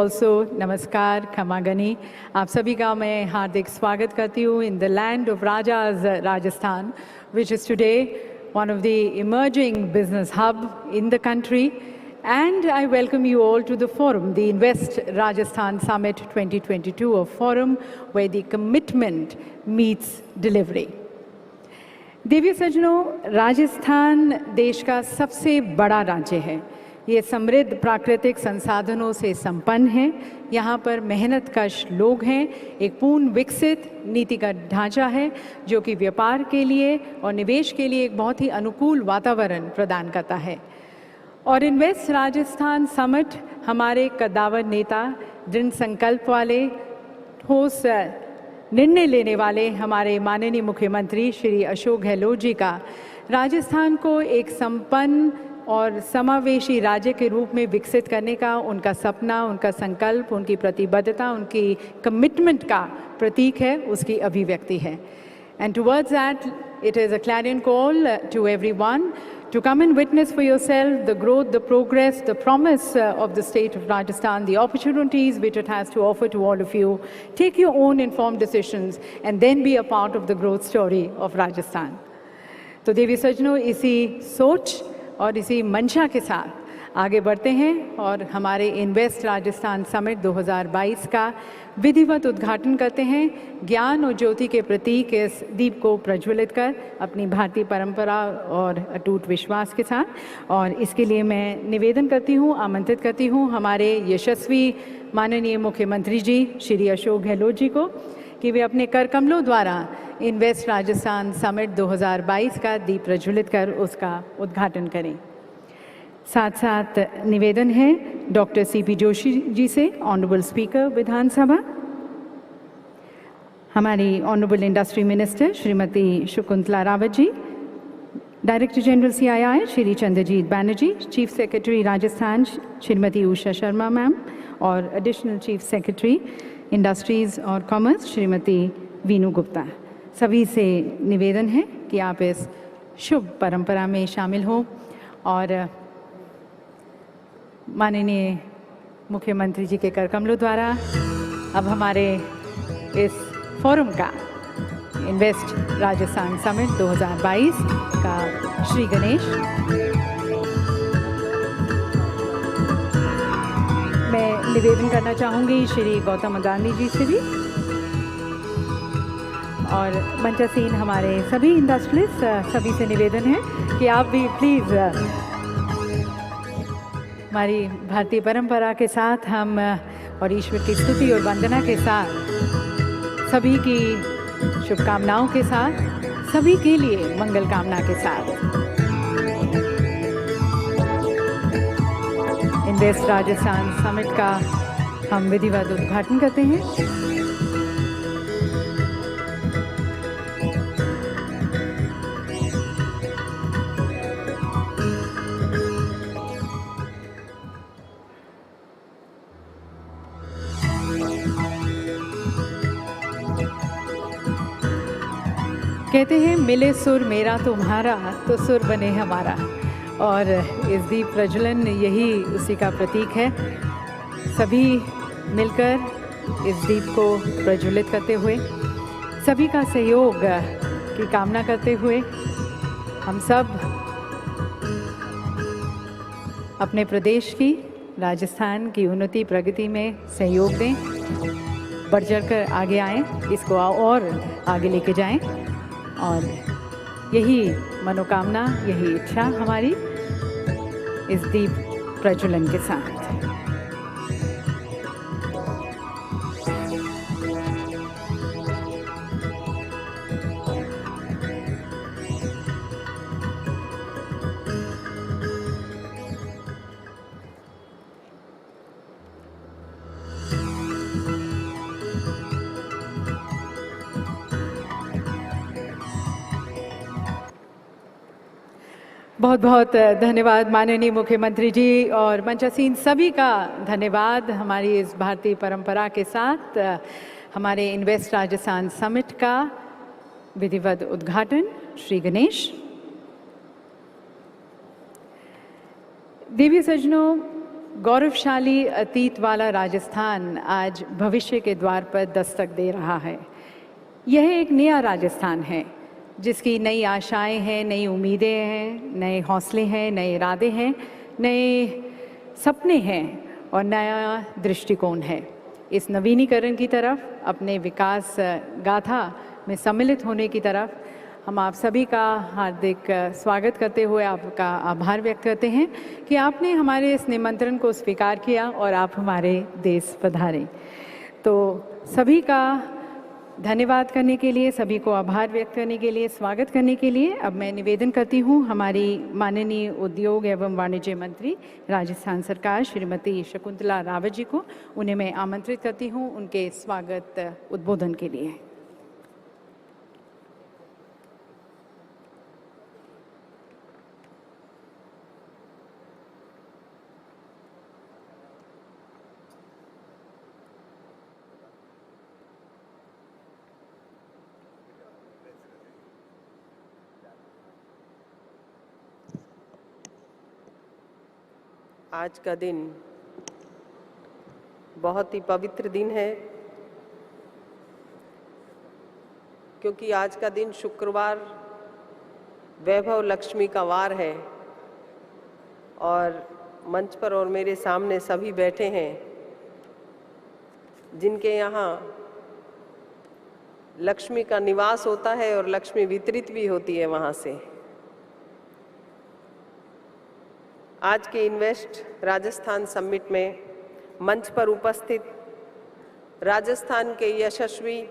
Also नमस्कार खमागनी, आप सभी का मैं हार्दिक स्वागत करती हूँ in the land of rajas Rajasthan, which is today one of the emerging business hub in the country, and I welcome you all to the forum, the Invest Rajasthan Summit 2022, a forum where the commitment meets delivery. देवी सज्जनों, राजस्थान देश का सबसे बड़ा राज्य है। ये समृद्ध प्राकृतिक संसाधनों से संपन्न है। यहाँ पर मेहनतकश लोग हैं। एक पूर्ण विकसित नीतिगत ढांचा है जो कि व्यापार के लिए और निवेश के लिए एक बहुत ही अनुकूल वातावरण प्रदान करता है। और इन्वेस्ट राजस्थान समिट हमारे कद्दावर नेता, दृढ़ संकल्प वाले, ठोस निर्णय लेने वाले हमारे माननीय मुख्यमंत्री श्री अशोक गहलोत जी का राजस्थान को एक संपन्न और समावेशी राज्य के रूप में विकसित करने का उनका सपना, उनका संकल्प, उनकी प्रतिबद्धता, उनकी कमिटमेंट का प्रतीक है, उसकी अभिव्यक्ति है। And towards that, it is a clarion call to everyone to come and witness for yourself the growth, the progress, the promise of the state of Rajasthan, the opportunities which it has to offer to all of you. Take your own informed decisions and then be a part of the growth story of Rajasthan. तो देवी सज्जनों, इसी सोच और इसी मंशा के साथ आगे बढ़ते हैं और हमारे इन्वेस्ट राजस्थान समिट 2022 का विधिवत उद्घाटन करते हैं। ज्ञान और ज्योति के प्रतीक इस दीप को प्रज्वलित कर अपनी भारतीय परंपरा और अटूट विश्वास के साथ। और इसके लिए मैं निवेदन करती हूँ, आमंत्रित करती हूँ हमारे यशस्वी माननीय मुख्यमंत्री जी श्री अशोक गहलोत जी को कि वे अपने कर कमलों द्वारा इन्वेस्ट राजस्थान समिट 2022 का दीप प्रज्वलित कर उसका उद्घाटन करें। साथ साथ निवेदन है डॉक्टर सीपी जोशी जी से, ऑनरेबल स्पीकर विधानसभा, हमारी honourable industry minister Shrimati Shakuntala Rawat ji, director general CII Shri Chandrajit Banerjee, chief secretary Rajasthan Shrimati Usha Sharma ma'am और एडिशनल चीफ सेक्रेटरी इंडस्ट्रीज़ और कॉमर्स श्रीमती वीनू गुप्ता। सभी से निवेदन है कि आप इस शुभ परंपरा में शामिल हों और माननीय मुख्यमंत्री जी के कर कमलों द्वारा अब हमारे इस फोरम का इन्वेस्ट राजस्थान समिट 2022 का श्री गणेश, मैं निवेदन करना चाहूँगी श्री गौतम अदानी जी से भी, और मंचासीन हमारे सभी इंडस्ट्रियलिस्ट सभी से निवेदन है कि आप भी प्लीज़ हमारी भारतीय परंपरा के साथ हम और ईश्वर की स्तुति और वंदना के साथ, सभी की शुभकामनाओं के साथ, सभी के लिए मंगल कामना के साथ इन्वेस्ट राजस्थान समिट का हम विधिवत उद्घाटन करते हैं। कहते हैं मिले सुर मेरा तुम्हारा तो सुर बने हमारा, और इस दीप प्रज्वलन यही उसी का प्रतीक है। सभी मिलकर इस दीप को प्रज्वलित करते हुए, सभी का सहयोग की कामना करते हुए हम सब अपने प्रदेश की, राजस्थान की उन्नति प्रगति में सहयोग दें, बढ़ चढ़कर आगे आएँ, इसको और आगे लेके जाएं। और यही मनोकामना, यही इच्छा हमारी इस दीप प्रज्वलन के साथ। बहुत बहुत धन्यवाद माननीय मुख्यमंत्री जी, और मंचासीन सभी का धन्यवाद। हमारी इस भारतीय परंपरा के साथ हमारे इन्वेस्ट राजस्थान समिट का विधिवत उद्घाटन श्री गणेश। देवी सज्जनों, गौरवशाली अतीत वाला राजस्थान आज भविष्य के द्वार पर दस्तक दे रहा है। यह एक नया राजस्थान है जिसकी नई आशाएं हैं, नई उम्मीदें हैं, नए हौसले हैं, नए इरादे हैं, नए सपने हैं और नया दृष्टिकोण है। इस नवीनीकरण की तरफ, अपने विकास गाथा में सम्मिलित होने की तरफ हम आप सभी का हार्दिक स्वागत करते हुए आपका आभार व्यक्त करते हैं कि आपने हमारे इस निमंत्रण को स्वीकार किया और आप हमारे देश पधारे। तो सभी का धन्यवाद करने के लिए, सभी को आभार व्यक्त करने के लिए, स्वागत करने के लिए अब मैं निवेदन करती हूँ हमारी माननीय उद्योग एवं वाणिज्य मंत्री राजस्थान सरकार श्रीमती शकुंतला रावत जी को। उन्हें मैं आमंत्रित करती हूँ उनके स्वागत उद्बोधन के लिए। आज का दिन बहुत ही पवित्र दिन है, क्योंकि आज का दिन शुक्रवार वैभव लक्ष्मी का वार है और मंच पर और मेरे सामने सभी बैठे हैं जिनके यहाँ लक्ष्मी का निवास होता है और लक्ष्मी वितरित भी होती है वहाँ से। आज के इन्वेस्ट राजस्थान समिट में मंच पर उपस्थित राजस्थान के यशस्वी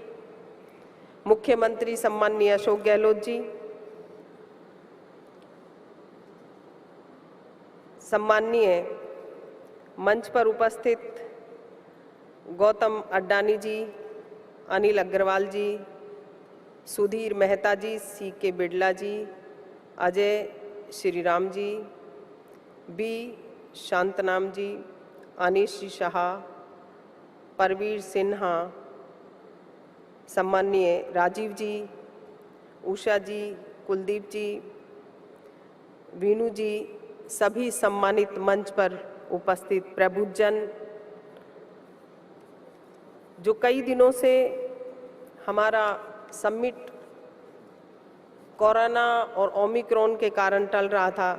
मुख्यमंत्री सम्माननीय अशोक गहलोत जी, सम्माननीय मंच पर उपस्थित गौतम अड्डानी जी, अनिल अग्रवाल जी, सुधीर मेहता जी, CK बिड़ला जी, अजय श्रीराम जी, बी शांतनाम जी, अनीश शाह, प्रवीर सिन्हा, सम्माननीय राजीव जी, उषा जी, कुलदीप जी, वीणु जी, सभी सम्मानित मंच पर उपस्थित प्रबुद्धजन, जो कई दिनों से हमारा समिट कोरोना और ओमिक्रॉन के कारण टल रहा था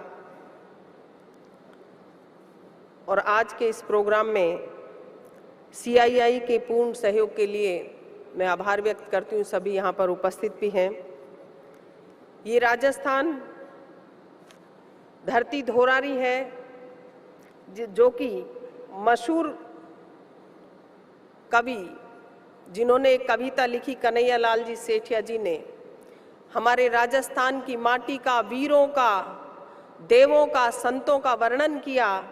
और आज के इस प्रोग्राम में CII के पूर्ण सहयोग के लिए मैं आभार व्यक्त करती हूँ। सभी यहाँ पर उपस्थित भी हैं। ये राजस्थान धरती धोरारी है जो कि मशहूर कवि जिन्होंने एक कविता लिखी कन्हैया लाल जी सेठिया जी ने हमारे राजस्थान की माटी का, वीरों का, देवों का, संतों का वर्णन किया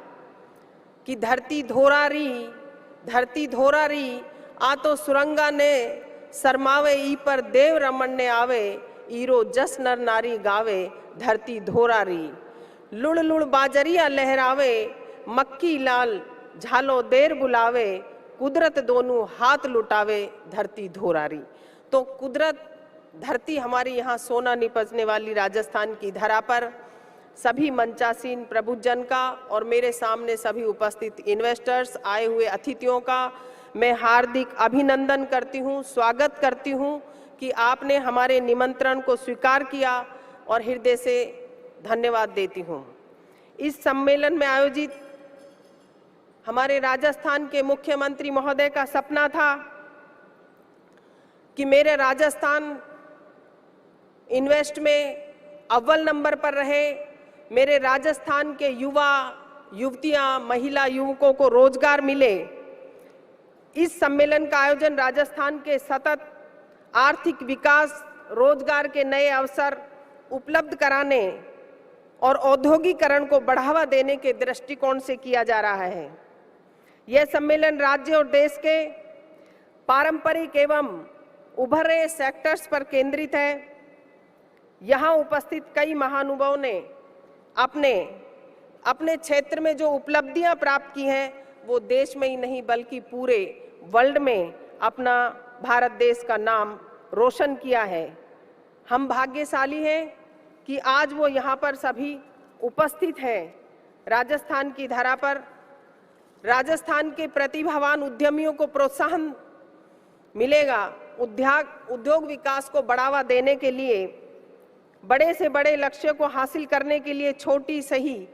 कि धरती धोरारी आ तो सुरंगा ने शर्मावे ई पर देव रमन ने आवे ईरो जस नर नारी गावे धरती धोरारी लुड़ लुड़ बाजरिया लहरावे मक्की लाल झालो देर बुलावे कुदरत दोनों हाथ लुटावे धरती धोरारी। तो कुदरत धरती हमारी यहाँ सोना निपजने वाली राजस्थान की धरा पर सभी मंचासीन प्रबुद्धजन का और मेरे सामने सभी उपस्थित इन्वेस्टर्स, आए हुए अतिथियों का मैं हार्दिक अभिनंदन करती हूँ, स्वागत करती हूँ कि आपने हमारे निमंत्रण को स्वीकार किया और हृदय से धन्यवाद देती हूँ। इस सम्मेलन में आयोजित हमारे राजस्थान के मुख्यमंत्री महोदय का सपना था कि मेरे राजस्थान इन्वेस्ट में अव्वल नंबर पर रहे, मेरे राजस्थान के युवा युवतियां, महिला युवकों को रोजगार मिले। इस सम्मेलन का आयोजन राजस्थान के सतत आर्थिक विकास, रोजगार के नए अवसर उपलब्ध कराने और औद्योगिकरण को बढ़ावा देने के दृष्टिकोण से किया जा रहा है। यह सम्मेलन राज्य और देश के पारंपरिक एवं उभर रहे सेक्टर्स पर केंद्रित है। यहाँ उपस्थित कई महानुभावों ने अपने क्षेत्र में जो उपलब्धियां प्राप्त की हैं वो देश में ही नहीं बल्कि पूरे वर्ल्ड में अपना भारत देश का नाम रोशन किया है। हम भाग्यशाली हैं कि आज वो यहाँ पर सभी उपस्थित हैं। राजस्थान की धरा पर राजस्थान के प्रतिभावान उद्यमियों को प्रोत्साहन मिलेगा। उद्योग विकास को बढ़ावा देने के लिए, बड़े से बड़े लक्ष्य को हासिल करने के लिए छोटी सही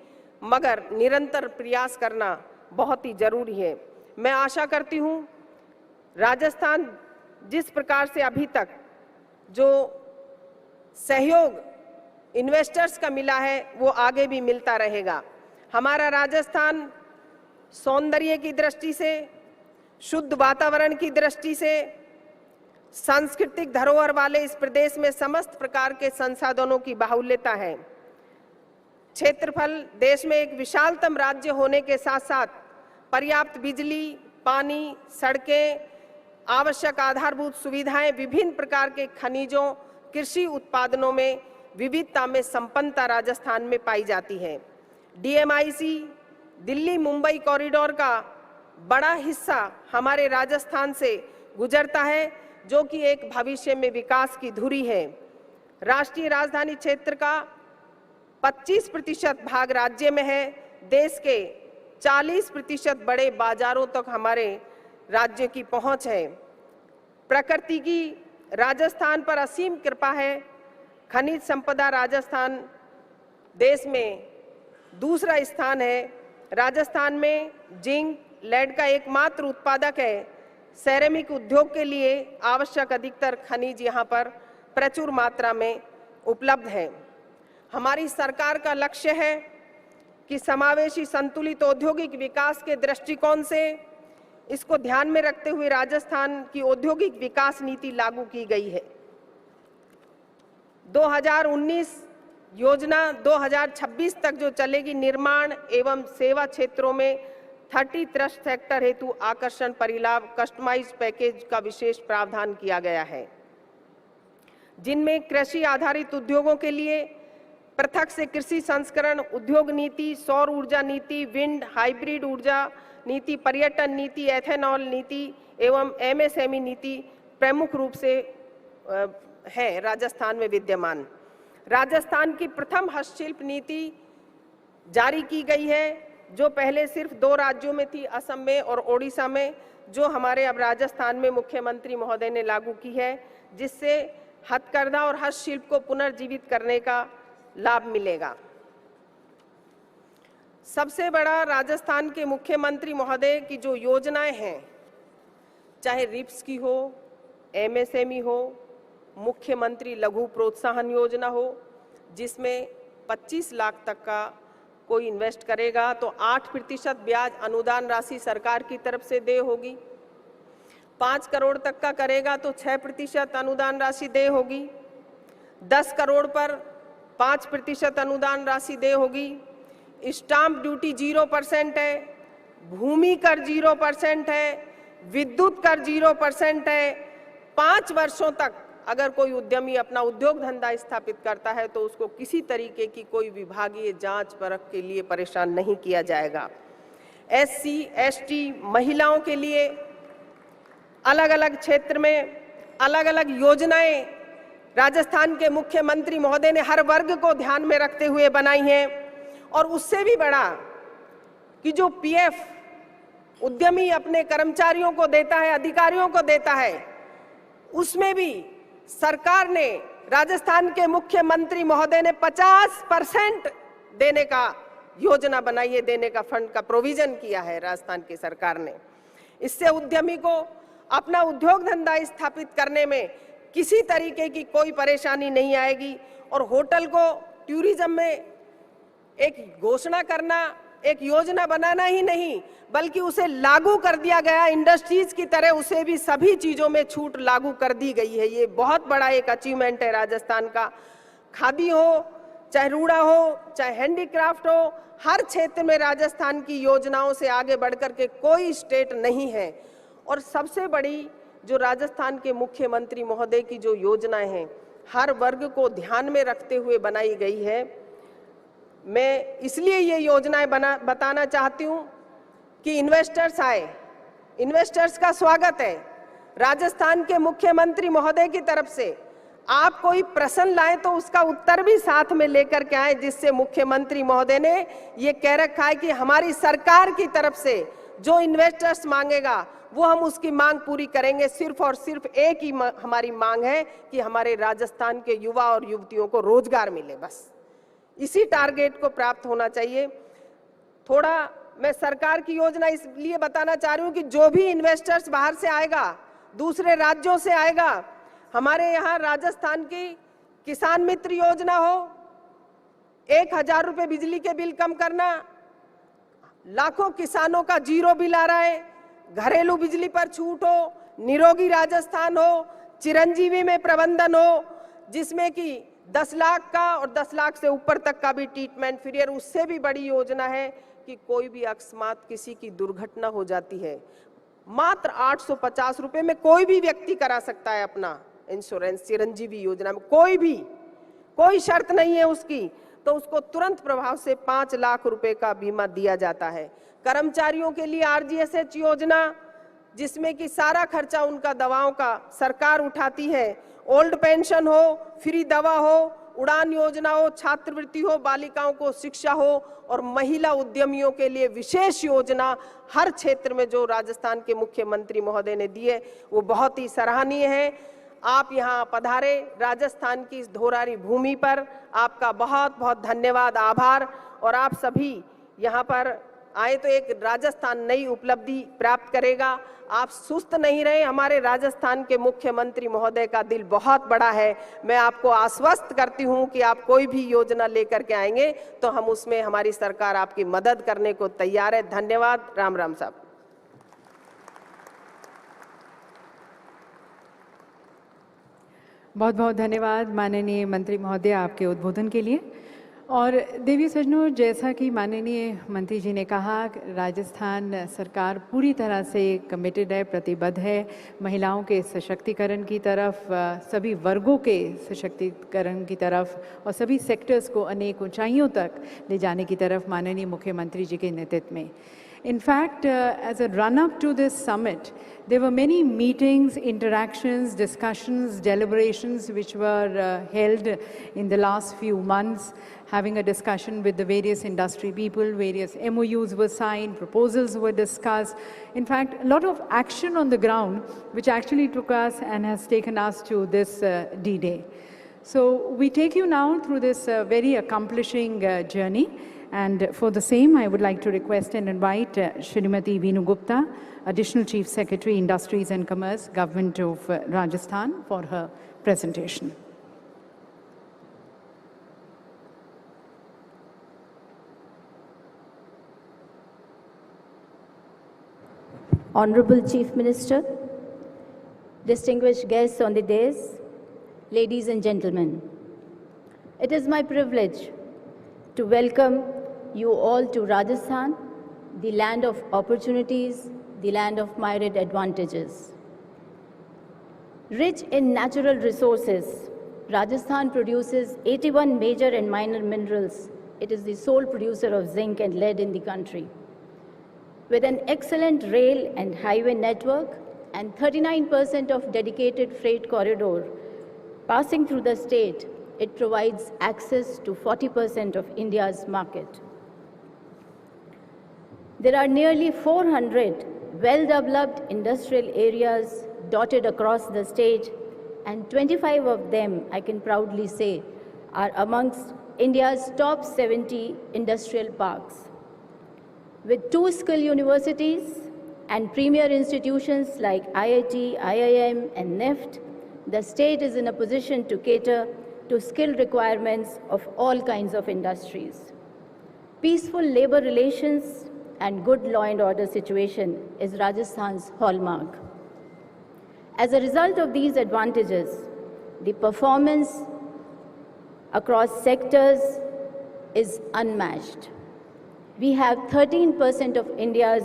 मगर निरंतर प्रयास करना बहुत ही जरूरी है। मैं आशा करती हूँ राजस्थान जिस प्रकार से अभी तक जो सहयोग इन्वेस्टर्स का मिला है वो आगे भी मिलता रहेगा। हमारा राजस्थान सौंदर्य की दृष्टि से, शुद्ध वातावरण की दृष्टि से, सांस्कृतिक धरोहर वाले इस प्रदेश में समस्त प्रकार के संसाधनों की बाहुल्यता है। क्षेत्रफल देश में एक विशालतम राज्य होने के साथ साथ पर्याप्त बिजली, पानी, सड़कें, आवश्यक आधारभूत सुविधाएं, विभिन्न प्रकार के खनिजों, कृषि उत्पादनों में विविधता में संपन्नता राजस्थान में पाई जाती है। डीएमआईसी दिल्ली मुंबई कॉरिडोर का बड़ा हिस्सा हमारे राजस्थान से गुजरता है, जो कि एक भविष्य में विकास की धुरी है। राष्ट्रीय राजधानी क्षेत्र का 25% भाग राज्य में है। देश के 40% बड़े बाजारों तक हमारे राज्य की पहुंच है। प्रकृति की राजस्थान पर असीम कृपा है। खनिज संपदा राजस्थान देश में दूसरा स्थान है। राजस्थान में जिंक, लेड का एकमात्र उत्पादक है। सेरेमिक उद्योग के लिए आवश्यक अधिकतर खनिज यहाँ पर प्रचुर मात्रा में उपलब्ध है। हमारी सरकार का लक्ष्य है कि समावेशी संतुलित औद्योगिक विकास के दृष्टिकोण से इसको ध्यान में रखते हुए राजस्थान की औद्योगिक विकास नीति लागू की गई है। 2019 योजना 2026 तक जो चलेगी, निर्माण एवं सेवा क्षेत्रों में 30 ट्रस्ट सेक्टर हेतु आकर्षण परिलाभ कस्टमाइज पैकेज का विशेष प्रावधान किया गया है, जिनमें कृषि आधारित उद्योगों के लिए पृथक से कृषि संस्करण उद्योग नीति, सौर ऊर्जा नीति, विंड हाइब्रिड ऊर्जा नीति, पर्यटन नीति, एथेनॉल नीति एवं एमएसएमई नीति प्रमुख रूप से है राजस्थान में विद्यमान। राजस्थान की प्रथम हस्तशिल्प नीति जारी की गई है, जो पहले सिर्फ 2 राज्यों में थी, असम में और ओडिशा में, जो हमारे अब राजस्थान में मुख्यमंत्री महोदय ने लागू की है, जिससे हथकरघा और हस्तशिल्प को पुनर्जीवित करने का लाभ मिलेगा। सबसे बड़ा राजस्थान के मुख्यमंत्री महोदय की जो योजनाएं हैं, चाहे रिप्स की हो, एमएसएमई हो, मुख्यमंत्री लघु प्रोत्साहन योजना हो, जिसमें 25 लाख तक का कोई इन्वेस्ट करेगा तो 8% ब्याज अनुदान राशि सरकार की तरफ से देय होगी। 5 करोड़ तक का करेगा तो 6% अनुदान राशि देय होगी। 10 करोड़ पर 5% अनुदान राशि देय होगी। स्टाम्प ड्यूटी 0% है, भूमि कर 0% है, विद्युत कर 0% है। 5 वर्षों तक अगर कोई उद्यमी अपना उद्योग धंधा स्थापित करता है तो उसको किसी तरीके की कोई विभागीय जांच परख के लिए परेशान नहीं किया जाएगा। एससी, एसटी महिलाओं के लिए अलग अलग क्षेत्र में अलग अलग योजनाएं राजस्थान के मुख्यमंत्री महोदय ने हर वर्ग को ध्यान में रखते हुए बनाई हैं। और उससे भी बड़ा कि जो पीएफ उद्यमी अपने कर्मचारियों को देता है, अधिकारियों को देता है, उसमें भी सरकार ने, राजस्थान के मुख्यमंत्री महोदय ने 50% देने का योजना बनाई है, देने का फंड का प्रोविजन किया है राजस्थान की सरकार ने। इससे उद्यमी को अपना उद्योग धंधा स्थापित करने में किसी तरीके की कोई परेशानी नहीं आएगी। और होटल को टूरिज्म में एक घोषणा करना, एक योजना बनाना ही नहीं, बल्कि उसे लागू कर दिया गया। इंडस्ट्रीज की तरह उसे भी सभी चीजों में छूट लागू कर दी गई है। ये बहुत बड़ा एक अचीवमेंट है राजस्थान का। खादी हो, चाहे रूड़ा हो, चाहे हैंडीक्राफ्ट हो, हर क्षेत्र में राजस्थान की योजनाओं से आगे बढ़कर के कोई स्टेट नहीं है। और सबसे बड़ी जो राजस्थान के मुख्यमंत्री महोदय की जो योजनाएं हैं, हर वर्ग को ध्यान में रखते हुए बनाई गई है। मैं इसलिए ये योजनाएं बताना चाहती हूँ कि इन्वेस्टर्स आए, इन्वेस्टर्स का स्वागत है। राजस्थान के मुख्यमंत्री महोदय की तरफ से आप कोई प्रश्न लाएं तो उसका उत्तर भी साथ में लेकर के आए, जिससे मुख्यमंत्री महोदय ने ये कह रखा है कि हमारी सरकार की तरफ से जो इन्वेस्टर्स मांगेगा वो हम उसकी मांग पूरी करेंगे। सिर्फ और सिर्फ एक ही हमारी मांग है कि हमारे राजस्थान के युवा और युवतियों को रोजगार मिले, बस इसी टारगेट को प्राप्त होना चाहिए। थोड़ा मैं सरकार की योजना इसलिए बताना चाह रही हूँ कि जो भी इन्वेस्टर्स बाहर से आएगा, दूसरे राज्यों से आएगा, हमारे यहाँ राजस्थान की किसान मित्र योजना हो, 1000 रुपए बिजली के बिल कम करना, लाखों किसानों का जीरो बिल आ रहा है, घरेलू बिजली पर छूट हो, निरोगी राजस्थान हो, चिरंजीवी में प्रबंधन हो, जिसमें कि 10 लाख का और 10 लाख से ऊपर तक का भी ट्रीटमेंट फ्री है। उससे भी बड़ी योजना है कि कोई भी अकस्मात किसी की दुर्घटना हो जाती है, मात्र 850 रुपए में कोई भी व्यक्ति करा सकता है अपना इंश्योरेंस। चिरंजीवी योजना में कोई शर्त नहीं है उसकी, तो उसको तुरंत प्रभाव से 5 लाख रुपए का बीमा दिया जाता है। कर्मचारियों के लिए RGSH योजना, जिसमें कि सारा खर्चा उनका दवाओं का सरकार उठाती है। ओल्ड पेंशन हो, फ्री दवा हो, उड़ान योजना हो, छात्रवृत्ति हो, बालिकाओं को शिक्षा हो और महिला उद्यमियों के लिए विशेष योजना हर क्षेत्र में जो राजस्थान के मुख्यमंत्री महोदय ने दी है वो बहुत ही सराहनीय है। आप यहाँ पधारे राजस्थान की इस धोरारी भूमि पर, आपका बहुत बहुत धन्यवाद, आभार। और आप सभी यहाँ पर आए तो एक राजस्थान नई उपलब्धि प्राप्त करेगा। आप सुस्त नहीं रहे, हमारे राजस्थान के मुख्यमंत्री महोदय का दिल बहुत बड़ा है। मैं आपको आश्वस्त करती हूँ कि आप कोई भी योजना लेकर के आएंगे तो हम उसमें, हमारी सरकार आपकी मदद करने को तैयार है। धन्यवाद। राम राम साहब। बहुत बहुत धन्यवाद माननीय मंत्री महोदय आपके उद्बोधन के लिए। और देवी सज्जनों, जैसा कि माननीय मंत्री जी ने कहा, राजस्थान सरकार पूरी तरह से कमिटेड है, प्रतिबद्ध है महिलाओं के सशक्तिकरण की तरफ, सभी वर्गों के सशक्तिकरण की तरफ और सभी सेक्टर्स को अनेक ऊंचाइयों तक ले जाने की तरफ माननीय मुख्यमंत्री जी के नेतृत्व में। In fact, as a run-up to this summit, there were many meetings, interactions, discussions, deliberations which were held in the last few months, having a discussion with the various industry people, various MoUs were signed, proposals were discussed. In fact, a lot of action on the ground, which actually took us and has taken us to this D-Day. So we take you now through this very accomplishing journey. And for the same, I would like to request and invite Shrimati Veenu Gupta, Additional Chief Secretary, Industries and Commerce, Government of Rajasthan, for her presentation. Honorable Chief Minister, distinguished guests on the dais, ladies and gentlemen, it is my privilege to welcome you all to Rajasthan, the land of opportunities, the land of myriad advantages. Rich in natural resources, Rajasthan produces 81 major and minor minerals. It is the sole producer of zinc and lead in the country. With an excellent rail and highway network and 39% of dedicated freight corridor passing through the state, it provides access to 40% of India's market. There are nearly 400 well-developed industrial areas dotted across the state, and 25 of them, I can proudly say, are amongst India's top 70 industrial parks. With 2 skill universities and premier institutions like IIT, IIM, and NEFT, the state is in a position to cater to skill requirements of all kinds of industries. Peaceful labor relations and good law and order situation is Rajasthan's hallmark. As a result of these advantages, the performance across sectors is unmatched. We have 13% of India's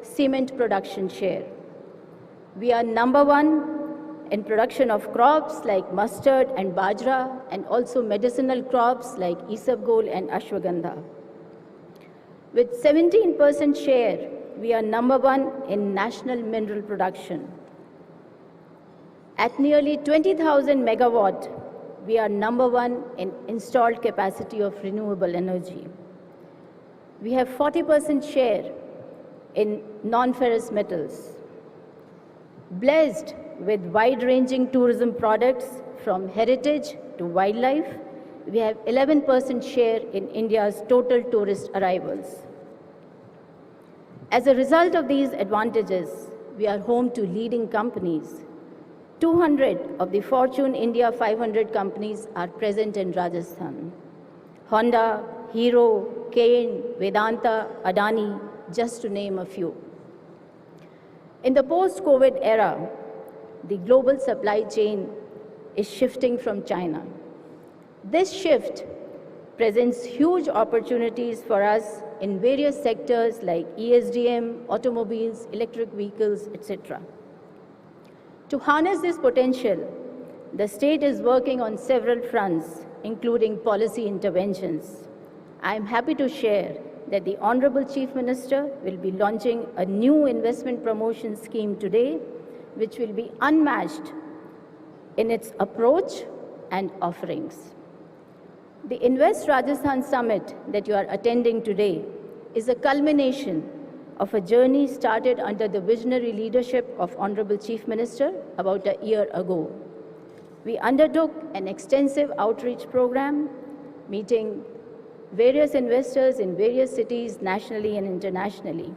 cement production share. We are #1 in production of crops like mustard and bajra, and also medicinal crops like isabgol and ashwagandha. With 17% share, we are #1 in national mineral production. At nearly 20,000 megawatt, we are #1 in installed capacity of renewable energy. We have 40% share in non-ferrous metals. Blessed with wide-ranging tourism products from heritage to wildlife, we have 11% share in India's total tourist arrivals. As a result of these advantages, we are home to leading companies. 200 of the Fortune India 500 companies are present in Rajasthan. Honda, Hero, Cairn, Vedanta, Adani, just to name a few. In the post-COVID era, the global supply chain is shifting from China. This shift presents huge opportunities for us in various sectors like ESDM, automobiles, electric vehicles, etc. To harness this potential, the state is working on several fronts, including policy interventions. I am happy to share that the Honorable Chief Minister will be launching a new investment promotion scheme today, which will be unmatched in its approach and offerings. The Invest Rajasthan Summit that you are attending today is a culmination of a journey started under the visionary leadership of Honorable Chief Minister about a year ago. We undertook an extensive outreach program, meeting various investors in various cities nationally and internationally.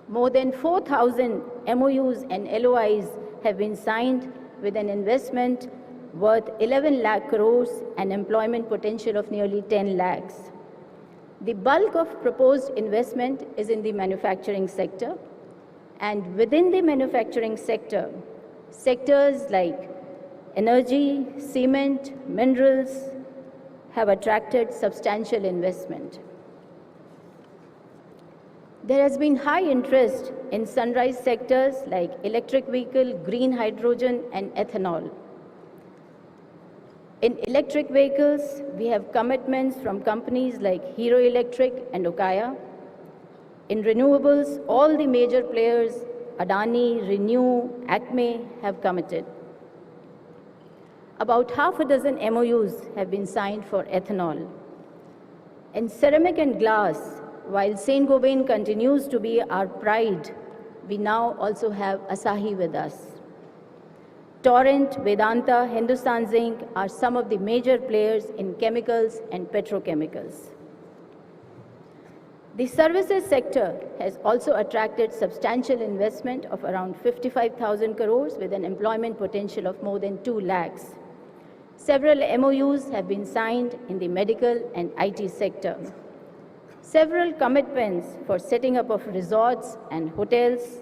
More than 4,000 MoUs and LOIs have been signed with an investment worth 11 lakh crores and employment potential of nearly 10 lakhs. The bulk of proposed investment is in the manufacturing sector, and within the manufacturing sector, sectors like energy, cement, minerals have attracted substantial investment. There has been high interest in sunrise sectors like electric vehicle, green hydrogen, and ethanol. In electric vehicles, we have commitments from companies like Hero Electric and Okaya. In renewables, all the major players, Adani, Renew, Acme, have committed. About half a dozen MoUs have been signed for ethanol. In ceramic and glass, while Saint-Gobain continues to be our pride, we now also have Asahi with us. Torrent, Vedanta, Hindustan Zinc are some of the major players in chemicals and petrochemicals. The services sector has also attracted substantial investment of around 55,000 crores with an employment potential of more than 2 lakhs. Several MoUs have been signed in the medical and IT sector. Several commitments for setting up of resorts and hotels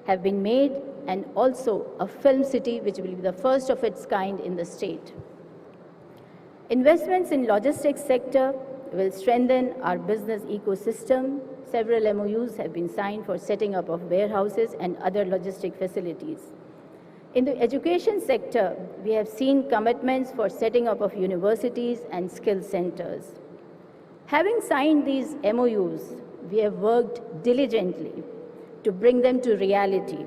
have been made, and also a film city which will be the first of its kind in the state. Investments in logistics sector will strengthen our business ecosystem. Several MoUs have been signed for setting up of warehouses and other logistic facilities. In the education sector, we have seen commitments for setting up of universities and skill centers. Having signed these MoUs, we have worked diligently to bring them to reality.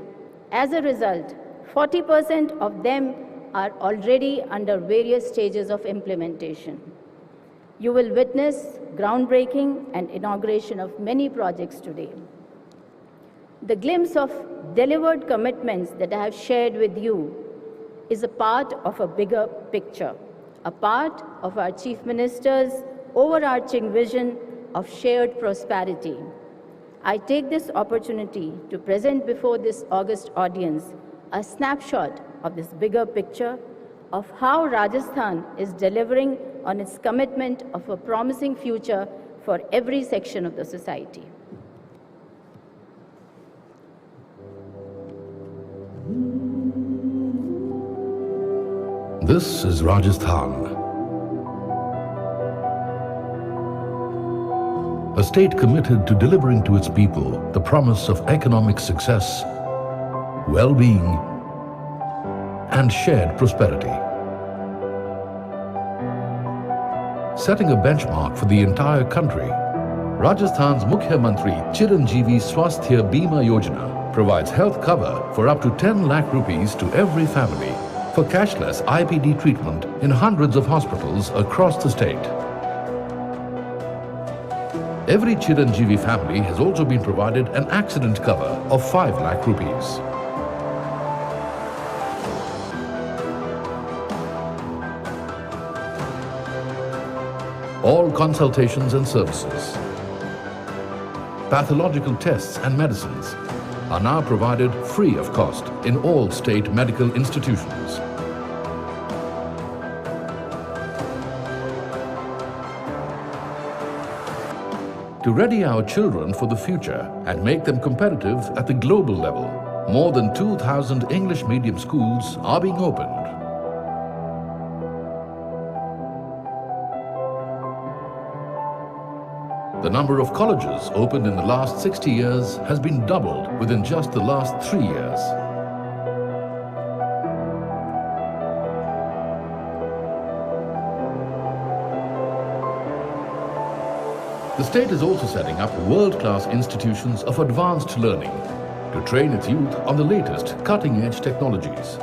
As a result, 40% of them are already under various stages of implementation. You will witness groundbreaking and inauguration of many projects today. The glimpse of delivered commitments that I have shared with you is a part of a bigger picture, a part of our Chief Minister's overarching vision of shared prosperity. I take this opportunity to present before this august audience a snapshot of this bigger picture of how Rajasthan is delivering on its commitment of a promising future for every section of the society. This is Rajasthan, a state committed to delivering to its people the promise of economic success, well-being, and shared prosperity. Setting a benchmark for the entire country, Rajasthan's Mukhya Mantri Chiranjeevi Swasthya Bima Yojana provides health cover for up to 10 lakh rupees to every family for cashless IPD treatment in hundreds of hospitals across the state. Every Chiranjeevi family has also been provided an accident cover of 5 lakh rupees. All consultations and services, pathological tests and medicines are now provided free of cost in all state medical institutions. To ready our children for the future and make them competitive at the global level, more than 2,000 English medium schools are being opened. The number of colleges opened in the last 60 years has been doubled within just the last 3 years. The state is also setting up world-class institutions of advanced learning to train its youth on the latest cutting-edge technologies.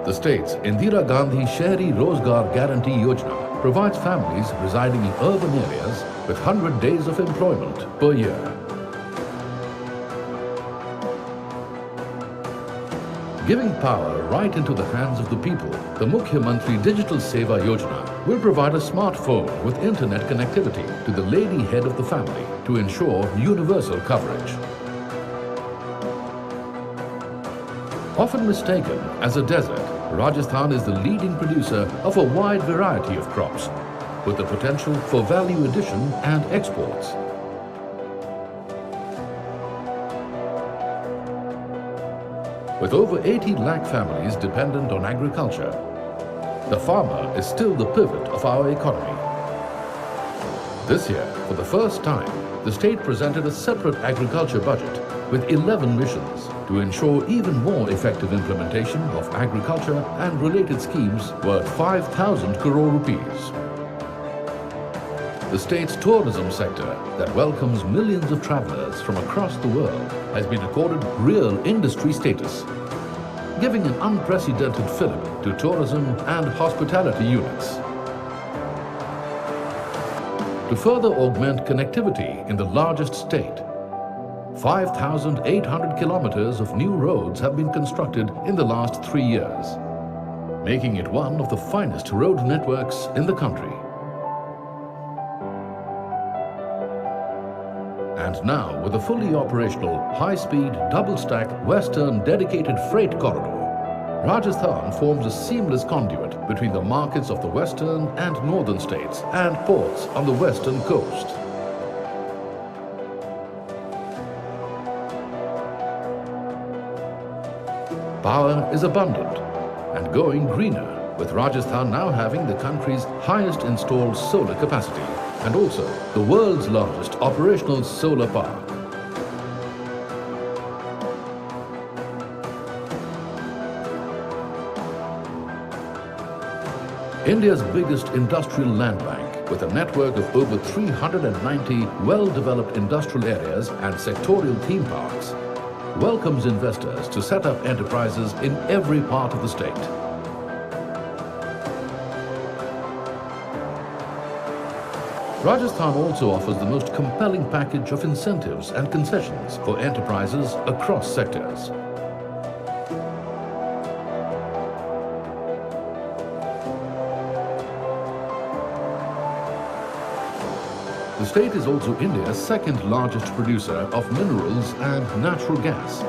The state's Indira Gandhi Shahri Rozgar Guarantee Yojana provides families residing in urban areas with 100 days of employment per year. Giving power right into the hands of the people, the Mukhya Mantri Digital Seva Yojana will provide a smartphone with internet connectivity to the lady head of the family to ensure universal coverage. Often mistaken as a desert, Rajasthan is the leading producer of a wide variety of crops, with the potential for value addition and exports. With over 80 lakh families dependent on agriculture, the farmer is still the pivot of our economy. This year, for the first time, the state presented a separate agriculture budget with 11 missions to ensure even more effective implementation of agriculture and related schemes worth 5,000 crore rupees. The state's tourism sector that welcomes millions of travelers from across the world has been accorded real industry status, giving an unprecedented fillip to tourism and hospitality units. To further augment connectivity in the largest state, 5,800 kilometers of new roads have been constructed in the last 3 years, making it one of the finest road networks in the country. And now, with a fully operational, high-speed, double-stack, western dedicated freight corridor, Rajasthan forms a seamless conduit between the markets of the western and northern states and ports on the western coast. Power is abundant and going greener, with Rajasthan now having the country's highest installed solar capacity and also the world's largest operational solar park. India's biggest industrial land bank, with a network of over 390 well-developed industrial areas and sectorial theme parks, welcomes investors to set up enterprises in every part of the state. Rajasthan also offers the most compelling package of incentives and concessions for enterprises across sectors. The state is also India's second largest producer of minerals and natural gas,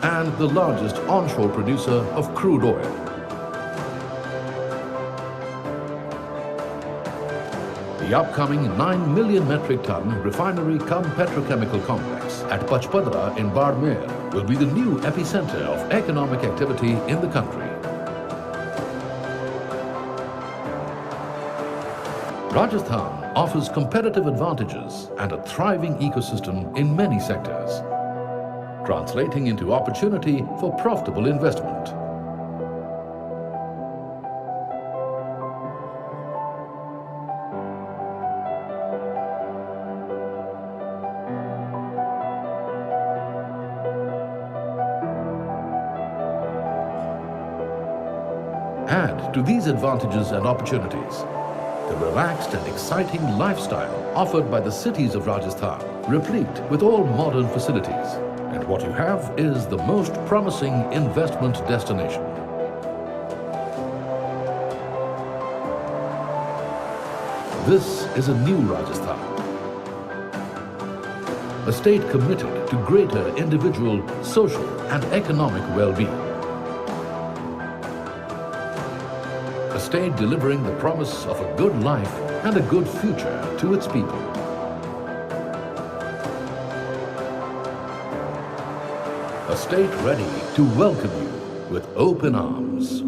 and the largest onshore producer of crude oil. The upcoming 9 million metric ton refinery cum petrochemical complex at Pachpadra in Barmer will be the new epicenter of economic activity in the country. Rajasthan offers competitive advantages and a thriving ecosystem in many sectors, translating into opportunity for profitable investment. Add to these advantages and opportunities the relaxed and exciting lifestyle offered by the cities of Rajasthan, replete with all modern facilities. And what you have is the most promising investment destination. This is a new Rajasthan, a state committed to greater individual, social and economic well-being. A state delivering the promise of a good life and a good future to its people. A state ready to welcome you with open arms.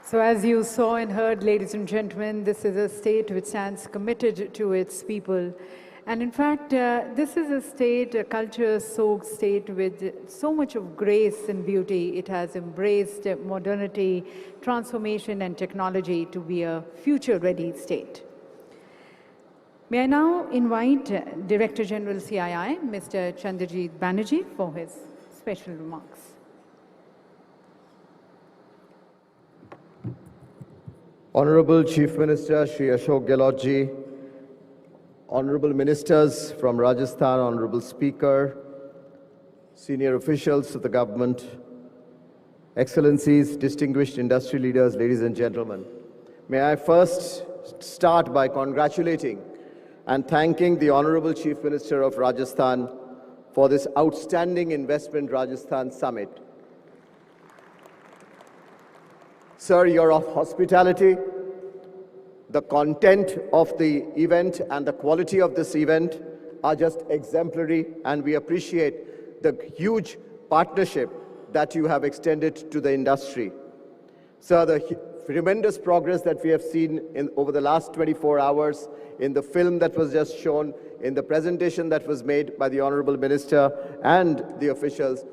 So as you saw and heard, ladies and gentlemen, this is a state which stands committed to its people. And in fact, this is a state, a culture-soaked state with so much of grace and beauty. It has embraced modernity, transformation and technology to be a future-ready state. May I now invite Director General CII, Mr. Chandrajit Banerjee, for his special remarks. Honorable Chief Minister Shri Ashok Gehlot ji, Honorable Ministers from Rajasthan, Honorable Speaker, senior officials of the government, Excellencies, distinguished industry leaders, ladies and gentlemen. May I first start by congratulating and thanking the Honorable Chief Minister of Rajasthan for this outstanding Investment Rajasthan Summit. Sir, your hospitality, the content of the event and the quality of this event are just exemplary, and we appreciate the huge partnership that you have extended to the industry. Sir, the tremendous progress that we have seen over the last 24 hours in the film that was just shown, in the presentation that was made by the Honorable Minister and the officials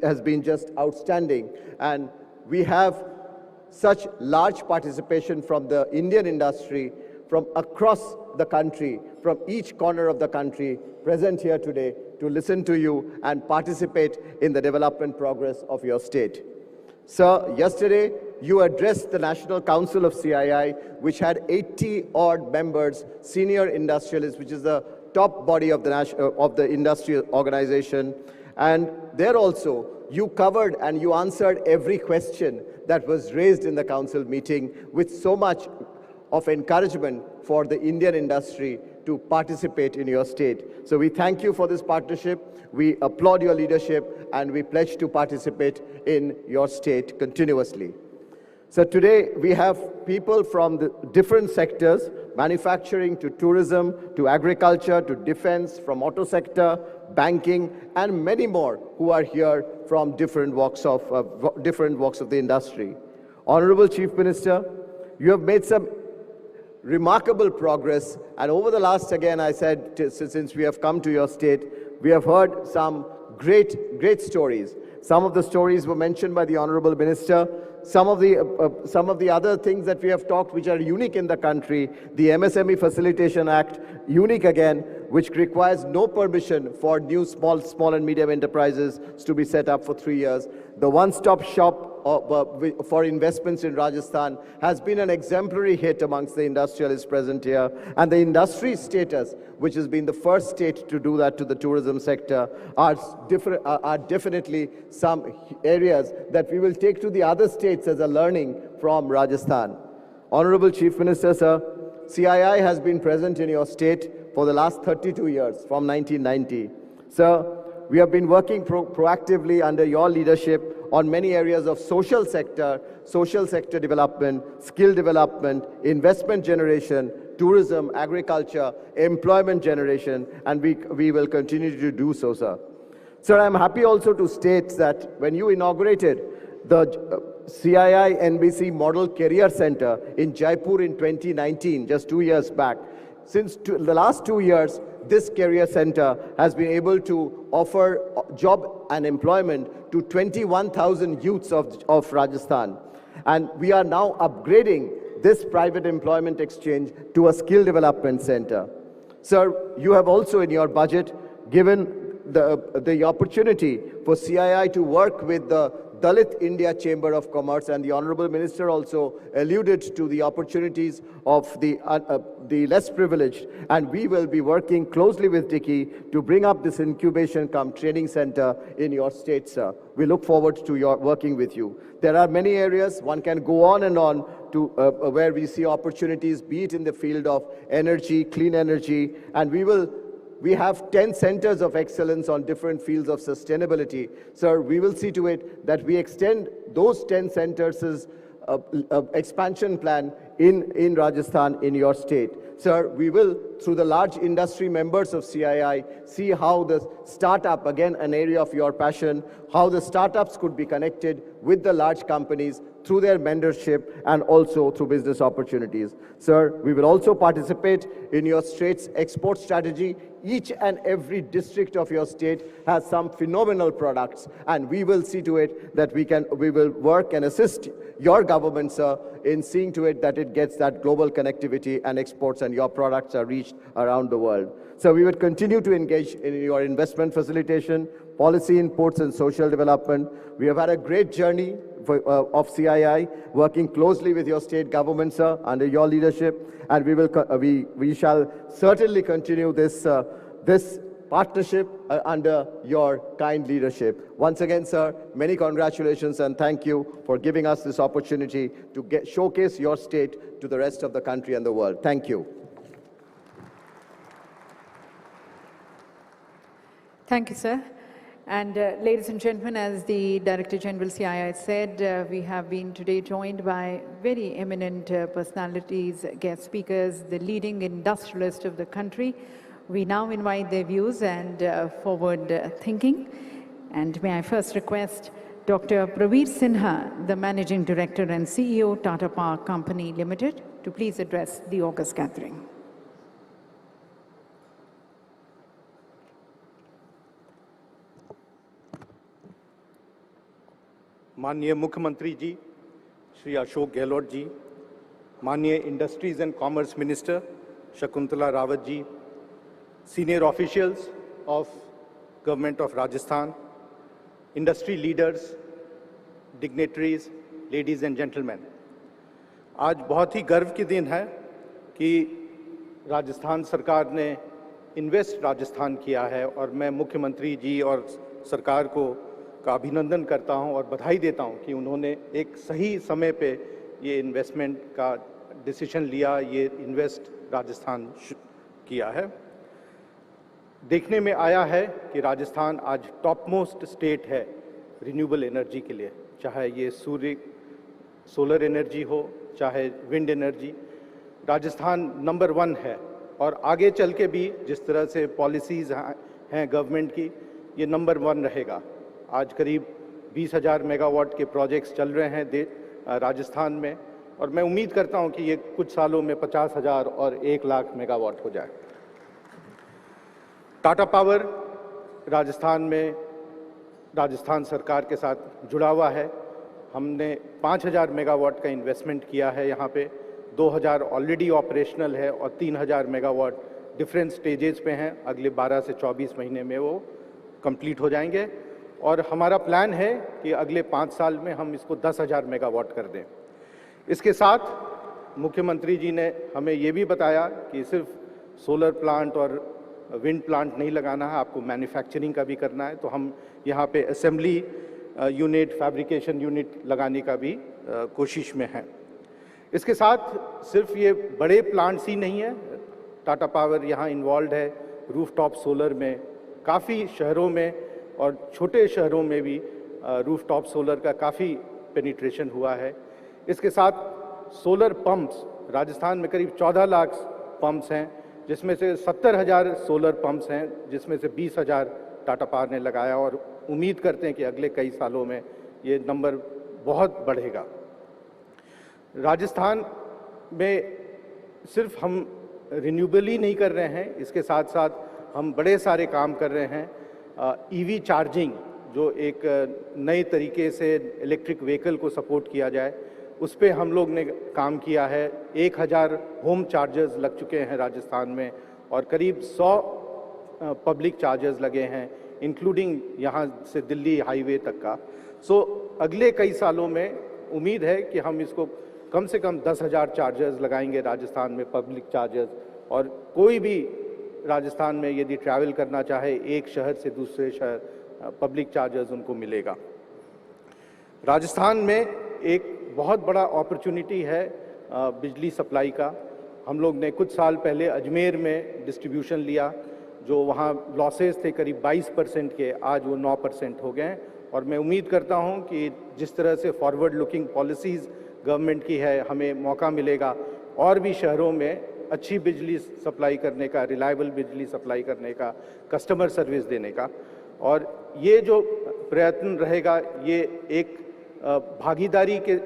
has been just outstanding. And we have such large participation from the Indian industry, from across the country, from each corner of the country, present here today to listen to you and participate in the development progress of your state. Sir, yesterday you addressed the National Council of CII, which had 80-odd members, senior industrialists, which is the top body of the industrial organization. And there also, you covered and you answered every question that was raised in the council meeting with so much of encouragement for the Indian industry to participate in your state. So we thank you for this partnership. We applaud your leadership and we pledge to participate in your state continuously. So today we have people from the different sectors, manufacturing to tourism, to agriculture, to defense, from auto sector, banking, and many more who are here from different walks of the industry. Honorable Chief Minister, you have made some remarkable progress, and over the last, again, I said, since we have come to your state, we have heard some great stories. Some of the stories were mentioned by the Honorable Minister. Some of the other things that we have talked which are unique in the country, the MSME Facilitation Act, unique again, which requires no permission for new small and medium enterprises to be set up for 3 years. The one-stop shop for investments in Rajasthan has been an exemplary hit amongst the industrialists present here. And the industry status, which has been the first state to do that to the tourism sector, are definitely some areas that we will take to the other states as a learning from Rajasthan. Honorable Chief Minister, sir, CII has been present in your state for the last 32 years, from 1990. Sir, we have been working proactively under your leadership on many areas of social sector development, skill development, investment generation, tourism, agriculture, employment generation, and we will continue to do so, sir. Sir, I'm happy also to state that when you inaugurated the CII NBC Model Career Center in Jaipur in 2019, just 2 years back, since the last 2 years, this career center has been able to offer job and employment to 21,000 youths of Rajasthan. And we are now upgrading this private employment exchange to a skill development center. Sir, you have also in your budget given the opportunity for CII to work with the Dalit India Chamber of Commerce, and the Honorable Minister also alluded to the opportunities of the less privileged, and we will be working closely with DCC to bring up this incubation cum training center in your state, sir. We look forward to your working with you. There are many areas, one can go on and on, to where we see opportunities, be it in the field of energy, clean energy, and we have 10 centers of excellence on different fields of sustainability. Sir, we will see to it that we extend those 10 centers' expansion plan in Rajasthan, in your state. Sir, we will, through the large industry members of CII, see how the startup, again an area of your passion, how the startups could be connected with the large companies through their mentorship and also through business opportunities. Sir, we will also participate in your state's export strategy. Each and every district of your state has some phenomenal products, and we will see to it that we will work and assist your government, sir, in seeing to it that it gets that global connectivity and exports and your products are reached around the world. So we would continue to engage in your investment facilitation, policy inputs and social development. We have had a great journey of CII, working closely with your state government, sir, under your leadership, and we shall certainly continue this partnership under your kind leadership. Once again, sir, many congratulations and thank you for giving us this opportunity to showcase your state to the rest of the country and the world. Thank you. Thank you, sir. And ladies and gentlemen, as the Director General CII said, we have been today joined by very eminent personalities, guest speakers, the leading industrialists of the country. We now invite their views and forward thinking. And may I first request Dr. Praveer Sinha, the Managing Director and CEO, Tata Power Company Limited, to please address the August gathering. माननीय मुख्यमंत्री जी श्री अशोक गहलोत जी, माननीय industries and commerce minister Shakuntala Rawat ji, senior officials of government of Rajasthan, industry leaders, dignitaries, ladies and gentlemen, आज बहुत ही गर्व के दिन है कि राजस्थान सरकार ने इन्वेस्ट राजस्थान किया है, और मैं मुख्यमंत्री जी और सरकार का अभिनंदन करता हूं और बधाई देता हूं कि उन्होंने एक सही समय पे ये इन्वेस्टमेंट का डिसीजन लिया, ये इन्वेस्ट राजस्थान किया है। देखने में आया है कि राजस्थान आज टॉप मोस्ट स्टेट है रिन्यूएबल एनर्जी के लिए, चाहे ये सोलर एनर्जी हो, चाहे विंड एनर्जी। राजस्थान नंबर 1 है, और आगे चल के भी जिस तरह से पॉलिसीज़ हैं गवर्नमेंट की, ये नंबर 1 रहेगा। आज करीब 20,000 मेगावाट के प्रोजेक्ट्स चल रहे हैं राजस्थान में, और मैं उम्मीद करता हूं कि ये कुछ सालों में 50,000 और 1 लाख मेगावाट हो जाए। टाटा पावर राजस्थान सरकार के साथ जुड़ा हुआ है। हमने 5,000 मेगावाट का इन्वेस्टमेंट किया है यहाँ पे, 2,000 ऑलरेडी ऑपरेशनल है और 3,000 मेगावाट डिफरेंट स्टेजेस पे हैं। अगले 12 से 24 महीने में वो कंप्लीट हो जाएंगे, और हमारा प्लान है कि अगले 5 साल में हम इसको 10,000 मेगावाट कर दें। इसके साथ मुख्यमंत्री जी ने हमें ये भी बताया कि सिर्फ सोलर प्लांट और विंड प्लांट नहीं लगाना है, आपको मैन्युफैक्चरिंग का भी करना है। तो हम यहाँ पे असेंबली यूनिट, फैब्रिकेशन यूनिट लगाने का भी कोशिश में है। इसके साथ सिर्फ ये बड़े प्लांट्स ही नहीं है, टाटा पावर यहाँ इन्वॉल्व है रूफटॉप सोलर में। काफ़ी शहरों में और छोटे शहरों में भी रूफटॉप सोलर का काफ़ी पेनिट्रेशन हुआ है। इसके साथ सोलर पंप्स, राजस्थान में करीब 14 लाख पंप्स हैं, जिसमें से 70,000 सोलर पंप्स हैं, जिसमें से 20,000 टाटा पावर ने लगाया, और उम्मीद करते हैं कि अगले कई सालों में ये नंबर बहुत बढ़ेगा। राजस्थान में सिर्फ हम रिन्यूएबल ही नहीं कर रहे हैं, इसके साथ साथ हम बड़े सारे काम कर रहे हैं। ईवी चार्जिंग, जो एक नए तरीके से इलेक्ट्रिक व्हीकल को सपोर्ट किया जाए, उस पे हम लोग ने काम किया है। 1,000 होम चार्जर्स लग चुके हैं राजस्थान में, और करीब 100 पब्लिक चार्जर्स लगे हैं इंक्लूडिंग यहाँ से दिल्ली हाईवे तक का। सो अगले कई सालों में उम्मीद है कि हम इसको कम से कम 10,000 चार्जर्स लगाएंगे राजस्थान में, पब्लिक चार्जर्स, और कोई भी राजस्थान में यदि ट्रैवल करना चाहे एक शहर से दूसरे शहर, पब्लिक चार्जर्स उनको मिलेगा। राजस्थान में एक बहुत बड़ा अपॉर्चुनिटी है बिजली सप्लाई का। हम लोग ने कुछ साल पहले अजमेर में डिस्ट्रीब्यूशन लिया, जो वहाँ लॉसेस थे करीब 22% के, आज वो 9% हो गए हैं। और मैं उम्मीद करता हूँ कि जिस तरह से फॉरवर्ड लुकिंग पॉलिसीज़ गवर्नमेंट की है, हमें मौका मिलेगा और भी शहरों में अच्छी बिजली सप्लाई करने का, रिलायबल बिजली सप्लाई करने का, कस्टमर सर्विस देने का। और ये जो प्रयत्न रहेगा ये एक भागीदारी के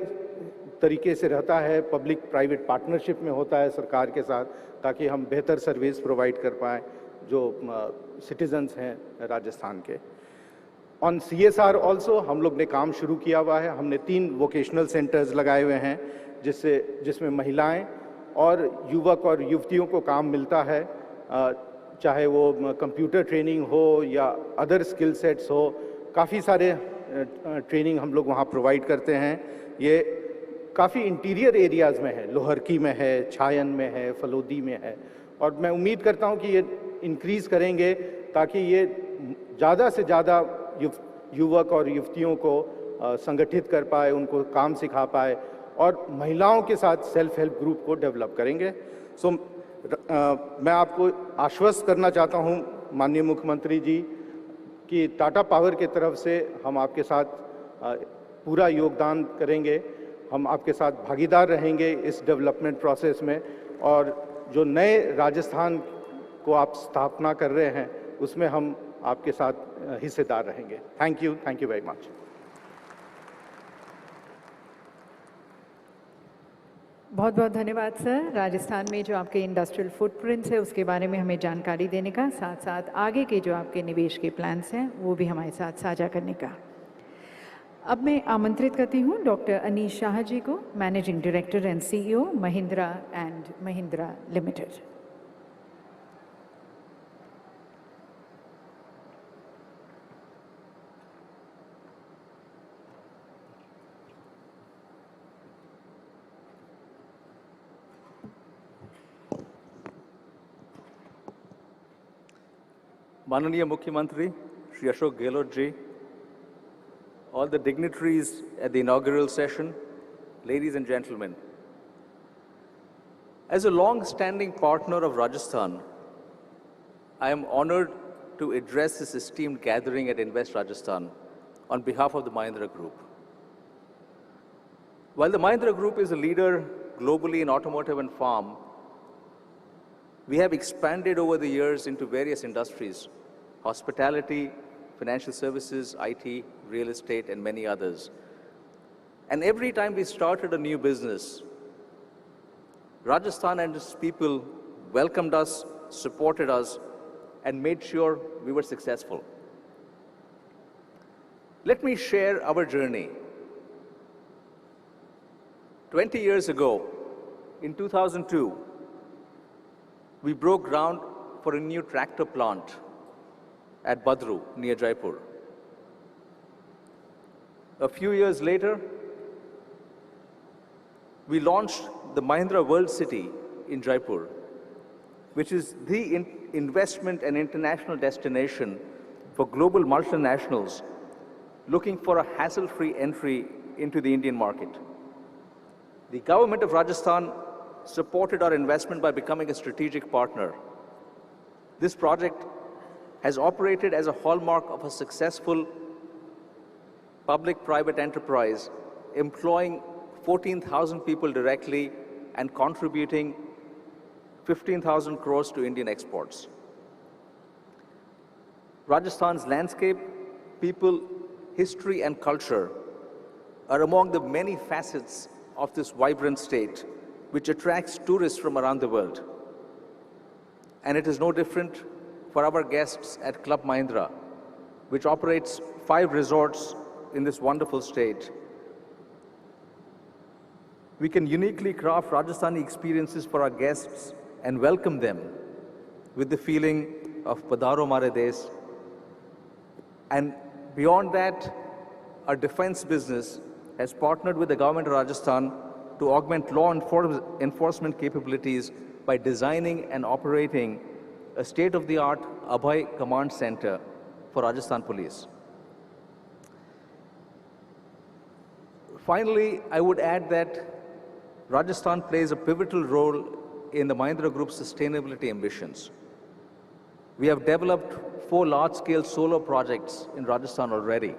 तरीके से रहता है, पब्लिक प्राइवेट पार्टनरशिप में होता है सरकार के साथ, ताकि हम बेहतर सर्विस प्रोवाइड कर पाएँ जो सिटीजन्स हैं राजस्थान के। ऑन CSR ऑल्सो हम लोग ने काम शुरू किया हुआ है। हमने 3 वोकेशनल सेंटर्स लगाए हुए हैं जिसमें महिलाएं और युवक और युवतियों को काम मिलता है, चाहे वो कंप्यूटर ट्रेनिंग हो या अदर स्किल सेट्स हो। काफ़ी सारे ट्रेनिंग हम लोग वहाँ प्रोवाइड करते हैं। ये काफ़ी इंटीरियर एरियाज़ में है, लोहरकी में है, छायन में है, फलोदी में है, और मैं उम्मीद करता हूँ कि ये इंक्रीज़ करेंगे ताकि ये ज़्यादा से ज़्यादा युवक और युवतियों को संगठित कर पाए, उनको काम सिखा पाए, और महिलाओं के साथ सेल्फ हेल्प ग्रुप को डेवलप करेंगे। सो मैं आपको आश्वस्त करना चाहता हूँ माननीय मुख्यमंत्री जी कि टाटा पावर की तरफ से हम आपके साथ पूरा योगदान करेंगे, हम आपके साथ भागीदार रहेंगे इस डेवलपमेंट प्रोसेस में, और जो नए राजस्थान को आप स्थापना कर रहे हैं उसमें हम आपके साथ हिस्सेदार रहेंगे। Thank you very much. बहुत बहुत धन्यवाद सर। राजस्थान में जो आपके इंडस्ट्रियल फुटप्रिंट्स है उसके बारे में हमें जानकारी देने का, साथ साथ आगे के जो आपके निवेश के प्लान्स हैं वो भी हमारे साथ साझा करने का। अब मैं आमंत्रित करती हूँ डॉक्टर अनीश शाह जी को, managing director and CEO Mahindra and Mahindra limited. माननीय मुख्यमंत्री श्री अशोक गहलोत जी, all the dignitaries at the inaugural session, ladies and gentlemen. As a long-standing partner of Rajasthan, I am honored to address this esteemed gathering at Invest Rajasthan on behalf of the Mahindra Group. While the Mahindra Group is a leader globally in automotive and farm, we have expanded over the years into various industries: hospitality, financial services, IT, real estate, and many others. And every time we started a new business, Rajasthan and its people welcomed us, supported us, and made sure we were successful. Let me share our journey. 20 years ago, in 2002, we broke ground for a new tractor plant at Badru, near Jaipur. A few years later, we launched the Mahindra World City in Jaipur, which is the investment and international destination for global multinationals looking for a hassle-free entry into the Indian market. The government of Rajasthan supported our investment by becoming a strategic partner. This project has operated as a hallmark of a successful public-private enterprise, employing 14,000 people directly and contributing 15,000 crores to Indian exports. Rajasthan's landscape, people, history, and culture are among the many facets of this vibrant state, which attracts tourists from around the world. And it is no different for our guests at Club Mahindra, which operates 5 resorts in this wonderful state. We can uniquely craft Rajasthani experiences for our guests and welcome them with the feeling of Padaro Mare Des, And beyond that, our defense business has partnered with the government of Rajasthan to augment law enforcement capabilities by designing and operating a state-of-the-art Abhay Command Center for Rajasthan Police. Finally, I would add that Rajasthan plays a pivotal role in the Mahindra Group's sustainability ambitions. We have developed 4 large-scale solar projects in Rajasthan already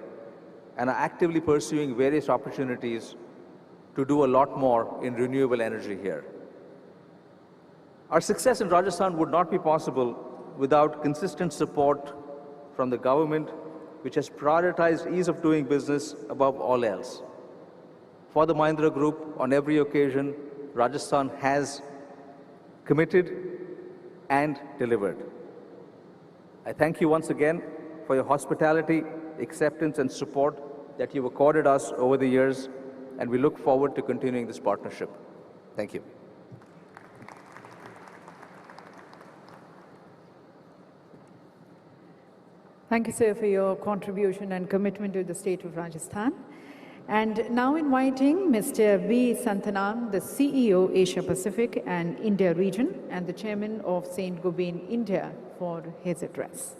and are actively pursuing various opportunities to do a lot more in renewable energy here. Our success in Rajasthan would not be possible without consistent support from the government, which has prioritized ease of doing business above all else. For the Mahindra Group, on every occasion, Rajasthan has committed and delivered. I thank you once again for your hospitality, acceptance, and support that you've accorded us over the years, and we look forward to continuing this partnership. Thank you. Thank you, sir, for your contribution and commitment to the state of Rajasthan. And now inviting Mr. B. Santanan, the CEO, Asia Pacific and India region, and the chairman of Saint-Gobain, India, for his address.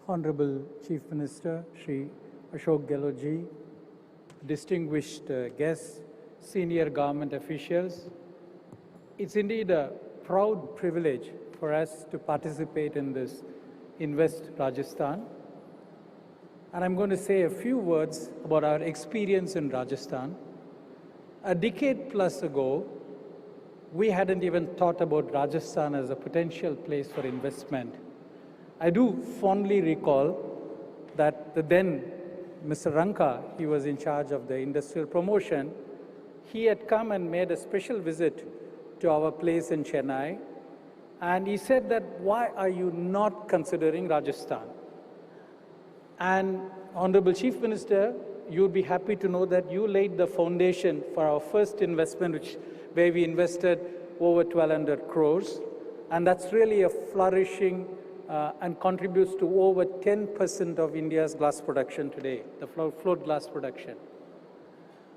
Honorable Chief Minister, Shri Ashok Gehlot ji, distinguished guests, senior government officials, it's indeed a proud privilege for us to participate in this Invest Rajasthan. And I'm going to say a few words about our experience in Rajasthan. A decade plus ago, we hadn't even thought about Rajasthan as a potential place for investment. I do fondly recall that the then Mr. Ranka, he was in charge of the industrial promotion, he had come and made a special visit to our place in Chennai, and he said that, why are you not considering Rajasthan? And Honorable Chief Minister, you'd be happy to know that you laid the foundation for our first investment, where we invested over 1,200 crores. And that's really a flourishing and contributes to over 10% of India's glass production today, the float glass production.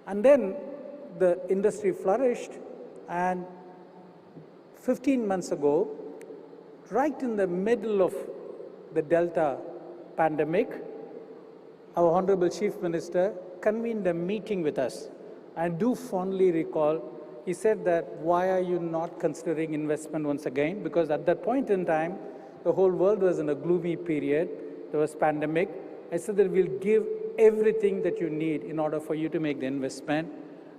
And then the industry flourished, and 15 months ago, right in the middle of the Delta pandemic, our Honorable Chief Minister convened a meeting with us. I do fondly recall, he said that, why are you not considering investment once again? Because at that point in time, the whole world was in a gloomy period. There was pandemic. I said that we'll give everything that you need in order for you to make the investment.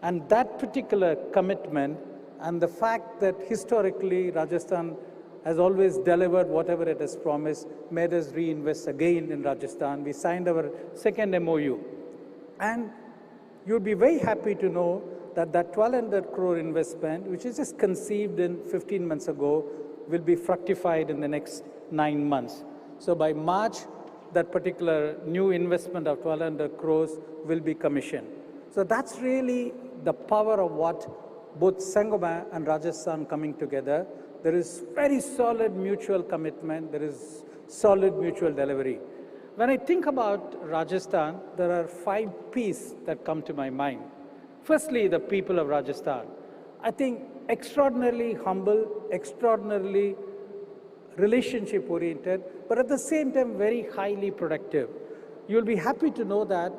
And that particular commitment and the fact that historically Rajasthan has always delivered whatever it has promised made us reinvest again in Rajasthan. We signed our second MoU. And you'll be very happy to know that that 1,200 crore investment, which is just conceived in 15 months ago, will be fructified in the next 9 months. So by March, that particular new investment of 1,200 crores will be commissioned. So that's really the power of what both Saint-Gobain and Rajasthan coming together. There is very solid mutual commitment. There is solid mutual delivery. When I think about Rajasthan, there are 5 P's that come to my mind. Firstly, the people of Rajasthan. I think extraordinarily humble, extraordinarily relationship-oriented, but at the same time very highly productive. You'll be happy to know that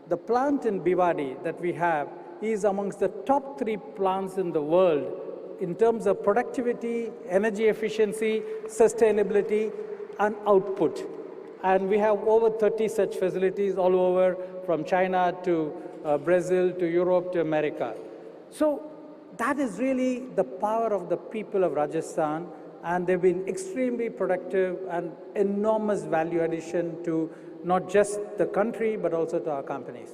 the plant in Bhiwadi that we have is amongst the top 3 plants in the world in terms of productivity, energy efficiency, sustainability, and output. And we have over 30 such facilities all over, from China to Brazil to Europe to America. So that is really the power of the people of Rajasthan, and they've been extremely productive and enormous value addition to not just the country, but also to our companies.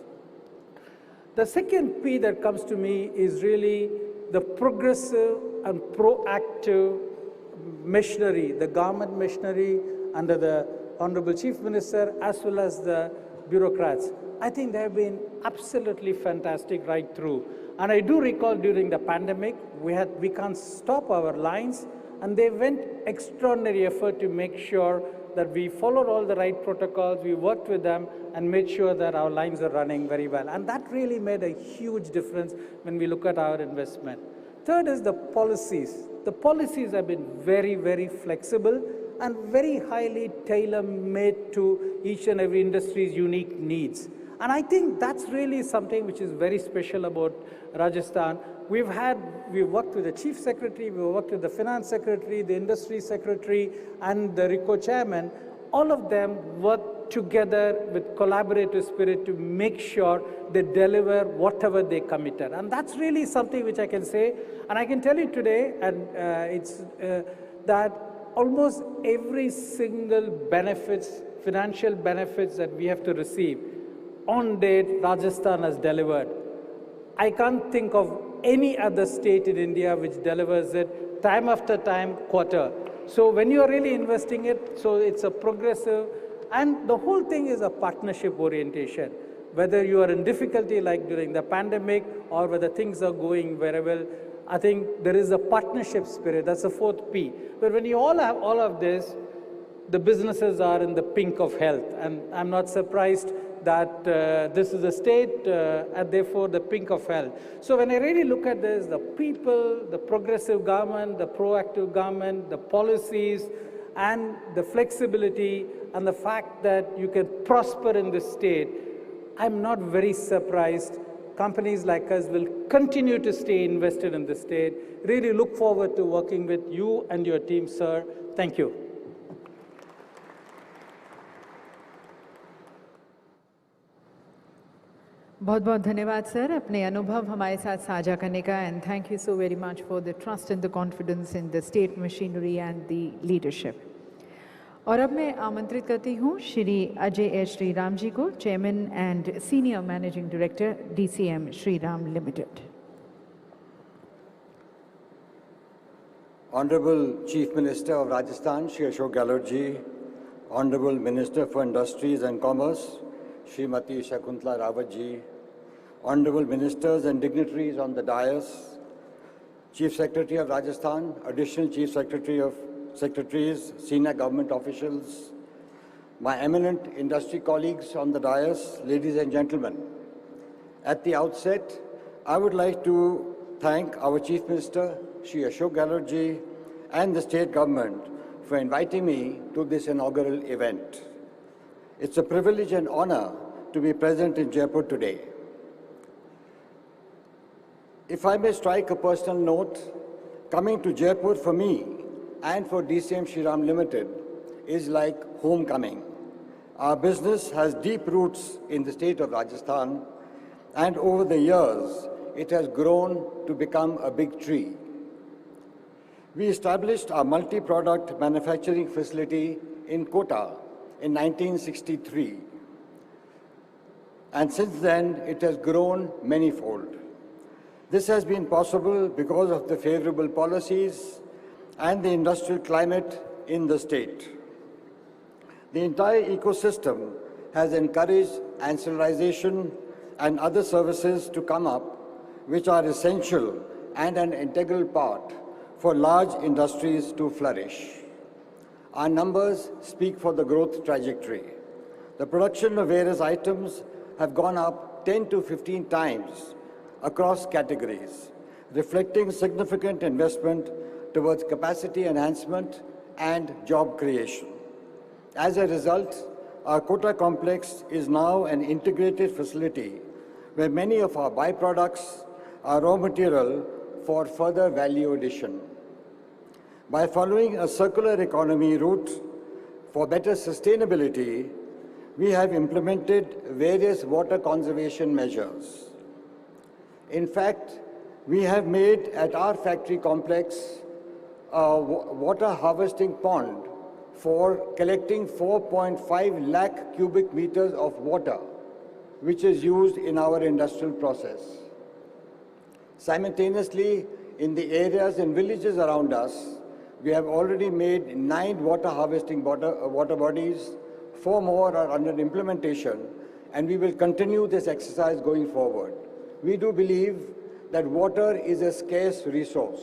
The second P that comes to me is really the progressive and proactive machinery, the government machinery under the Honorable Chief Minister, as well as the bureaucrats. I think they have been absolutely fantastic right through. And I do recall during the pandemic, we can't stop our lines, and they went extraordinary effort to make sure that we followed all the right protocols, we worked with them and made sure that our lines are running very well. And that really made a huge difference when we look at our investment. Third is the policies. The policies have been very, very flexible and very highly tailor-made to each and every industry's unique needs. And I think that's really something which is very special about Rajasthan. We've worked with the Chief Secretary, we've worked with the Finance Secretary, the Industry Secretary, and the RICO Chairman. All of them work together with collaborative spirit to make sure they deliver whatever they committed. And that's really something which I can say. And I can tell you today, and that almost every single financial benefits that we have to receive, on date, Rajasthan has delivered. I can't think of any other state in India which delivers it time after time, quarter. So when you're really investing it, so it's a progressive, and the whole thing is a partnership orientation. Whether you are in difficulty like during the pandemic or whether things are going very well, I think there is a partnership spirit. That's the fourth P. But when you all have all of this, the businesses are in the pink of health. And I'm not surprised that this is a state and therefore the pink of health. So when I really look at this, the people, the progressive government, the proactive government, the policies, and the flexibility, and the fact that you can prosper in this state, I'm not very surprised. Companies like us will continue to stay invested in the state. Really look forward to working with you and your team, sir. Thank you. बहुत बहुत धन्यवाद sir अपने अनुभव हमारे साथ साझा करने का and thank you so very much for the trust and the confidence in the state machinery and the leadership. और अब मैं आमंत्रित करती हूँ श्री अजय एच श्रीराम जी को, chairman and senior managing director DCM Shriram Limited। Honorable Chief Minister of Rajasthan, Shri Ashok Gehlot ji, Honorable Minister for Industries and Commerce, Srimati Shakuntala Rawat ji, Honorable Ministers and dignitaries on the dais, Chief Secretary of Rajasthan, Additional Chief Secretary of Secretaries, senior government officials, my eminent industry colleagues on the dais, ladies and gentlemen. At the outset, I would like to thank our Chief Minister, Shri Ashok Gehlot ji, and the state government for inviting me to this inaugural event. It's a privilege and honor to be present in Jaipur today. If I may strike a personal note, coming to Jaipur for me and for DCM Shriram Limited is like homecoming. Our business has deep roots in the state of Rajasthan, and over the years, it has grown to become a big tree. We established our multi-product manufacturing facility in Kota in 1963. And since then, it has grown manyfold. This has been possible because of the favorable policies and the industrial climate in the state. The entire ecosystem has encouraged ancillarization and other services to come up, which are essential and an integral part for large industries to flourish. Our numbers speak for the growth trajectory. The production of various items have gone up 10 to 15 times across categories, reflecting significant investment towards capacity enhancement and job creation. As a result, our Kota complex is now an integrated facility where many of our byproducts are raw material for further value addition. By following a circular economy route for better sustainability, we have implemented various water conservation measures. In fact, we have made at our factory complex a water harvesting pond for collecting 4.5 lakh cubic meters of water, which is used in our industrial process. Simultaneously, in the areas and villages around us, we have already made 9 water harvesting water bodies, 4 more are under implementation, and we will continue this exercise going forward. We do believe that water is a scarce resource.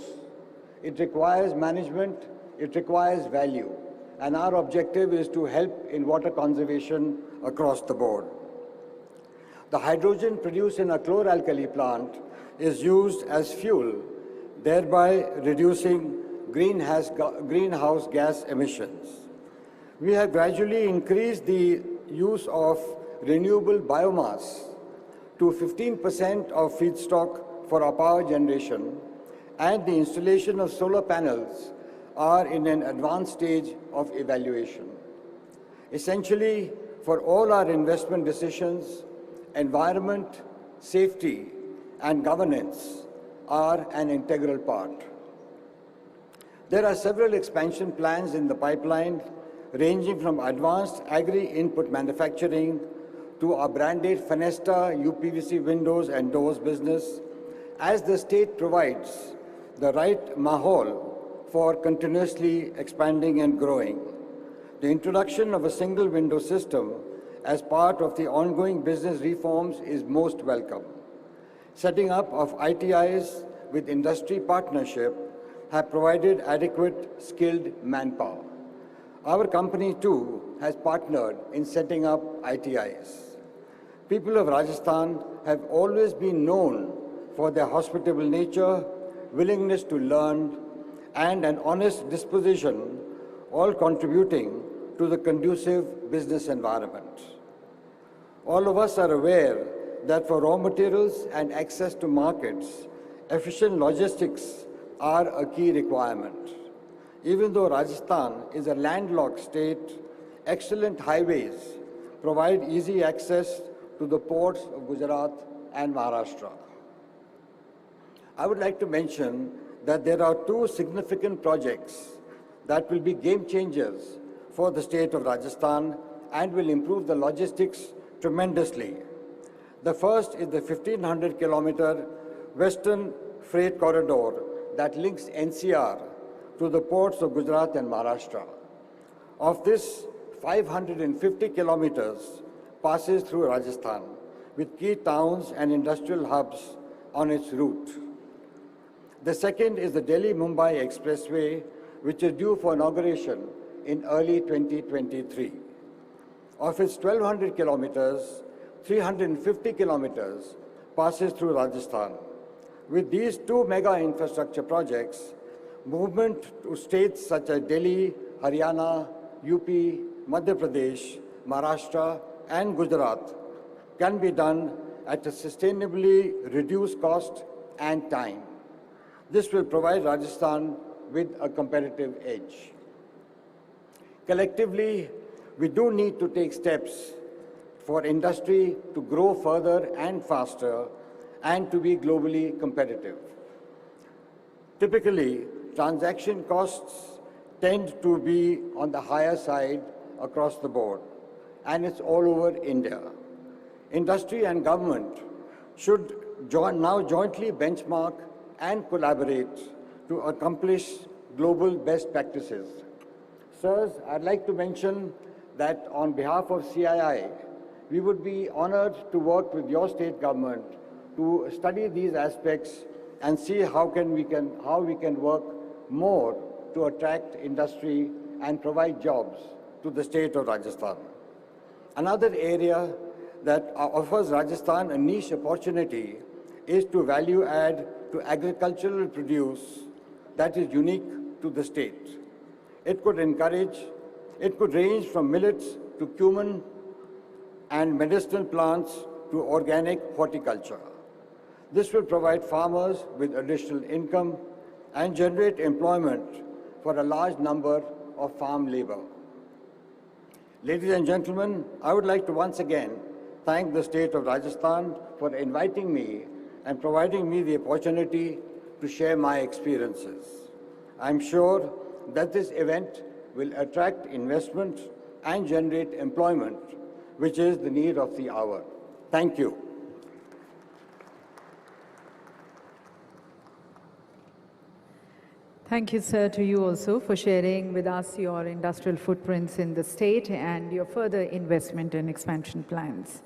It requires management, it requires value, and our objective is to help in water conservation across the board. The hydrogen produced in a chlor-alkali plant is used as fuel, thereby reducing greenhouse gas emissions. We have gradually increased the use of renewable biomass to 15% of feedstock for our power generation, and the installation of solar panels are in an advanced stage of evaluation. Essentially, for all our investment decisions, environment, safety, and governance are an integral part. There are several expansion plans in the pipeline, ranging from advanced agri-input manufacturing to our branded Fenesta UPVC windows and doors business, as the state provides the right mahal for continuously expanding and growing. The introduction of a single window system as part of the ongoing business reforms is most welcome. Setting up of ITIs with industry partnership have provided adequate skilled manpower. Our company too has partnered in setting up ITIs. People of Rajasthan have always been known for their hospitable nature, willingness to learn, and an honest disposition, all contributing to the conducive business environment. All of us are aware that for raw materials and access to markets, efficient logistics are a key requirement. Even though Rajasthan is a landlocked state, excellent highways provide easy access to the ports of Gujarat and Maharashtra. I would like to mention that there are two significant projects that will be game changers for the state of Rajasthan and will improve the logistics tremendously. The first is the 1,500-kilometer Western Freight Corridor that links NCR to the ports of Gujarat and Maharashtra. Of this, 550 kilometers passes through Rajasthan, with key towns and industrial hubs on its route. The second is the Delhi-Mumbai Expressway, which is due for inauguration in early 2023. Of its 1,200 kilometers, 350 kilometers passes through Rajasthan. With these two mega infrastructure projects, movement to states such as Delhi, Haryana, UP, Madhya Pradesh, Maharashtra, and Gujarat can be done at a sustainably reduced cost and time. This will provide Rajasthan with a competitive edge. Collectively, we do need to take steps for industry to grow further and faster and to be globally competitive. Typically, transaction costs tend to be on the higher side across the board, and it's all over India. Industry and government should now jointly benchmark and collaborate to accomplish global best practices. Sirs, I'd like to mention that on behalf of CII, we would be honored to work with your state government to study these aspects and see how we can work more to attract industry and provide jobs to the state of Rajasthan. Another area that offers Rajasthan a niche opportunity is to value add to agricultural produce that is unique to the state. It could range from millets to cumin and medicinal plants to organic horticulture. This will provide farmers with additional income and generate employment for a large number of farm labor. Ladies and gentlemen, I would like to once again thank the state of Rajasthan for inviting me and providing me the opportunity to share my experiences. I'm sure that this event will attract investment and generate employment, which is the need of the hour. Thank you. Thank you, sir, to you also for sharing with us your industrial footprints in the state and your further investment and expansion plans.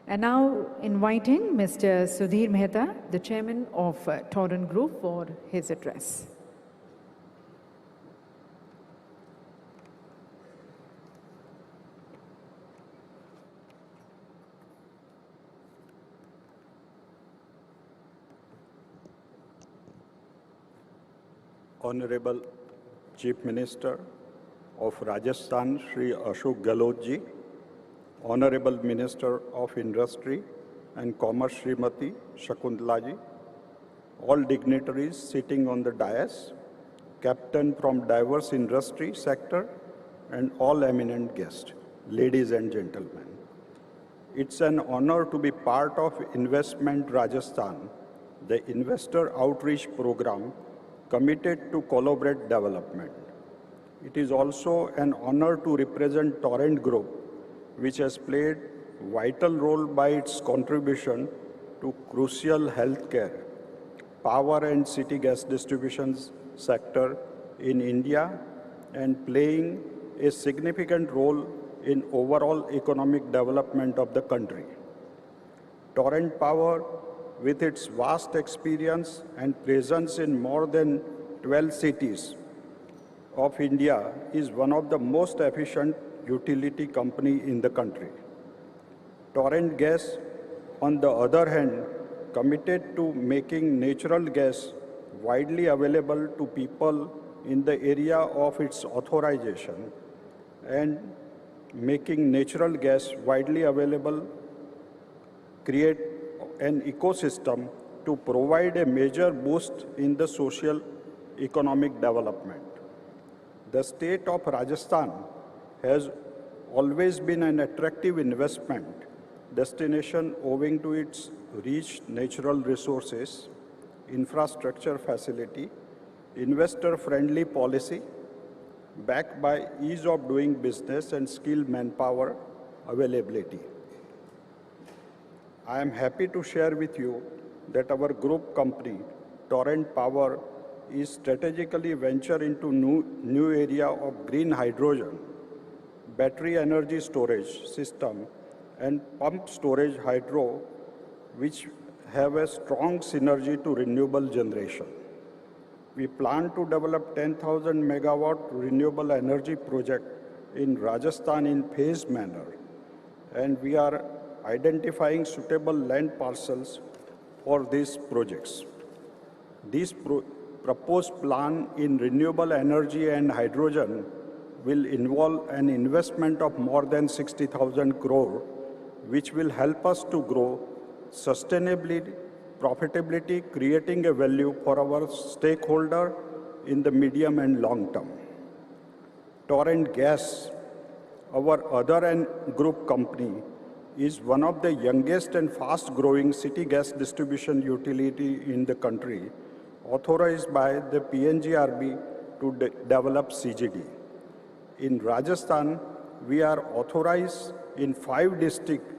And now inviting Mr. Sudhir Mehta, the chairman of Torrent Group, for his address. Honorable Chief Minister of Rajasthan, Shri Ashok Gehlot ji, Honorable Minister of Industry and Commerce, Srimati Shakuntala ji, all dignitaries sitting on the dais, captain from diverse industry sector, and all eminent guests, ladies and gentlemen. It's an honor to be part of Investment Rajasthan, the investor outreach program committed to collaborate development. It is also an honor to represent Torrent Group, which has played a vital role by its contribution to crucial healthcare, power and city gas distribution sector in India and playing a significant role in overall economic development of the country. Torrent Power, with its vast experience and presence in more than 12 cities of India, is one of the most efficient utility company in the country. Torrent Gas, on the other hand, committed to making natural gas widely available to people in the area of its authorization and making natural gas widely available create an ecosystem to provide a major boost in the social economic development. The state of Rajasthan has always been an attractive investment destination owing to its rich natural resources, infrastructure facility, investor-friendly policy, backed by ease of doing business and skilled manpower availability. I am happy to share with you that our group company, Torrent Power, is strategically venture into new area of green hydrogen, battery energy storage system, and pump storage hydro, which have a strong synergy to renewable generation. We plan to develop 10,000 megawatt renewable energy project in Rajasthan in phased manner, and we are identifying suitable land parcels for these projects. This proposed plan in renewable energy and hydrogen will involve an investment of more than 60,000 crore, which will help us to grow sustainably, profitability, creating a value for our stakeholder in the medium and long term. Torrent Gas, our other group company, is one of the youngest and fast-growing city gas distribution utility in the country, authorized by the PNGRB to develop CGD. In Rajasthan, we are authorized in 5 districts: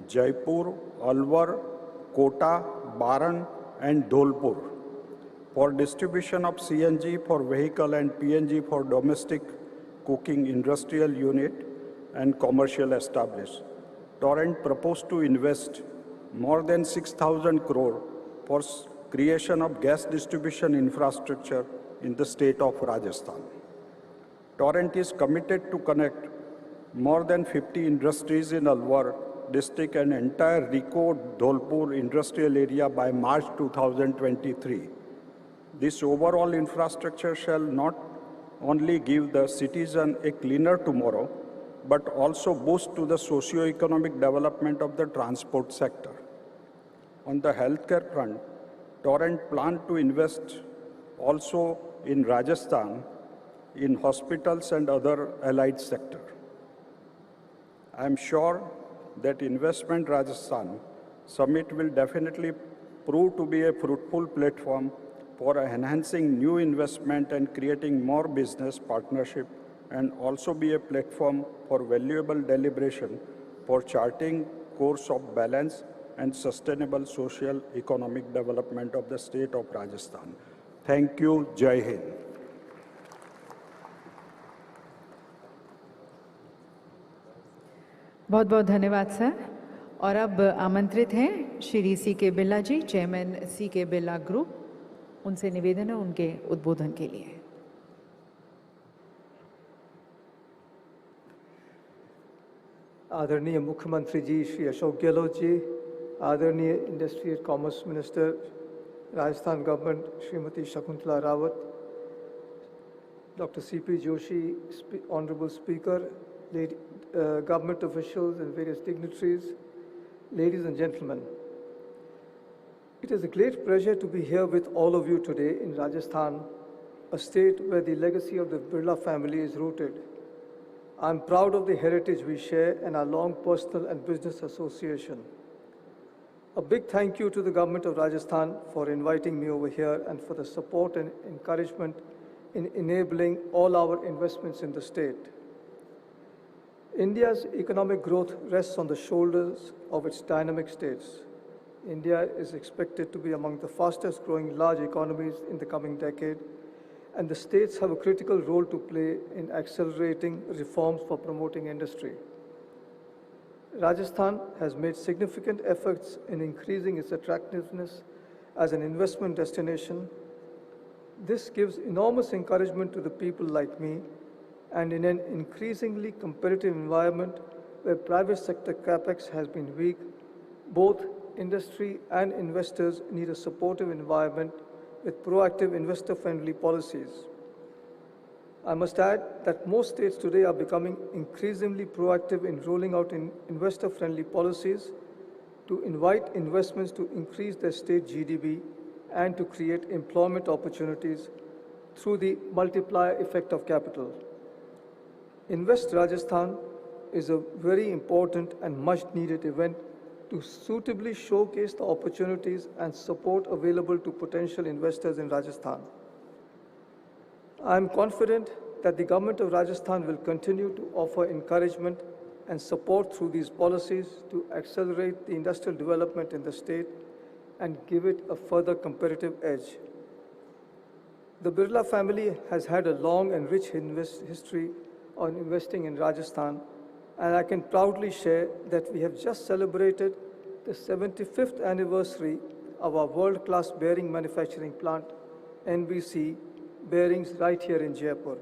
Jaipur, Alwar, Kota, Baran, and Dholpur, for distribution of CNG for vehicle and PNG for domestic cooking industrial unit and commercial established. Torrent proposed to invest more than 6,000 crore for creation of gas distribution infrastructure in the state of Rajasthan. Torrent is committed to connect more than 50 industries in Alwar district and entire Rico Dholpur industrial area by March 2023. This overall infrastructure shall not only give the citizen a cleaner tomorrow, but also boost to the socio-economic development of the transport sector. On the healthcare front, Torrent planned to invest also in Rajasthan in hospitals and other allied sector. I am sure that Investment Rajasthan Summit will definitely prove to be a fruitful platform for enhancing new investment and creating more business partnership, and also be a platform for valuable deliberation for charting course of balance and sustainable social economic development of the state of Rajasthan. Thank you. Jai Hind. बहुत बहुत धन्यवाद sir. और अब आमंत्रित हैं श्री सी के बिरला जी, chairman C के Birla group. उनसे निवेदन है उनके उद्बोधन के लिए। आदरणीय मुख्यमंत्री जी श्री अशोक गहलोत जी, आदरणीय industry and commerce minister Rajasthan government Shrimati Shakuntala Rawat, Dr. C.P. Joshi, Honorable Speaker, government officials and various dignitaries, ladies and gentlemen. It is a great pleasure to be here with all of you today in Rajasthan, a state where the legacy of the Birla family is rooted. I'm proud of the heritage we share and our long personal and business association. A big thank you to the government of Rajasthan for inviting me over here and for the support and encouragement in enabling all our investments in the state. India's economic growth rests on the shoulders of its dynamic states. India is expected to be among the fastest growing large economies in the coming decade, and the states have a critical role to play in accelerating reforms for promoting industry. Rajasthan has made significant efforts in increasing its attractiveness as an investment destination. This gives enormous encouragement to the people like me, and in an increasingly competitive environment where private sector capex has been weak, both industry and investors need a supportive environment with proactive investor-friendly policies. I must add that most states today are becoming increasingly proactive in rolling out investor-friendly policies to invite investments to increase their state GDP and to create employment opportunities through the multiplier effect of capital. Invest Rajasthan is a very important and much needed event to suitably showcase the opportunities and support available to potential investors in Rajasthan. I am confident that the government of Rajasthan will continue to offer encouragement and support through these policies to accelerate the industrial development in the state and give it a further competitive edge. The Birla family has had a long and rich history on investing in Rajasthan, and I can proudly share that we have just celebrated the 75th anniversary of our world-class bearing manufacturing plant, NBC Bearings, right here in Jaipur.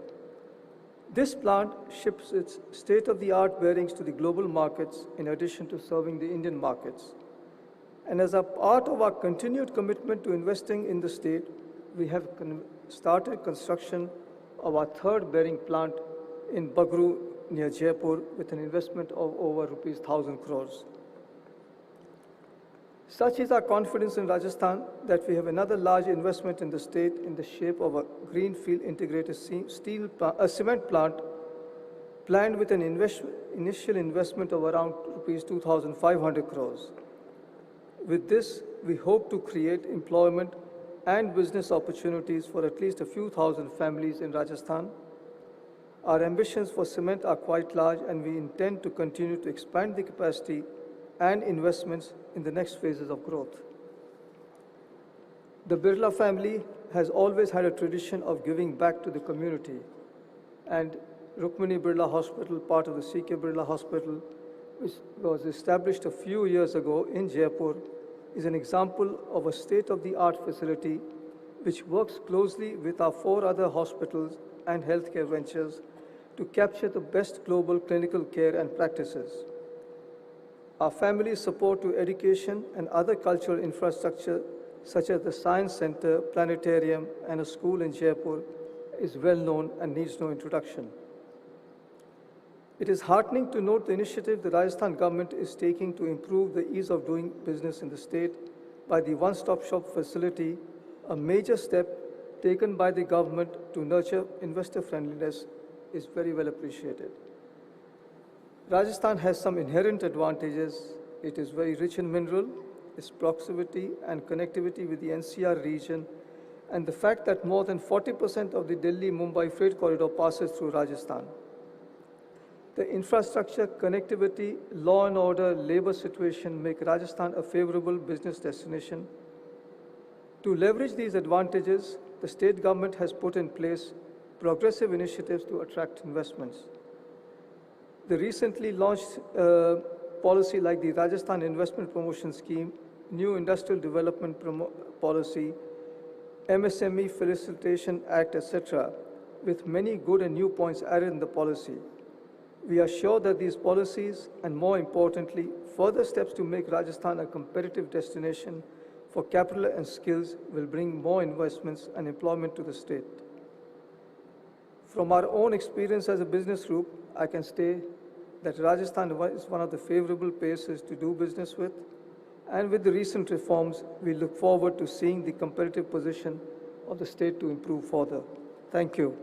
This plant ships its state-of-the-art bearings to the global markets in addition to serving the Indian markets. And as a part of our continued commitment to investing in the state, we have started construction of our third bearing plant in Bagru near Jaipur with an investment of over rupees 1,000 crores. Such is our confidence in Rajasthan that we have another large investment in the state in the shape of a greenfield integrated cement plant planned with an initial investment of around rupees 2,500 crores. With this, we hope to create employment and business opportunities for at least a few thousand families in Rajasthan. Our ambitions for cement are quite large, and we intend to continue to expand the capacity and investments in the next phases of growth. The Birla family has always had a tradition of giving back to the community, and Rukmini Birla Hospital, part of the CK Birla Hospital, which was established a few years ago in Jaipur, is an example of a state-of-the-art facility which works closely with our 4 other hospitals and healthcare ventures to capture the best global clinical care and practices. Our family's support to education and other cultural infrastructure, such as the Science Center, Planetarium, and a school in Jaipur, is well known and needs no introduction. It is heartening to note the initiative the Rajasthan government is taking to improve the ease of doing business in the state by the one-stop shop facility, a major step taken by the government to nurture investor friendliness is very well appreciated. Rajasthan has some inherent advantages. It is very rich in mineral, its proximity and connectivity with the NCR region, and the fact that more than 40% of the Delhi-Mumbai freight corridor passes through Rajasthan. The infrastructure, connectivity, law and order, labor situation make Rajasthan a favorable business destination. To leverage these advantages, the state government has put in place progressive initiatives to attract investments. The recently launched policy like the Rajasthan Investment Promotion Scheme, New Industrial Development Policy, MSME Facilitation Act, etc., with many good and new points added in the policy. We are sure that these policies, and more importantly, further steps to make Rajasthan a competitive destination for capital and skills will bring more investments and employment to the state. From our own experience as a business group, I can say that Rajasthan is one of the favorable places to do business with, and with the recent reforms, we look forward to seeing the competitive position of the state to improve further. Thank you.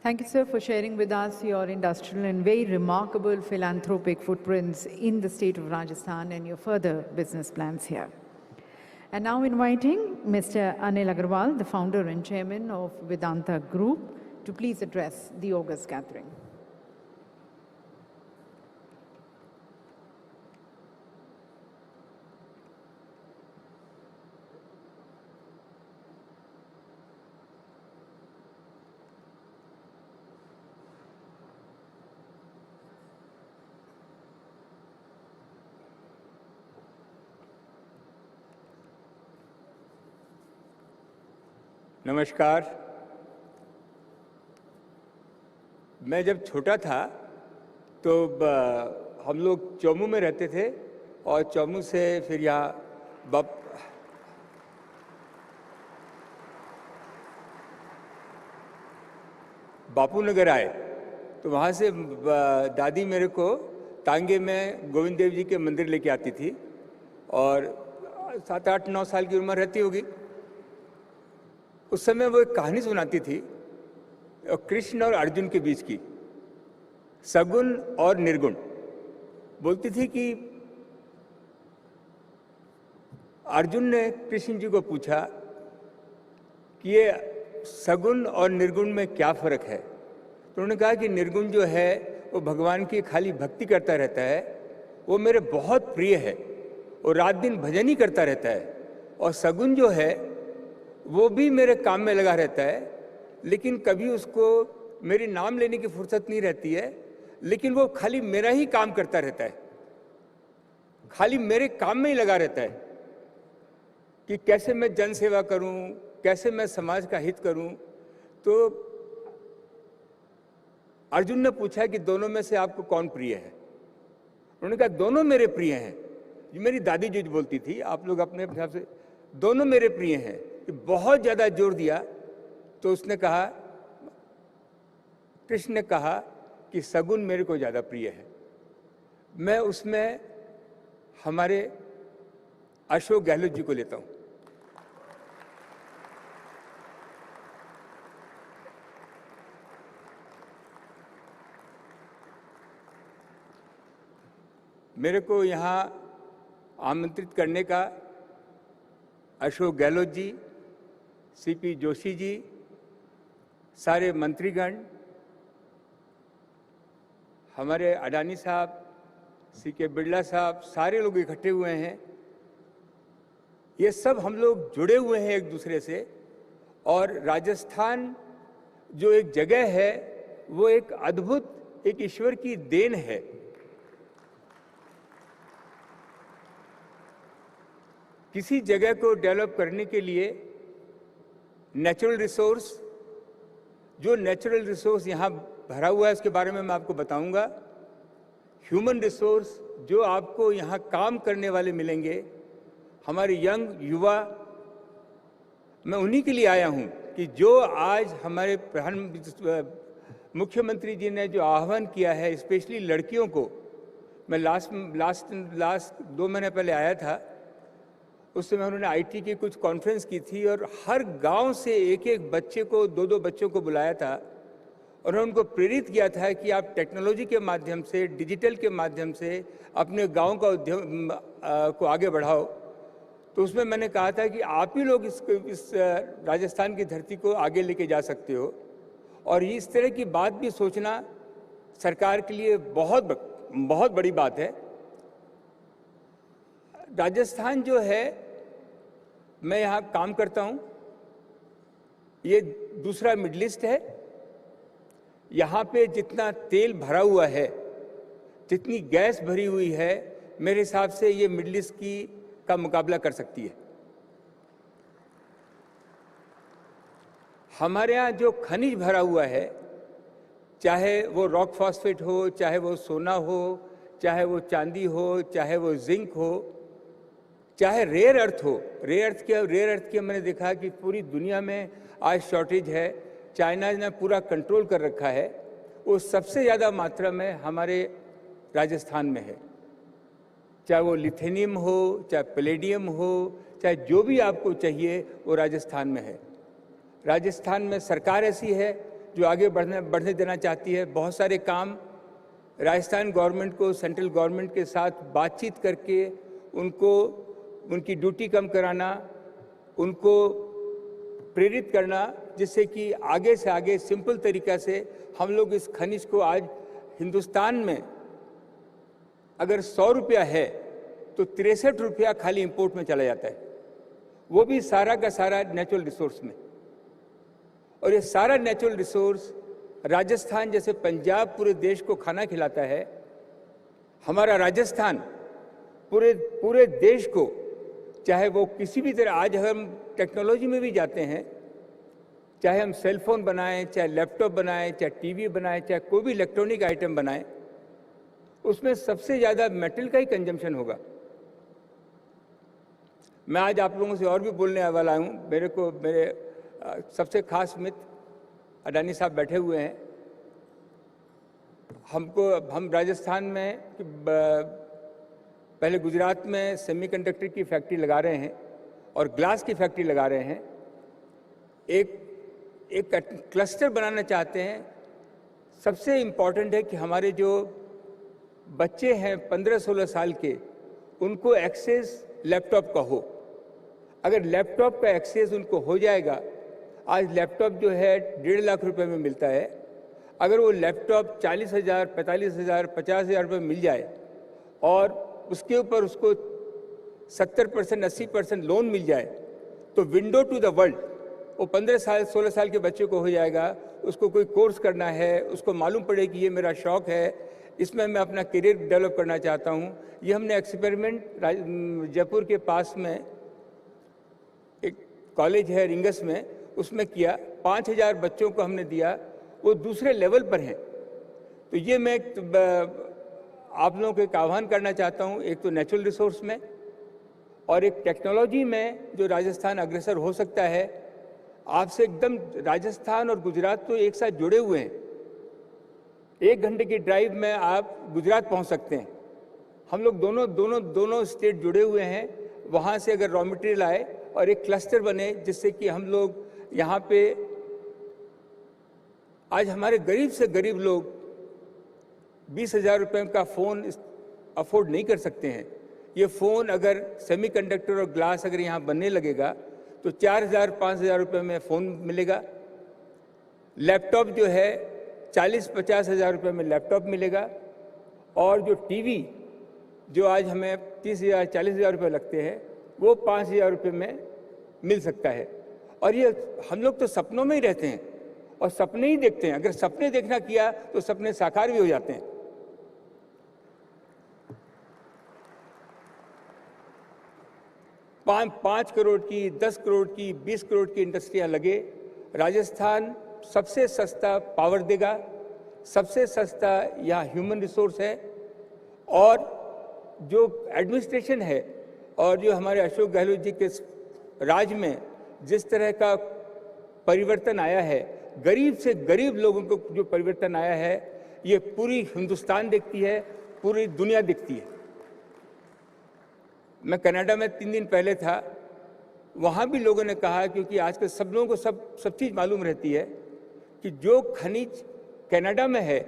Thank you, sir, for sharing with us your industrial and very remarkable philanthropic footprints in the state of Rajasthan and your further business plans here. And now inviting Mr. Anil Agarwal, the founder and chairman of Vedanta Group, to please address the August gathering. नमस्कार। मैं जब छोटा था तो हम लोग चौमू में रहते थे और चौमू से फिर यहाँ बापू नगर आए तो वहाँ से दादी मेरे को तांगे में गोविंद देव जी के मंदिर लेके आती थी और 7, 8, 9 साल की उम्र रहती होगी। उस समय वो एक कहानी सुनाती थी कृष्ण और अर्जुन के बीच की, सगुण और निर्गुण। बोलती थी कि अर्जुन ने कृष्ण जी को पूछा कि ये सगुण और निर्गुण में क्या फर्क है। तो उन्होंने कहा कि निर्गुण जो है वो भगवान की खाली भक्ति करता रहता है, वो मेरे बहुत प्रिय है, वो रात दिन भजन ही करता रहता है। और सगुण जो है वो भी मेरे काम में लगा रहता है, लेकिन कभी उसको मेरे नाम लेने की फुर्सत नहीं रहती है, लेकिन वो खाली मेरा ही काम करता रहता है, खाली मेरे काम में ही लगा रहता है कि कैसे मैं जन सेवा करूं, कैसे मैं समाज का हित करूं। तो अर्जुन ने पूछा कि दोनों में से आपको कौन प्रिय है। उन्होंने कहा दोनों मेरे प्रिय हैं। ये मेरी दादी जो बोलती थी, आप लोग अपने हिसाब से, दोनों मेरे प्रिय हैं। बहुत ज़्यादा जोर दिया तो उसने कहा, कृष्ण ने कहा कि सगुण मेरे को ज़्यादा प्रिय है। मैं उसमें हमारे अशोक गहलोत जी को लेता हूँ। मेरे को यहाँ आमंत्रित करने का अशोक गहलोत जी, सीपी जोशी जी, सारे मंत्रीगण, हमारे अडानी साहब, सीके बिरला साहब, सारे लोग इकट्ठे हुए हैं। ये सब हम लोग जुड़े हुए हैं एक दूसरे से। और राजस्थान जो एक जगह है वो एक अद्भुत, एक ईश्वर की देन है। किसी जगह को डेवलप करने के लिए नेचुरल रिसोर्स, जो नेचुरल रिसोर्स यहाँ भरा हुआ है उसके बारे में मैं आपको बताऊंगा। ह्यूमन रिसोर्स, जो आपको यहाँ काम करने वाले मिलेंगे, हमारे यंग युवा, मैं उन्हीं के लिए आया हूँ कि जो आज हमारे मुख्यमंत्री जी ने जो आह्वान किया है, स्पेशली लड़कियों को। मैं लास्ट 2 महीने पहले आया था, उस समय उन्होंने आईटी की कुछ कॉन्फ्रेंस की थी और हर गांव से एक बच्चे को, 2 बच्चों को बुलाया था और उन्होंने उनको प्रेरित किया था कि आप टेक्नोलॉजी के माध्यम से, डिजिटल के माध्यम से अपने गांव का उद्यम को आगे बढ़ाओ। तो उसमें मैंने कहा था कि आप ही लोग इस राजस्थान की धरती को आगे लेके जा सकते हो। और इस तरह की बात भी सोचना सरकार के लिए बहुत बड़ी बात है। राजस्थान जो है, मैं यहाँ काम करता हूँ, ये दूसरा मिडिल ईस्ट है। यहाँ पे जितना तेल भरा हुआ है, जितनी गैस भरी हुई है, मेरे हिसाब से ये मिडिल ईस्ट का मुकाबला कर सकती है। हमारे यहाँ जो खनिज भरा हुआ है, चाहे वो रॉक फॉस्फेट हो, चाहे वो सोना हो, चाहे वो चांदी हो, चाहे वो जिंक हो, चाहे रेयर अर्थ हो। रेयर अर्थ की मैंने देखा कि पूरी दुनिया में आज शॉर्टेज है। चाइना ने पूरा कंट्रोल कर रखा है। वो सबसे ज़्यादा मात्रा में हमारे राजस्थान में है। चाहे वो लिथेनियम हो, चाहे पैलेडियम हो, चाहे जो भी आपको चाहिए वो राजस्थान में है। राजस्थान में सरकार ऐसी है जो आगे बढ़ने देना चाहती है। बहुत सारे काम राजस्थान गवर्नमेंट को सेंट्रल गवर्नमेंट के साथ बातचीत करके उनकी ड्यूटी कम कराना, उनको प्रेरित करना, जिससे कि आगे से आगे सिंपल तरीक़ा से हम लोग इस खनिज को आज हिंदुस्तान में अगर 100 रुपया है तो 63 रुपया खाली इंपोर्ट में चला जाता है, वो भी सारा का सारा नेचुरल रिसोर्स में। और ये सारा नेचुरल रिसोर्स राजस्थान जैसे पंजाब पूरे देश को खाना खिलाता है। हमारा राजस्थान पूरे देश को, चाहे वो किसी भी तरह, आज हम टेक्नोलॉजी में भी जाते हैं, चाहे हम सेल फोन बनाएं, चाहे लैपटॉप बनाएं, चाहे टीवी बनाएं, चाहे कोई भी इलेक्ट्रॉनिक आइटम बनाएं, उसमें सबसे ज़्यादा मेटल का ही कंजम्पशन होगा। मैं आज आप लोगों से और भी बोलने वाला हूँ। मेरे सबसे खास मित्र अडानी साहब बैठे हुए हैं। हम राजस्थान में पहले गुजरात में सेमीकंडक्टर की फैक्ट्री लगा रहे हैं और ग्लास की फैक्ट्री लगा रहे हैं। एक क्लस्टर बनाना चाहते हैं। सबसे इम्पॉर्टेंट है कि हमारे जो बच्चे हैं 15-16 साल के, उनको एक्सेस लैपटॉप का हो। अगर लैपटॉप का एक्सेस उनको हो जाएगा, आज लैपटॉप जो है 1.5 लाख रुपए में मिलता है, अगर वो लैपटॉप 40,000, 45,000, 50,000 रुपये मिल जाए और उसके ऊपर उसको 70%, 80% लोन मिल जाए, तो विंडो टू द वर्ल्ड वो 15-16 साल के बच्चे को हो जाएगा। उसको कोई कोर्स करना है, उसको मालूम पड़े कि ये मेरा शौक़ है, इसमें मैं अपना करियर डेवलप करना चाहता हूँ। ये हमने एक्सपेरिमेंट जयपुर के पास में एक कॉलेज है रिंगस में, उसमें किया। 5,000 बच्चों को हमने दिया, वो दूसरे लेवल पर हैं। तो ये मैं आप लोगों को एक आह्वान करना चाहता हूँ, एक तो नेचुरल रिसोर्स में और एक टेक्नोलॉजी में जो राजस्थान अग्रसर हो सकता है। आपसे एकदम राजस्थान और गुजरात तो एक साथ जुड़े हुए हैं। 1 घंटे की ड्राइव में आप गुजरात पहुँच सकते हैं। हम लोग दोनों स्टेट जुड़े हुए हैं। वहाँ से अगर रॉ मटेरियल आए और एक क्लस्टर बने, जिससे कि हम लोग यहाँ पे, आज हमारे गरीब से गरीब लोग 20,000 रुपये का फ़ोन अफोर्ड नहीं कर सकते हैं। ये फ़ोन अगर सेमीकंडक्टर और ग्लास अगर यहाँ बनने लगेगा तो 4,000-5,000 रुपये में फ़ोन मिलेगा। लैपटॉप जो है 40-50,000 रुपये में लैपटॉप मिलेगा। और जो टीवी जो आज हमें 30,000-40,000 रुपये लगते हैं, वो 5,000 रुपये में मिल सकता है। और ये हम लोग तो सपनों में ही रहते हैं और सपने ही देखते हैं। अगर सपने देखना किया तो सपने साकार भी हो जाते हैं। 5 करोड़ की, 10 करोड़ की, 20 करोड़ की इंडस्ट्रियां लगे। राजस्थान सबसे सस्ता पावर देगा, सबसे सस्ता यहाँ ह्यूमन रिसोर्स है। और जो एडमिनिस्ट्रेशन है और जो हमारे अशोक गहलोत जी के राज में जिस तरह का परिवर्तन आया है, गरीब से गरीब लोगों को जो परिवर्तन आया है, ये पूरी हिंदुस्तान देखती है, पूरी दुनिया देखती है। मैं कनाडा में 3 दिन पहले था। वहाँ भी लोगों ने कहा, क्योंकि आजकल सब लोगों को सब चीज़ मालूम रहती है, कि जो खनिज कनाडा में है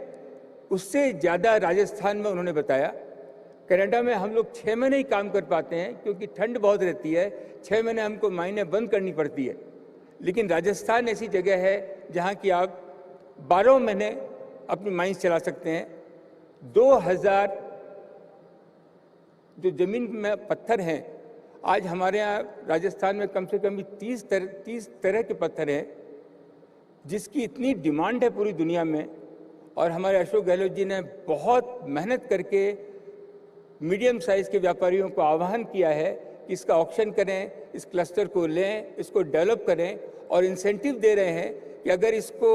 उससे ज़्यादा राजस्थान में, उन्होंने बताया। कनाडा में हम लोग 6 महीने ही काम कर पाते हैं क्योंकि ठंड बहुत रहती है। 6 महीने हमको माइनें बंद करनी पड़ती है। लेकिन राजस्थान ऐसी जगह है जहाँ की आप 12 महीने अपनी माइंस चला सकते हैं। 2000 जो ज़मीन में पत्थर हैं, आज हमारे यहाँ राजस्थान में कम से कम 30 तरह के पत्थर हैं, जिसकी इतनी डिमांड है पूरी दुनिया में और हमारे अशोक गहलोत जी ने बहुत मेहनत करके मीडियम साइज़ के व्यापारियों को आह्वान किया है कि इसका ऑक्शन करें, इस क्लस्टर को लें, इसको डेवलप करें और इंसेंटिव दे रहे हैं कि अगर इसको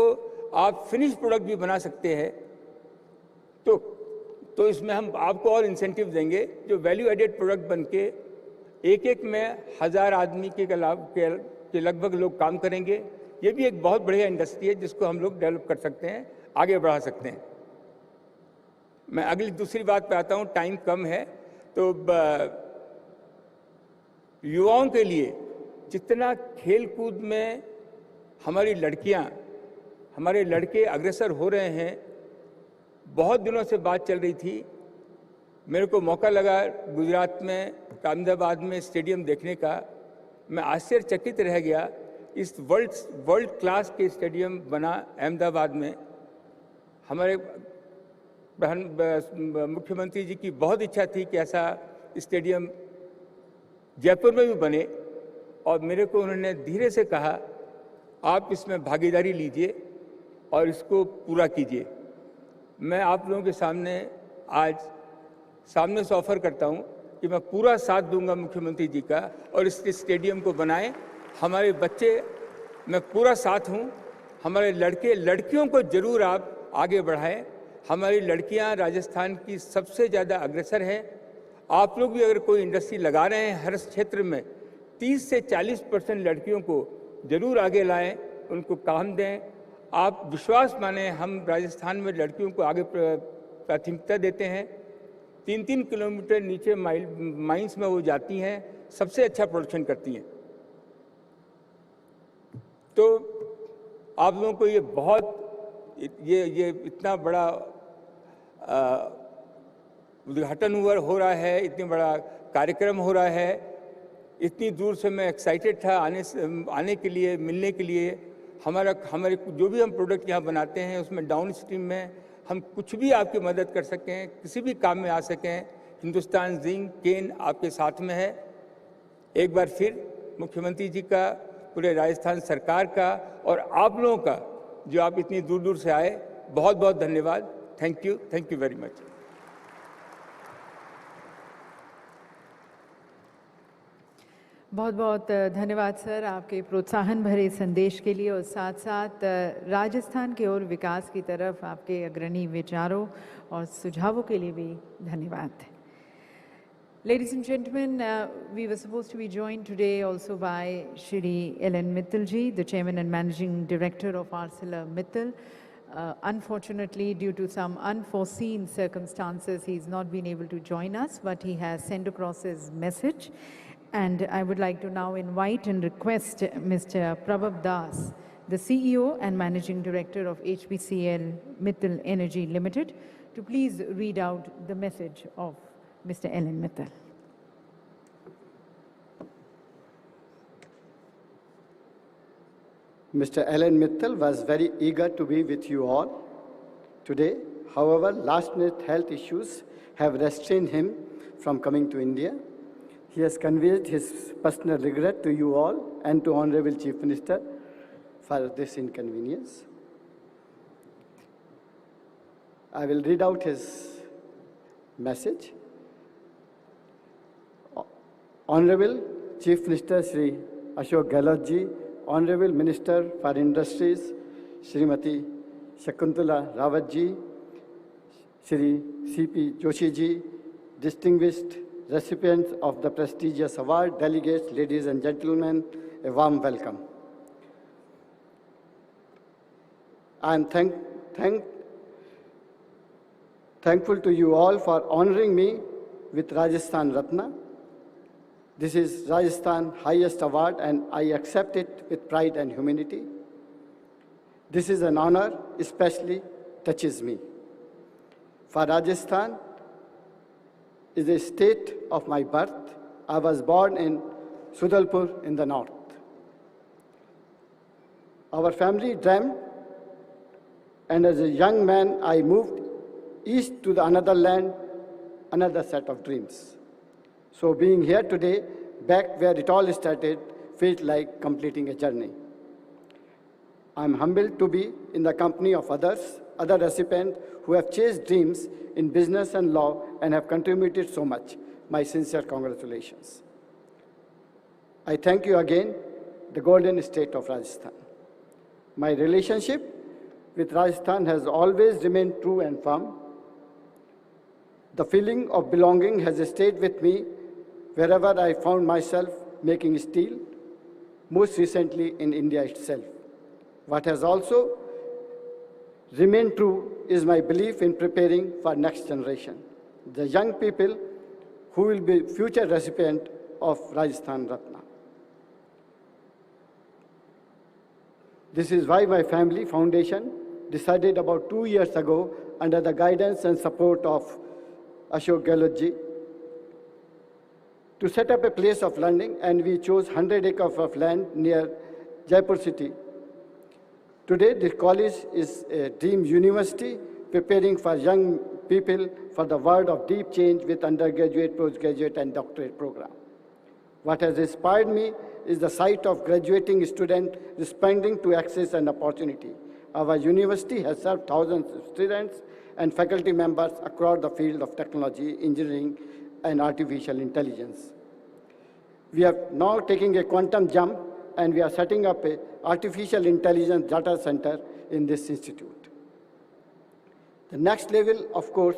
आप फिनिश प्रोडक्ट भी बना सकते हैं तो इसमें हम आपको और इंसेंटिव देंगे, जो वैल्यू एडेड प्रोडक्ट बन के एक में 1000 आदमी के लगभग लोग काम करेंगे। ये भी एक बहुत बढ़िया इंडस्ट्री है जिसको हम लोग डेवलप कर सकते हैं, आगे बढ़ा सकते हैं। मैं अगली दूसरी बात पे आता हूँ, टाइम कम है, तो युवाओं के लिए जितना खेल कूद में हमारी लड़कियाँ, हमारे लड़के अग्रसर हो रहे हैं, बहुत दिनों से बात चल रही थी। मेरे को मौका लगा गुजरात में अहमदाबाद में स्टेडियम देखने का। मैं आश्चर्यचकित रह गया, इस वर्ल्ड क्लास के स्टेडियम बना अहमदाबाद में। हमारे मुख्यमंत्री जी की बहुत इच्छा थी कि ऐसा स्टेडियम जयपुर में भी बने, और मेरे को उन्होंने धीरे से कहा आप इसमें भागीदारी लीजिए और इसको पूरा कीजिए। मैं आप लोगों के सामने आज सामने से ऑफर करता हूं कि मैं पूरा साथ दूंगा मुख्यमंत्री जी का, और इस स्टेडियम को बनाएं। हमारे बच्चे, मैं पूरा साथ हूं। हमारे लड़के लड़कियों को जरूर आप आगे बढ़ाएं। हमारी लड़कियां राजस्थान की सबसे ज़्यादा अग्रसर हैं। आप लोग भी अगर कोई इंडस्ट्री लगा रहे हैं हर क्षेत्र में, 30 से 40% लड़कियों को जरूर आगे लाएं, उनको काम दें। आप विश्वास माने, हम राजस्थान में लड़कियों को आगे प्राथमिकता देते हैं। 3-3 किलोमीटर नीचे माइंस में वो जाती हैं, सबसे अच्छा प्रोडक्शन करती हैं। तो आप लोगों को ये इतना बड़ा उद्घाटन हो रहा है, इतनी बड़ा कार्यक्रम हो रहा है। इतनी दूर से मैं एक्साइटेड था आने के लिए, मिलने के लिए। हमारे जो भी हम प्रोडक्ट यहाँ बनाते हैं उसमें डाउन स्ट्रीम में हम कुछ भी आपकी मदद कर सकें, किसी भी काम में आ सकें। हिंदुस्तान जिंक केन आपके साथ में है। एक बार फिर मुख्यमंत्री जी का, पूरे राजस्थान सरकार का और आप लोगों का, जो आप इतनी दूर दूर से आए, बहुत बहुत धन्यवाद। Thank you very much. बहुत बहुत धन्यवाद सर आपके प्रोत्साहन भरे संदेश के लिए, और साथ साथ राजस्थान के और विकास की तरफ आपके अग्रणी विचारों और सुझावों के लिए भी धन्यवाद। Ladies and gentlemen, we were supposed to be joined today also by Shri Ellen Mittal ji, the Chairman and Managing Director of ArcelorMittal. Unfortunately, due to some unforeseen circumstances, he's not been able to join us, but he has sent across his message. And I would like to now invite and request Mr. Praveer Das, the CEO and Managing Director of HPCL Mittal Energy Limited, to please read out the message of Mr. Ellen Mittal. Mr. Ellen Mittal was very eager to be with you all today. However, last-minute health issues have restrained him from coming to India. He has conveyed his personal regret to you all and to Honorable Chief Minister for this inconvenience. I will read out his message. Honorable Chief Minister Shri Ashok Gehlot ji, Honorable Minister for Industries Srimati Shakuntala Rawat ji, Shri C.P. Joshi ji, distinguished recipients of the prestigious award, delegates, ladies and gentlemen, a warm welcome. I am thankful to you all for honoring me with Rajasthan Ratna. This is Rajasthan's highest award and I accept it with pride and humility. This is an honor especially touches me. For Rajasthan is a state of my birth. I was born in Sudalpur in the north. Our family dreamt, and as a young man I moved east to another land, another set of dreams. So being here today, back where it all started, felt like completing a journey. I'm humbled to be in the company of others other recipients who have chased dreams in business and law and have contributed so much. My sincere congratulations. I thank you again, the golden state of Rajasthan. My relationship with Rajasthan has always remained true and firm. The feeling of belonging has stayed with me wherever I found myself making steel, most recently in India itself. What has also remained true is my belief in preparing for next generation, the young people who will be future recipient of Rajasthan Ratna. This is why my family foundation decided about 2 years ago, under the guidance and support of Ashok Gehlot ji, to set up a place of learning, and we chose 100 acres of land near Jaipur city. Today, this college is a dream university preparing for young people for the world of deep change with undergraduate, postgraduate, and doctorate program. What has inspired me is the sight of graduating students responding to access and opportunity. Our university has served thousands of students and faculty members across the field of technology, engineering, and artificial intelligence. We are now taking a quantum jump, and we are setting up an artificial intelligence data center in this institute. The next level, of course,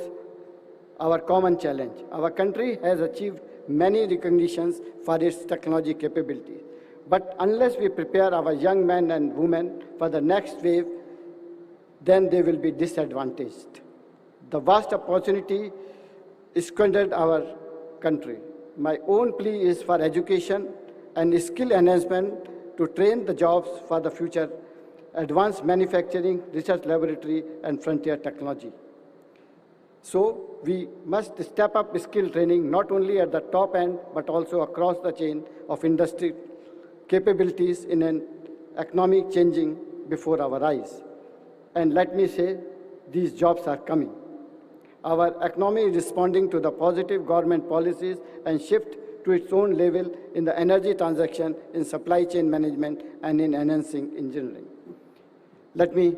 our common challenge. Our country has achieved many recognitions for its technology capabilities. But unless we prepare our young men and women for the next wave, then they will be disadvantaged. The vast opportunity squandered our country. My own plea is for education and skill enhancement to train the jobs for the future, advanced manufacturing, research laboratory, and frontier technology. So we must step up skill training not only at the top end, but also across the chain of industry capabilities in an economy changing before our eyes. And let me say, these jobs are coming. Our economy is responding to the positive government policies and shift to its own level in the energy transaction, in supply chain management, and in enhancing engineering. Let me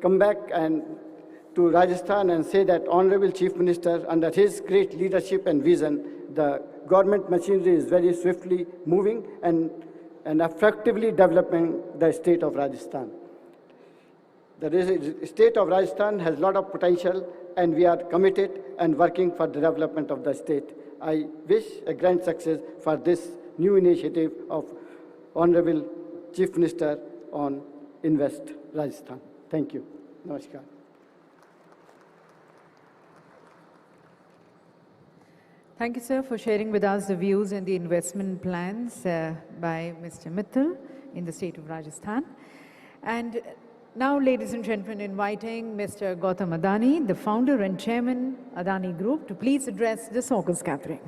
come back to Rajasthan and say that Honorable Chief Minister, under his great leadership and vision, the government machinery is very swiftly moving and effectively developing the state of Rajasthan. The state of Rajasthan has a lot of potential, and we are committed and working for the development of the state. I wish a grand success for this new initiative of Honorable Chief Minister on Invest Rajasthan. Thank you. Namaskar. Thank you, sir, for sharing with us the views and the investment plans by Mr. Mittal in the state of Rajasthan. And now, ladies and gentlemen, inviting Mr. Gautam Adani, the founder and chairman, Adani Group, to please address this August gathering.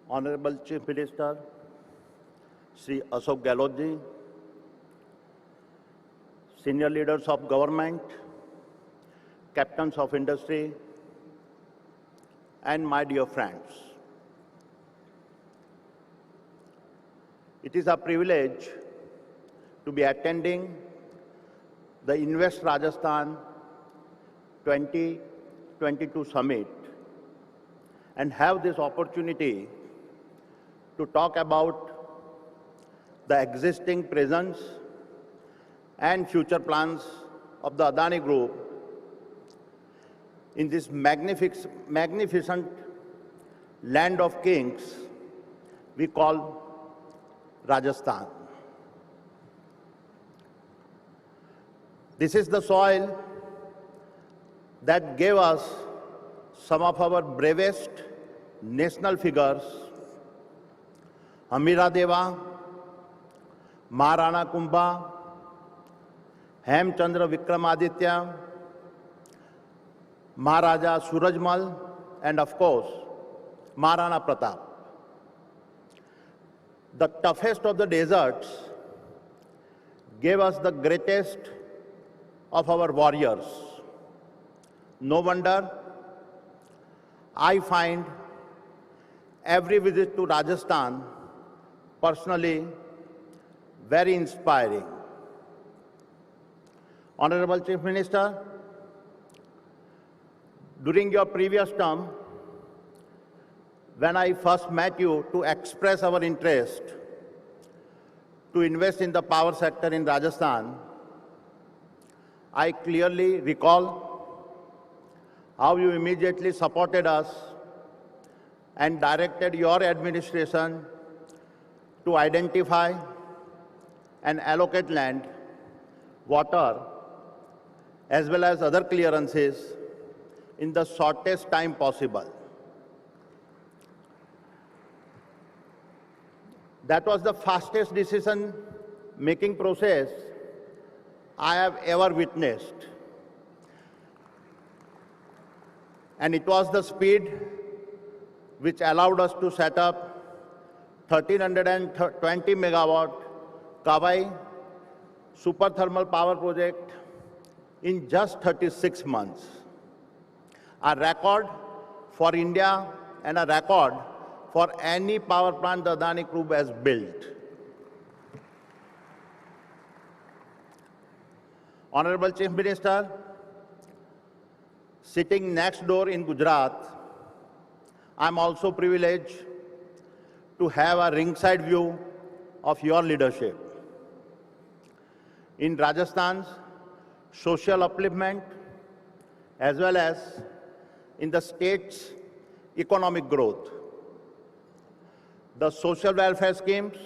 Honorable Chief Minister, Shri Ashok Gehlot ji, senior leaders of government, captains of industry, and my dear friends. It is a privilege to be attending the Invest Rajasthan 2022 Summit and have this opportunity to talk about the existing presence and future plans of the Adani Group in this magnificent land of kings we call Rajasthan. This is the soil that gave us some of our bravest national figures, Amira Deva, Maharana Kumbha, Hemchandra Vikramaditya, Maharaja Surajmal, and of course, Maharana Pratap. The toughest of the deserts gave us the greatest of our warriors. No wonder I find every visit to Rajasthan personally very inspiring. Honorable Chief Minister, during your previous term, when I first met you to express our interest to invest in the power sector in Rajasthan, I clearly recall how you immediately supported us and directed your administration to identify and allocate land, water, as well as other clearances in the shortest time possible. That was the fastest decision-making process I have ever witnessed. And it was the speed which allowed us to set up 1320 megawatt Kawai super thermal power project in just 36 months. A record for India and a record for any power plant the Adani Group has built. Honorable Chief Minister, sitting next door in Gujarat, I'm also privileged to have a ringside view of your leadership. In Rajasthan's social upliftment, as well as in the state's economic growth. The social welfare schemes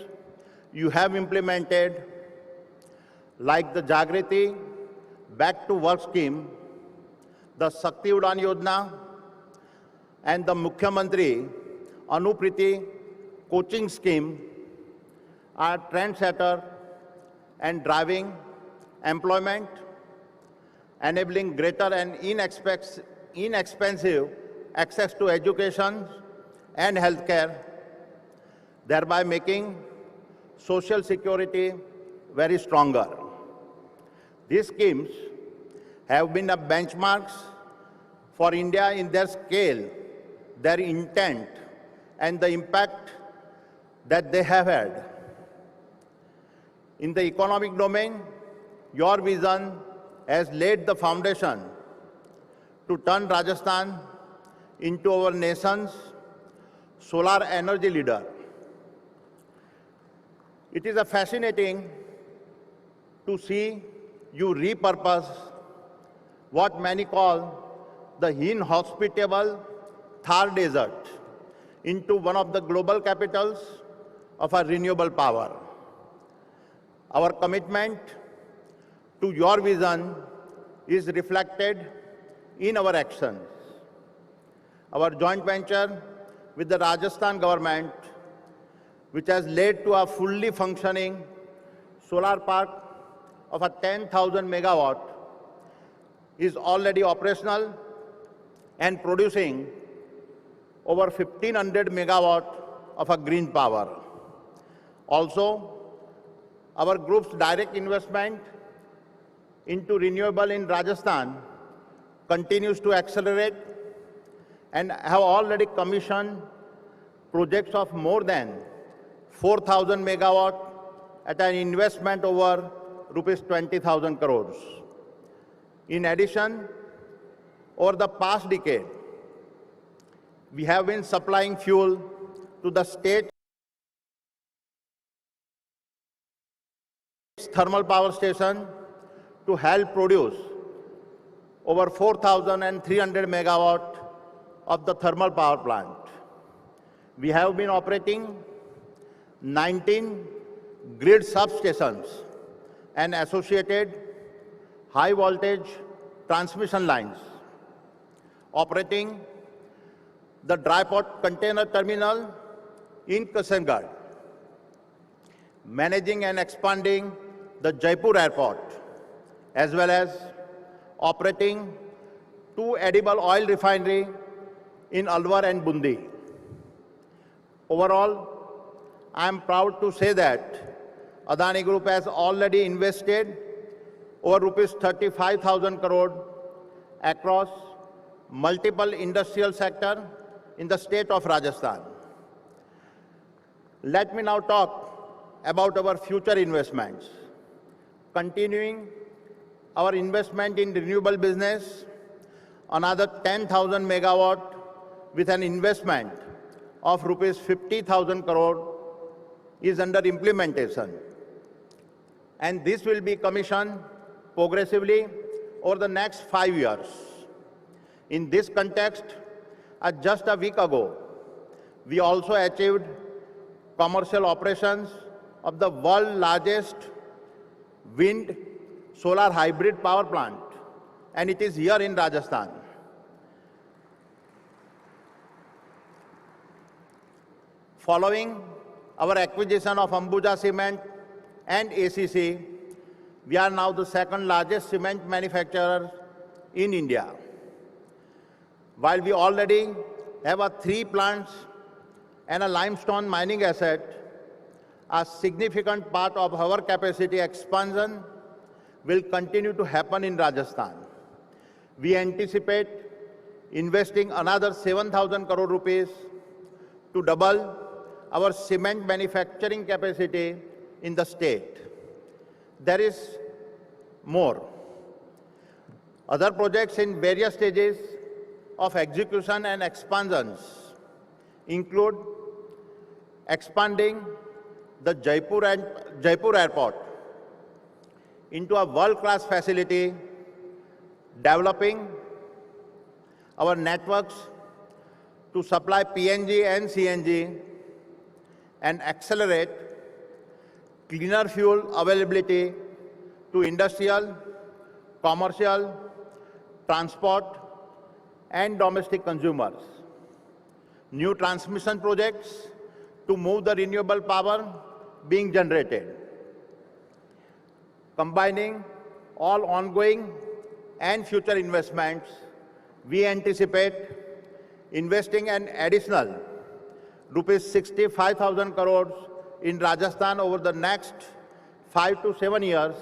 you have implemented, like the Jagriti Back to Work scheme, the Shakti Udan Yojana, and the Mukhyamantri Anupriti coaching scheme are trendsetter and driving employment, enabling greater and inexpensive access to education and healthcare, thereby making social security very stronger. These schemes have been a benchmarks for India in their scale, their intent, and the impact that they have had. In the economic domain, your vision has laid the foundation to turn Rajasthan into our nation's solar energy leader. It is fascinating to see you repurpose what many call the inhospitable Thar Desert into one of the global capitals of our renewable power. Our commitment to your vision is reflected in our actions. Our joint venture with the Rajasthan government, which has led to a fully functioning solar park of a 10,000 megawatt, is already operational and producing over 1,500 megawatt of a green power. Also, our group's direct investment into renewable in Rajasthan continues to accelerate and have already commissioned projects of more than 4,000 megawatt at an investment over rupees 20,000 crores. In addition, over the past decade, we have been supplying fuel to the state thermal power station to help produce over 4,300 megawatt of the thermal power plant. We have been operating 19 grid substations and associated high voltage transmission lines, operating the dry port container terminal in Kasaragod, managing and expanding the Jaipur airport, as well as operating 2 edible oil refineries in Alwar and Bundi. Overall, I am proud to say that Adani Group has already invested over rupees 35,000 crore across multiple industrial sector in the state of Rajasthan. Let me now talk about our future investments. Continuing our investment in renewable business, another 10,000 megawatt with an investment of rupees 50,000 crore is under implementation. And this will be commissioned progressively over the next 5 years. In this context, just a week ago, we also achieved commercial operations of the world's largest wind solar hybrid power plant, and it is here in Rajasthan. Following our acquisition of Ambuja Cement and ACC, we are now the second largest cement manufacturer in India. While we already have 3 plants and a limestone mining asset, a significant part of our capacity expansion will continue to happen in Rajasthan. We anticipate investing another 7,000 crore rupees to double our cement manufacturing capacity in the state. There is more. Other projects in various stages of execution and expansions include expanding the Jaipur airport into a world-class facility, developing our networks to supply PNG and CNG, and accelerate cleaner fuel availability to industrial, commercial, transport, and domestic consumers. New transmission projects to move the renewable power being generated. Combining all ongoing and future investments, we anticipate investing an additional rupees 65,000 crores in Rajasthan over the next 5 to 7 years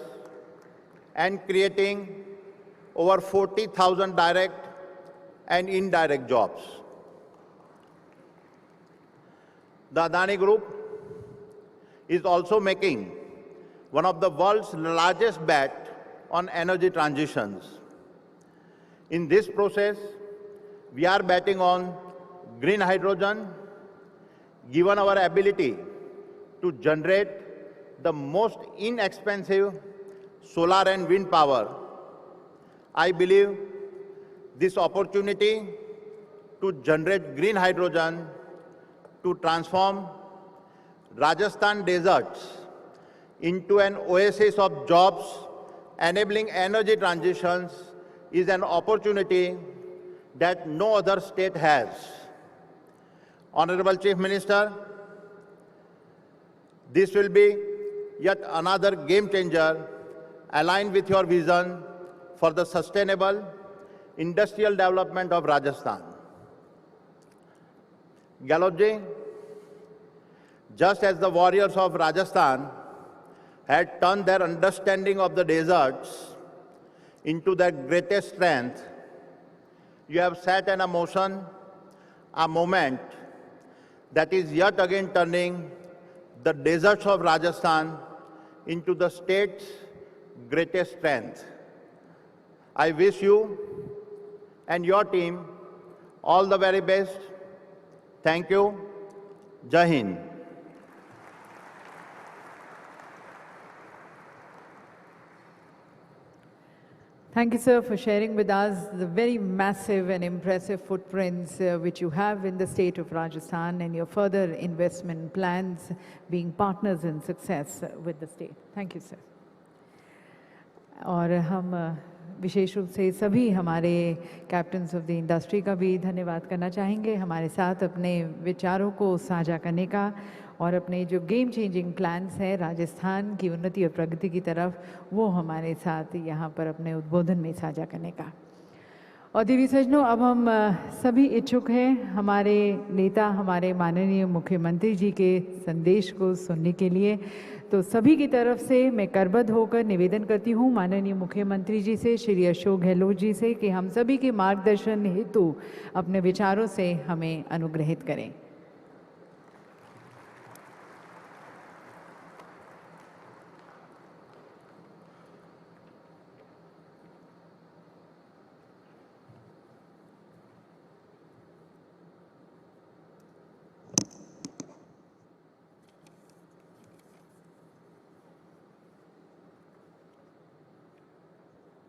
and creating over 40,000 direct and indirect jobs. The Adani Group is also making one of the world's largest bet on energy transitions. In this process, we are betting on green hydrogen. Given our ability to generate the most inexpensive solar and wind power, I believe this opportunity to generate green hydrogen to transform Rajasthan deserts into an oasis of jobs enabling energy transitions is an opportunity that no other state has. Honorable Chief Minister, this will be yet another game changer aligned with your vision for the sustainable industrial development of Rajasthan. Gehlot ji, just as the warriors of Rajasthan had turned their understanding of the deserts into their greatest strength, you have set in motion a moment that is yet again turning the deserts of Rajasthan into the state's greatest strength. I wish you and your team all the very best. Thank you. Jai Hind. Thank you, sir, for sharing with us the very massive and impressive footprints which you have in the state of Rajasthan and your further investment plans being partners in success with the state. Thank you, sir. और हम विशेष रूप से सभी हमारे captains of the industry का भी धन्यवाद करना चाहेंगे हमारे साथ अपने विचारों को साझा करने का और अपने जो गेम चेंजिंग प्लान्स हैं राजस्थान की उन्नति और प्रगति की तरफ वो हमारे साथ यहाँ पर अपने उद्बोधन में साझा करने का। और देवी सज्जनों, अब हम सभी इच्छुक हैं हमारे नेता, हमारे माननीय मुख्यमंत्री जी के संदेश को सुनने के लिए। तो सभी की तरफ से मैं करबद्ध होकर निवेदन करती हूँ माननीय मुख्यमंत्री जी से, श्री अशोक गहलोत जी से, कि हम सभी के मार्गदर्शन हेतु अपने विचारों से हमें अनुग्रहित करें।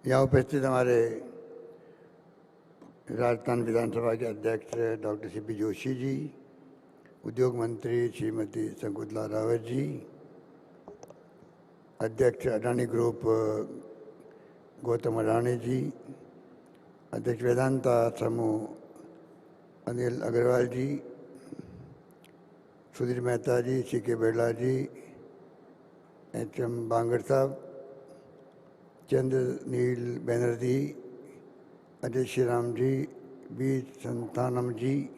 यहाँ उपस्थित हमारे राजस्थान विधानसभा के अध्यक्ष डॉक्टर सीपी जोशी जी, उद्योग मंत्री श्रीमती शकुंतला रावत जी, अध्यक्ष अडानी ग्रुप गौतम अडानी जी, अध्यक्ष वेदांता समूह Anil Agarwal ji, Sudhir Mehta ji, C K Birla ji, H M. Bangur sahab, Chandra Neel Banerjee, Ajay Shriram ji, B Santhanam ji,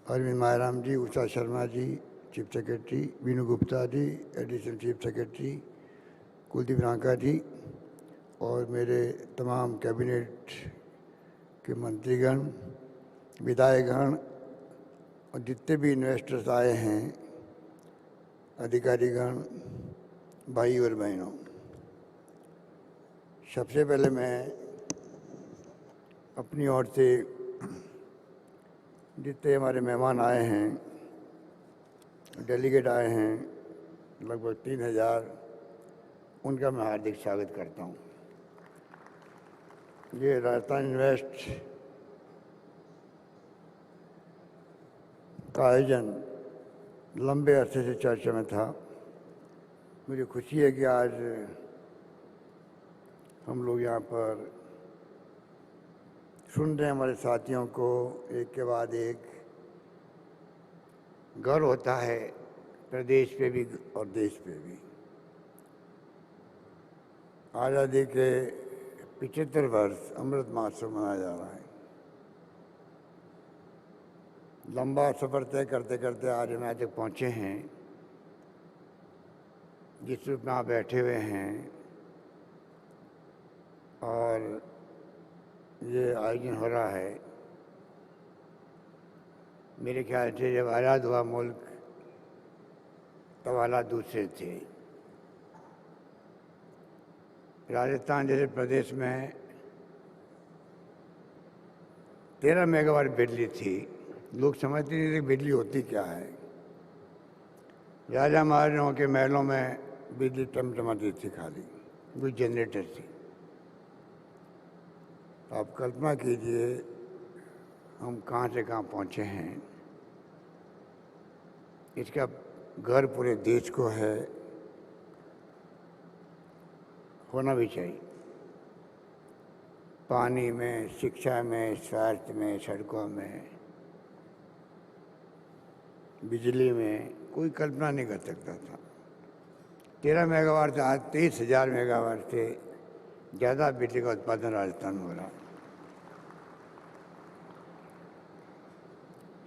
Arvind Mayaram ji, Usha Sharma ji, chief secretary, Veenu Gupta ji, additional chief secretary, Kuldeep Ranka ji, और मेरे तमाम कैबिनेट के मंत्रीगण, विधायकगण और जितने भी इन्वेस्टर्स आए हैं, अधिकारीगण, भाई और बहनों, सबसे पहले मैं अपनी ओर से जितने हमारे मेहमान आए हैं, डेलीगेट आए हैं, लगभग 3000, उनका मैं हार्दिक स्वागत करता हूँ। ये राजस्थान इन्वेस्ट का आयोजन लंबे अरसे से चर्चा में था। मुझे खुशी है कि आज हम लोग यहाँ पर सुन रहे हैं हमारे साथियों को एक के बाद एक। गर्व होता है प्रदेश पे भी और देश पे भी। आज़ादी के 75 वर्ष अमृत महोत्सव मनाया जा रहा है। लंबा सफ़र तय करते करते आज हम यहाँ तक पहुँचे हैं, जिस रूप में आप बैठे हुए हैं, और ये आयोजन हो रहा है। मेरे ख्याल से जब आज़ाद हुआ मुल्क तब हालात दूसरे थे। राजस्थान जैसे प्रदेश में 13 मेगावाट बिजली थी। लोग समझते नहीं थे बिजली होती क्या है। राजा महाराजाओं के महलों में बिजली टमटमाती थी, खाली वो जनरेटर थी। आप कल्पना कीजिए हम कहाँ से कहाँ पहुँचे हैं। इसका घर पूरे देश को है, होना भी चाहिए। पानी में, शिक्षा में, स्वास्थ्य में, सड़कों में, बिजली में कोई कल्पना नहीं कर सकता था। 13 मेगावाट से आज 23,000 मेगावाट से ज़्यादा बिजली का उत्पादन राजस्थान में हो रहा है।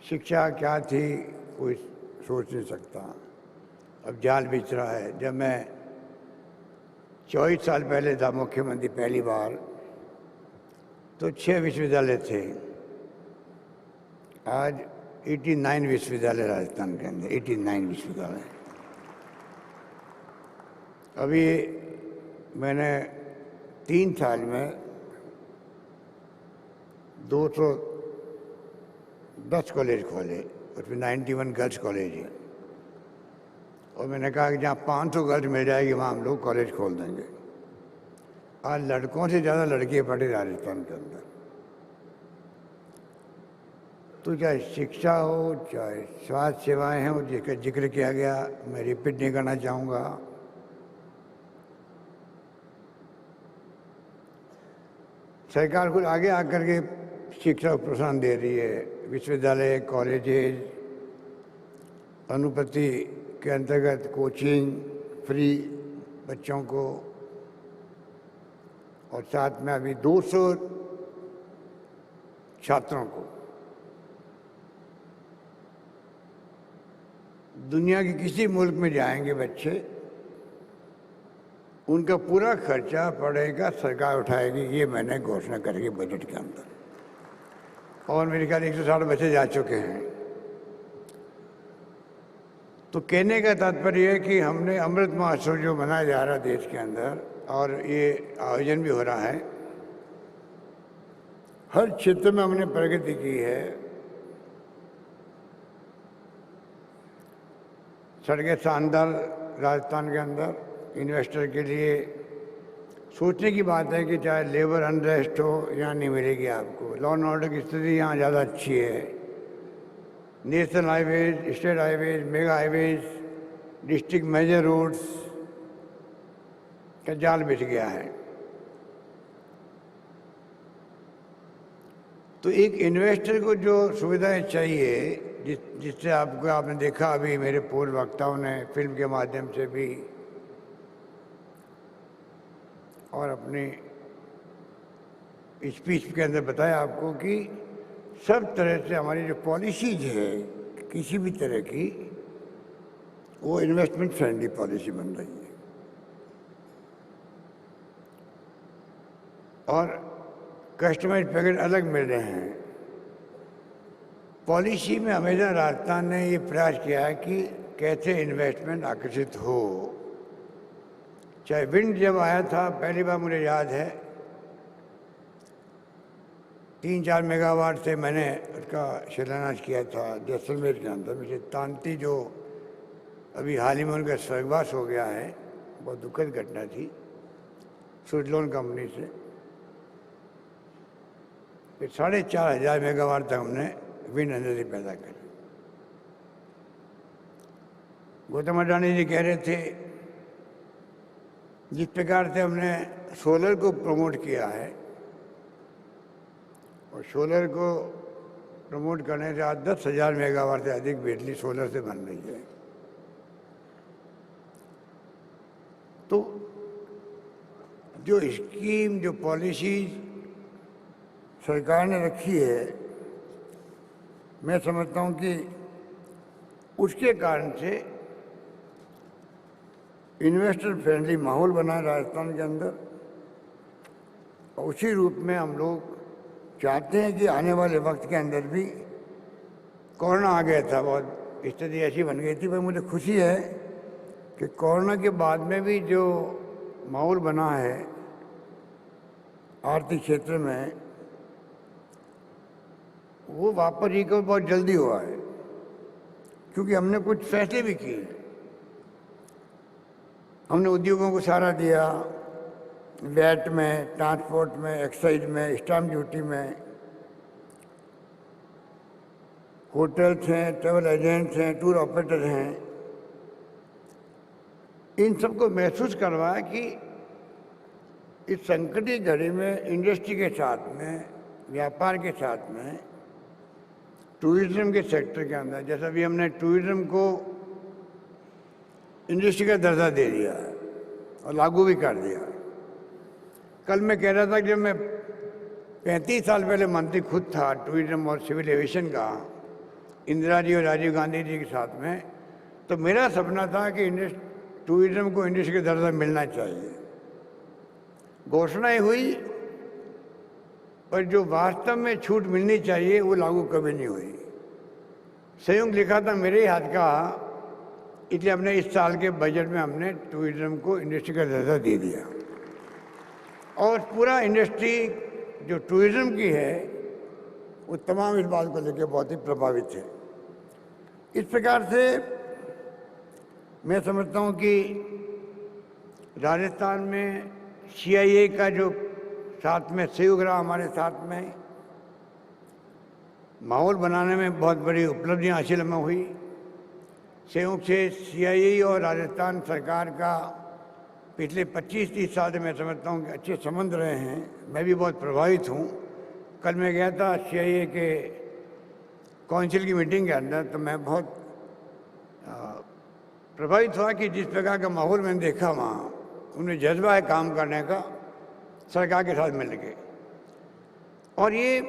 शिक्षा क्या थी कोई सोच नहीं सकता। अब जाल बिछ रहा है। जब मैं 24 साल पहले था मुख्यमंत्री पहली बार, तो 6 विश्वविद्यालय थे। आज 89 विश्वविद्यालय राजस्थान के अंदर, 89 विश्वविद्यालय। अभी मैंने 3 साल में 210 कॉलेज खोले, उसमें 91 गर्ल्स कॉलेज है। और मैंने कहा कि जहाँ 500 गर्ल्स मिल जाएगी वहाँ हम लोग कॉलेज खोल देंगे। आज लड़कों से ज़्यादा लड़कियाँ पढ़ी राजस्थान के अंदर। तो चाहे शिक्षा हो, चाहे स्वास्थ्य सेवाएं हैं, जिसका जिक्र किया गया, मैं रिपीट नहीं करना चाहूँगा। सरकार कुछ आगे आकर के शिक्षा को प्रोत्साहन दे रही है। विश्वविद्यालय, कॉलेजेस, अनुपति के अंतर्गत कोचिंग फ्री बच्चों को, और साथ में अभी 200 छात्रों को दुनिया के किसी मुल्क में जाएंगे बच्चे, उनका पूरा खर्चा पड़ेगा सरकार उठाएगी, ये मैंने घोषणा करी बजट के अंदर। और मेरे ख्याल 160 बच्चे जा चुके हैं। तो कहने का तात्पर्य है कि हमने अमृत महोत्सव जो मनाया जा रहा है देश के अंदर, और ये आयोजन भी हो रहा है, हर क्षेत्र में हमने प्रगति की है। सड़कें शानदार राजस्थान के अंदर, इन्वेस्टर के लिए सोचने की बात है कि चाहे लेबर अनरेस्ट हो, यहाँ नहीं मिलेगी आपको। लॉ एंड ऑर्डर की स्थिति यहाँ ज़्यादा अच्छी है। National highways, state highways, mega highways, district major roads का जाल बिछ गया है। तो एक इन्वेस्टर को जो सुविधाएं चाहिए, जिससे आपने देखा अभी मेरे पूर्व वक्ताओं ने फिल्म के माध्यम से भी और अपनी स्पीच के अंदर बताया आपको कि सब तरह से हमारी जो पॉलिसीज है किसी भी तरह की, वो इन्वेस्टमेंट फ्रेंडली पॉलिसी बन रही है। और कस्टमाइज पैकेज अलग मिल रहे हैं। पॉलिसी में हमेशा राजस्थान ने ये प्रयास किया है कि कैसे इन्वेस्टमेंट आकर्षित हो। चाहे विंड जब आया था पहली बार, मुझे याद है 3-4 मेगावाट से मैंने उसका शिलान्यास किया था जैसलमेर के अंदर। मुझे तांती जो अभी हाल ही में उनका स्वर्गवास हो गया है, बहुत दुखद घटना थी, सुजलोन कंपनी से। फिर 4,500 मेगावाट तक हमने विंड एनर्जी पैदा करी। गौतम अडानी जी कह रहे थे, जिस प्रकार से हमने सोलर को प्रमोट किया है, और सोलर को प्रमोट करने से आज 10,000 मेगावाट से अधिक बिजली सोलर से बन रही है। तो जो स्कीम, जो पॉलिसीज सरकार ने रखी है, मैं समझता हूँ कि उसके कारण से इन्वेस्टर फ्रेंडली माहौल बना है राजस्थान के अंदर। और उसी रूप में हम लोग चाहते हैं कि आने वाले वक्त के अंदर भी, कोरोना आ गया था, बहुत स्थिति ऐसी बन गई थी, पर मुझे खुशी है कि कोरोना के बाद में भी जो माहौल बना है आर्थिक क्षेत्र में, वो वापस रिकवर बहुत जल्दी हुआ है, क्योंकि हमने कुछ फैसले भी किए। हमने उद्योगों को सहारा दिया, वैट में, ट्रांसपोर्ट में, एक्साइज में, स्टैम्प ड्यूटी में, होटल्स हैं, ट्रैवल एजेंट्स हैं, टूर ऑपरेटर हैं, इन सबको महसूस करवाया कि इस संकट की घड़ी में इंडस्ट्री के साथ में, व्यापार के साथ में, टूरिज्म के सेक्टर के अंदर, जैसा भी हमने टूरिज्म को इंडस्ट्री का दर्जा दे दिया है और लागू भी कर दिया। कल मैं कह रहा था कि जब मैं 35 साल पहले मंत्री खुद था टूरिज्म और सिविल एविएशन का, इंदिरा जी और राजीव गांधी जी के साथ में, तो मेरा सपना था कि टूरिज्म को इंडस्ट्री का दर्जा मिलना चाहिए। घोषणाएं हुई, पर जो वास्तव में छूट मिलनी चाहिए वो लागू कभी नहीं हुई। संयुक्त लिखा था मेरे ही हाथ का, इसलिए हमने इस साल के बजट में हमने टूरिज्म को इंडस्ट्री का दर्जा दे दिया। और पूरा इंडस्ट्री जो टूरिज्म की है, वो तमाम इस बात को लेकर बहुत ही प्रभावित है। इस प्रकार से मैं समझता हूँ कि राजस्थान में CIA का जो साथ में सहयोग रहा हमारे साथ में, माहौल बनाने में बहुत बड़ी उपलब्धियाँ हासिल हमें हुई। संयोग से CIA और राजस्थान सरकार का पिछले 25-30 साल से मैं समझता हूँ कि अच्छे संबंध रहे हैं। मैं भी बहुत प्रभावित हूँ। कल मैं गया था CIA के काउंसिल की मीटिंग के अंदर, तो मैं बहुत प्रभावित हुआ कि जिस प्रकार का माहौल मैंने देखा वहाँ, उनमें जज्बा है काम करने का। सरकार के साथ मिल के। और ये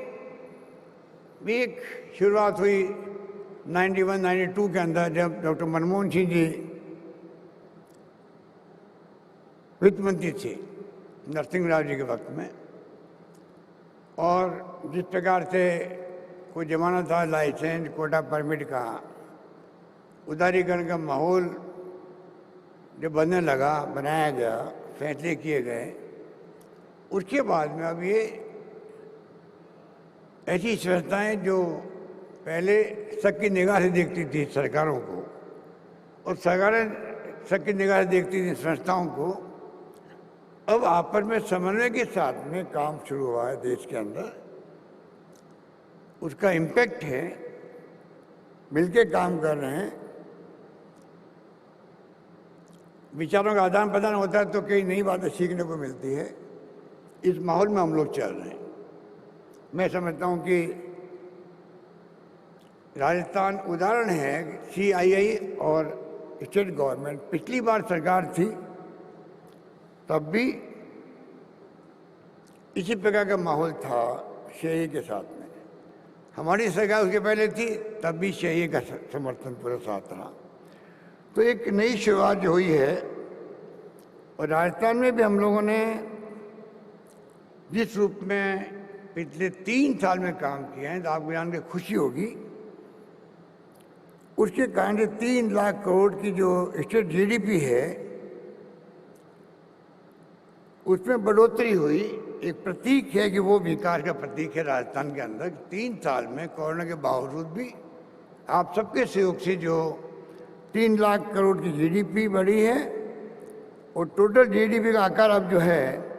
भी एक शुरुआत हुई 91-92 के अंदर, जब डॉक्टर मनमोहन सिंह जी वित्त मंत्री थे नरसिंह राव जी के वक्त में। और जिस प्रकार से कोई जमाना था लाइसेंस कोटा परमिट का, उदारीकरण का माहौल जो बनने लगा, बनाया गया, फैसले किए गए, उसके बाद में अब ये ऐसी संस्थाएं जो पहले सबकी निगाह से देखती थी सरकारों को, और सरकारें सबकी निगाह से देखती थी संस्थाओं को, अब आपस में समन्वय के साथ में काम शुरू हुआ है देश के अंदर। उसका इम्पैक्ट है, मिलके काम कर रहे हैं, विचारों का आदान प्रदान होता है तो कई नई बातें सीखने को मिलती है। इस माहौल में हम लोग चल रहे हैं। मैं समझता हूँ कि राजस्थान उदाहरण है। CII और स्टेट गवर्नमेंट, पिछली बार सरकार थी तब भी इसी प्रकार का माहौल था CII के साथ में। हमारी सरकार उसके पहले थी तब भी CII का समर्थन पूरा साथ रहा। तो एक नई शुरुआत जो हुई है, और राजस्थान में भी हम लोगों ने जिस रूप में पिछले 3 साल में काम किया है, तो आपको जान के खुशी होगी, उसके कारण से 3 लाख करोड़ की जो स्टेट GDP है उसमें बढ़ोतरी हुई। एक प्रतीक है कि वो विकास का प्रतीक है राजस्थान के अंदर। 3 साल में कोरोना के बावजूद भी आप सबके सहयोग से जो 3 लाख करोड़ की GDP बढ़ी है, और टोटल GDP का आकार अब जो है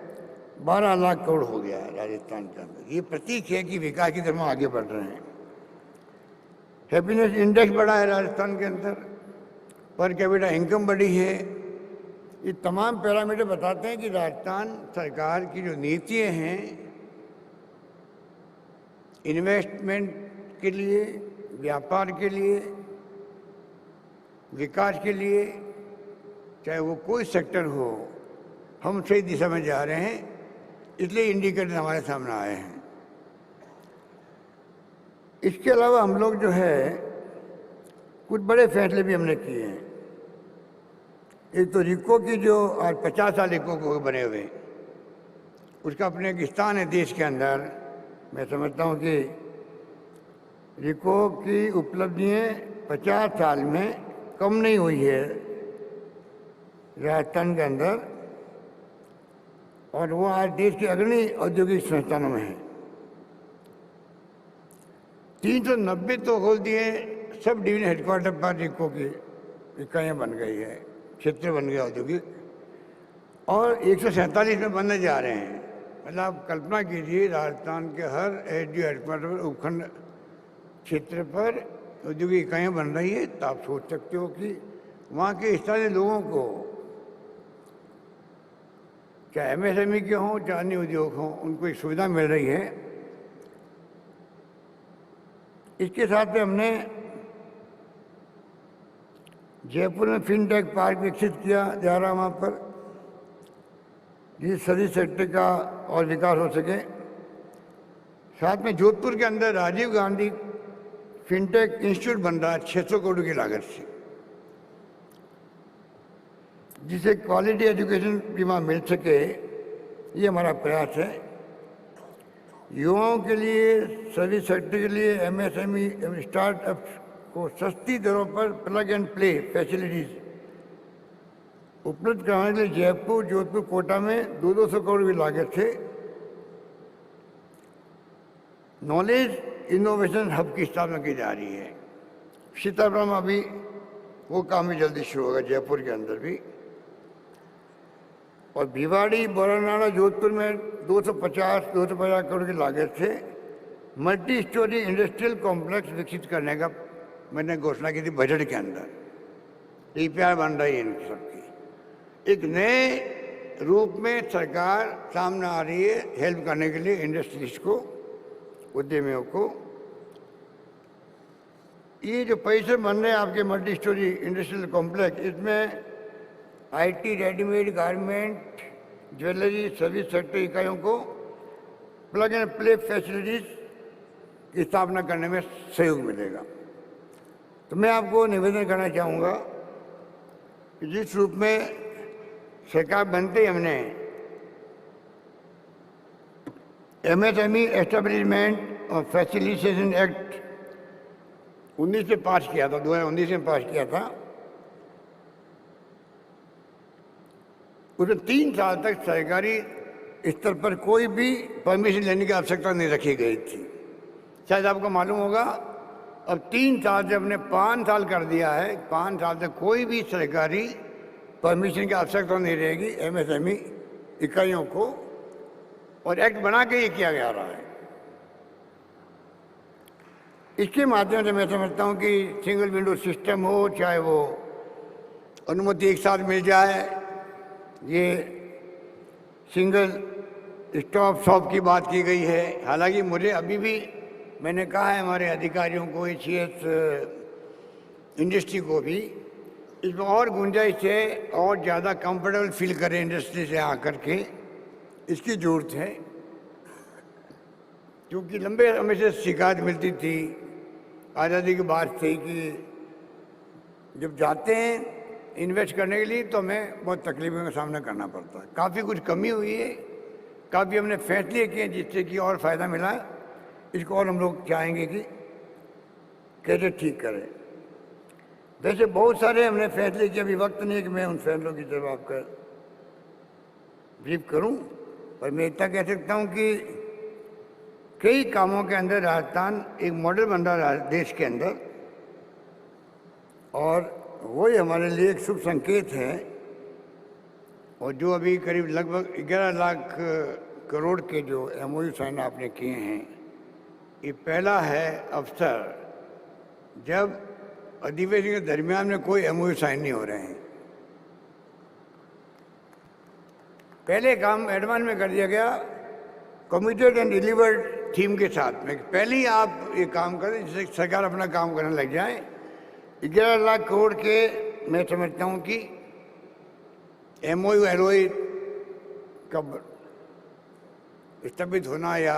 12 लाख करोड़ हो गया है राजस्थान के अंदर। ये प्रतीक है कि विकास की तरफ आगे बढ़ रहे हैं। हैप्पीनेस इंडेक्स बढ़ा है राजस्थान के अंदर, पर कैपिटा इनकम बढ़ी है। ये तमाम पैरामीटर बताते हैं कि राजस्थान सरकार की जो नीतियाँ हैं इन्वेस्टमेंट के लिए, व्यापार के लिए, विकास के लिए, चाहे वो कोई सेक्टर हो, हम सही दिशा में जा रहे हैं। इसलिए इंडिकेटर हमारे सामने आए हैं। इसके अलावा हम लोग जो है कुछ बड़े फैसले भी हमने किए हैं। एक तो रिको की जो आज 50 साल रिको को बने हुए, उसका अपने एक स्थान है देश के अंदर। मैं समझता हूँ कि रिको की उपलब्धियाँ 50 साल में कम नहीं हुई है राजस्थान के अंदर, और वो आज देश के अग्रणी औद्योगिक संस्थानों में है। 390 तो खोल दिए सब डिवीजन हेडक्वार्टर पर रिको की इकाइयाँ बन गई है, क्षेत्र बन गया औद्योगिक, और 147 में बनने जा रहे हैं। मतलब आप कल्पना कीजिए, राजस्थान के हर SDO हेडक्वार्टर पर, उपखंड क्षेत्र पर औद्योगिक इकाइयाँ बन रही है। तो आप सोच सकते हो कि वहाँ के स्थानीय लोगों को, चाहे MSME के हों चाहे अन्य उद्योग हों, उनको एक सुविधा मिल रही है। इसके साथ में हमने जयपुर में फिनटेक पार्क विकसित किया जा रहा, वहाँ पर जिस सर्विस सेक्टर का और विकास हो सके। साथ में जोधपुर के अंदर राजीव गांधी फिनटेक इंस्टीट्यूट बन रहा है 600 करोड़ की लागत से, जिसे क्वालिटी एजुकेशन भी वहाँ मिल सके। ये हमारा प्रयास है। युवाओं के लिए, सर्विस सेक्टर के लिए, MSME स्टार्टअप्स को सस्ती दरों पर प्लग एंड प्ले फैसिलिटीज उपलब्ध कराने के लिए जयपुर, जोधपुर, कोटा में 200 करोड़ की लागत से नॉलेज इनोवेशन हब की स्थापना की जा रही है। सीतापुर में अभी वो काम भी जल्दी शुरू होगा, जयपुर के अंदर भी। और भिवाड़ी, बोरानाड़ा, जोधपुर में 250 करोड़ की लागत से मल्टी स्टोरी इंडस्ट्रियल कॉम्प्लेक्स विकसित करने का मैंने घोषणा की थी बजट के अंदर। DPR बन रही है इन सबकी। एक नए रूप में सरकार सामने आ रही है हेल्प करने के लिए इंडस्ट्रीज को, उद्यमियों को। ये जो पैसे बन रहे हैं आपके मल्टी स्टोरी इंडस्ट्रियल कॉम्प्लेक्स, इसमें IT, readymade garment, jewellery service sector इकाइयों को प्लग एंड प्ले फैसिलिटीज की स्थापना करने में सहयोग मिलेगा। तो मैं आपको निवेदन करना चाहूँगा कि जिस रूप में सरकार बनते ही हमने MSME एस्टेब्लिशमेंट और फैसिलिटेशन एक्ट 19 से पास किया था, 2019 में पास किया था। उसमें 3 साल तक सरकारी स्तर पर कोई भी परमिशन लेने की आवश्यकता नहीं रखी गई थी। शायद आपको मालूम होगा, अब 3 साल से हमने 5 साल कर दिया है। 5 साल तक कोई भी सरकारी परमिशन की आवश्यकता नहीं रहेगी MSME इकाइयों को, और एक्ट बना के ये किया जा रहा है। इसके माध्यम से मैं समझता हूँ कि सिंगल विंडो सिस्टम हो, चाहे वो अनुमति एक साथ मिल जाए, ये सिंगल स्टॉप शॉप की बात की गई है। हालांकि मुझे अभी भी, मैंने कहा है हमारे अधिकारियों को, HES इंडस्ट्री को भी, इसमें और गुंजाइश है, और ज़्यादा कंफर्टेबल फील करें इंडस्ट्री से आकर के, इसकी ज़रूरत है। क्योंकि लंबे समय से शिकायत मिलती थी आज़ादी के बाद से कि जब जाते हैं इन्वेस्ट करने के लिए तो हमें बहुत तकलीफों का सामना करना पड़ता है। काफ़ी कुछ कमी हुई है, काफ़ी हमने फैसले किए जिससे कि और फ़ायदा मिला है। इसको और हम लोग चाहेंगे कि कैसे ठीक करें। वैसे बहुत सारे हमने फैसले किए, अभी वक्त नहीं है कि मैं उन फैसलों की तरफ आपका ब्रीफ करूं, पर मैं इतना कह सकता हूं कि कई कामों के अंदर राजस्थान एक मॉडल बन रहा है देश के अंदर, और वही हमारे लिए एक शुभ संकेत है। और जो अभी करीब लगभग 11 लाख करोड़ के जो MOU साइन आपने किए हैं, ये पहला है अवसर जब अधिवेशन के दरमियान में कोई MOU साइन नहीं हो रहे हैं। पहले काम एडवांस में कर दिया गया कमिटेड एंड डिलीवर्ड थीम के साथ में, पहले ही आप ये काम करें जिससे सरकार अपना काम करने लग जाए। 11 लाख करोड़ के मैं समझता हूँ कि MOU LOI का स्थगित होना या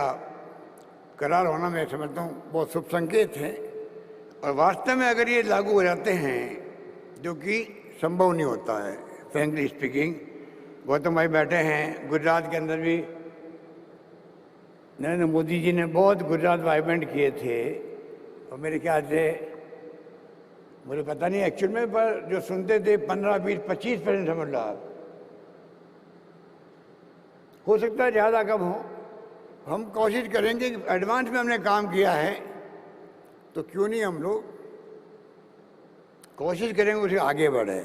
करार होना मैं समझता हूँ बहुत शुभ संकेत है। और वास्तव में अगर ये लागू हो जाते हैं, जो कि संभव नहीं होता है फ्रैंकली स्पीकिंग। गौतम भाई बैठे हैं, गुजरात के अंदर भी नरेंद्र मोदी जी ने बहुत गुजरात वाइब्रेंट किए थे, और मेरे ख्याल से, मुझे पता नहीं एक्चुअल में, पर जो सुनते थे 15, 20, 25% समझ लो आप, हो सकता है ज़्यादा कम हो। हम कोशिश करेंगे कि एडवांस में हमने काम किया है तो क्यों नहीं हम लोग कोशिश करेंगे उसे आगे बढ़े।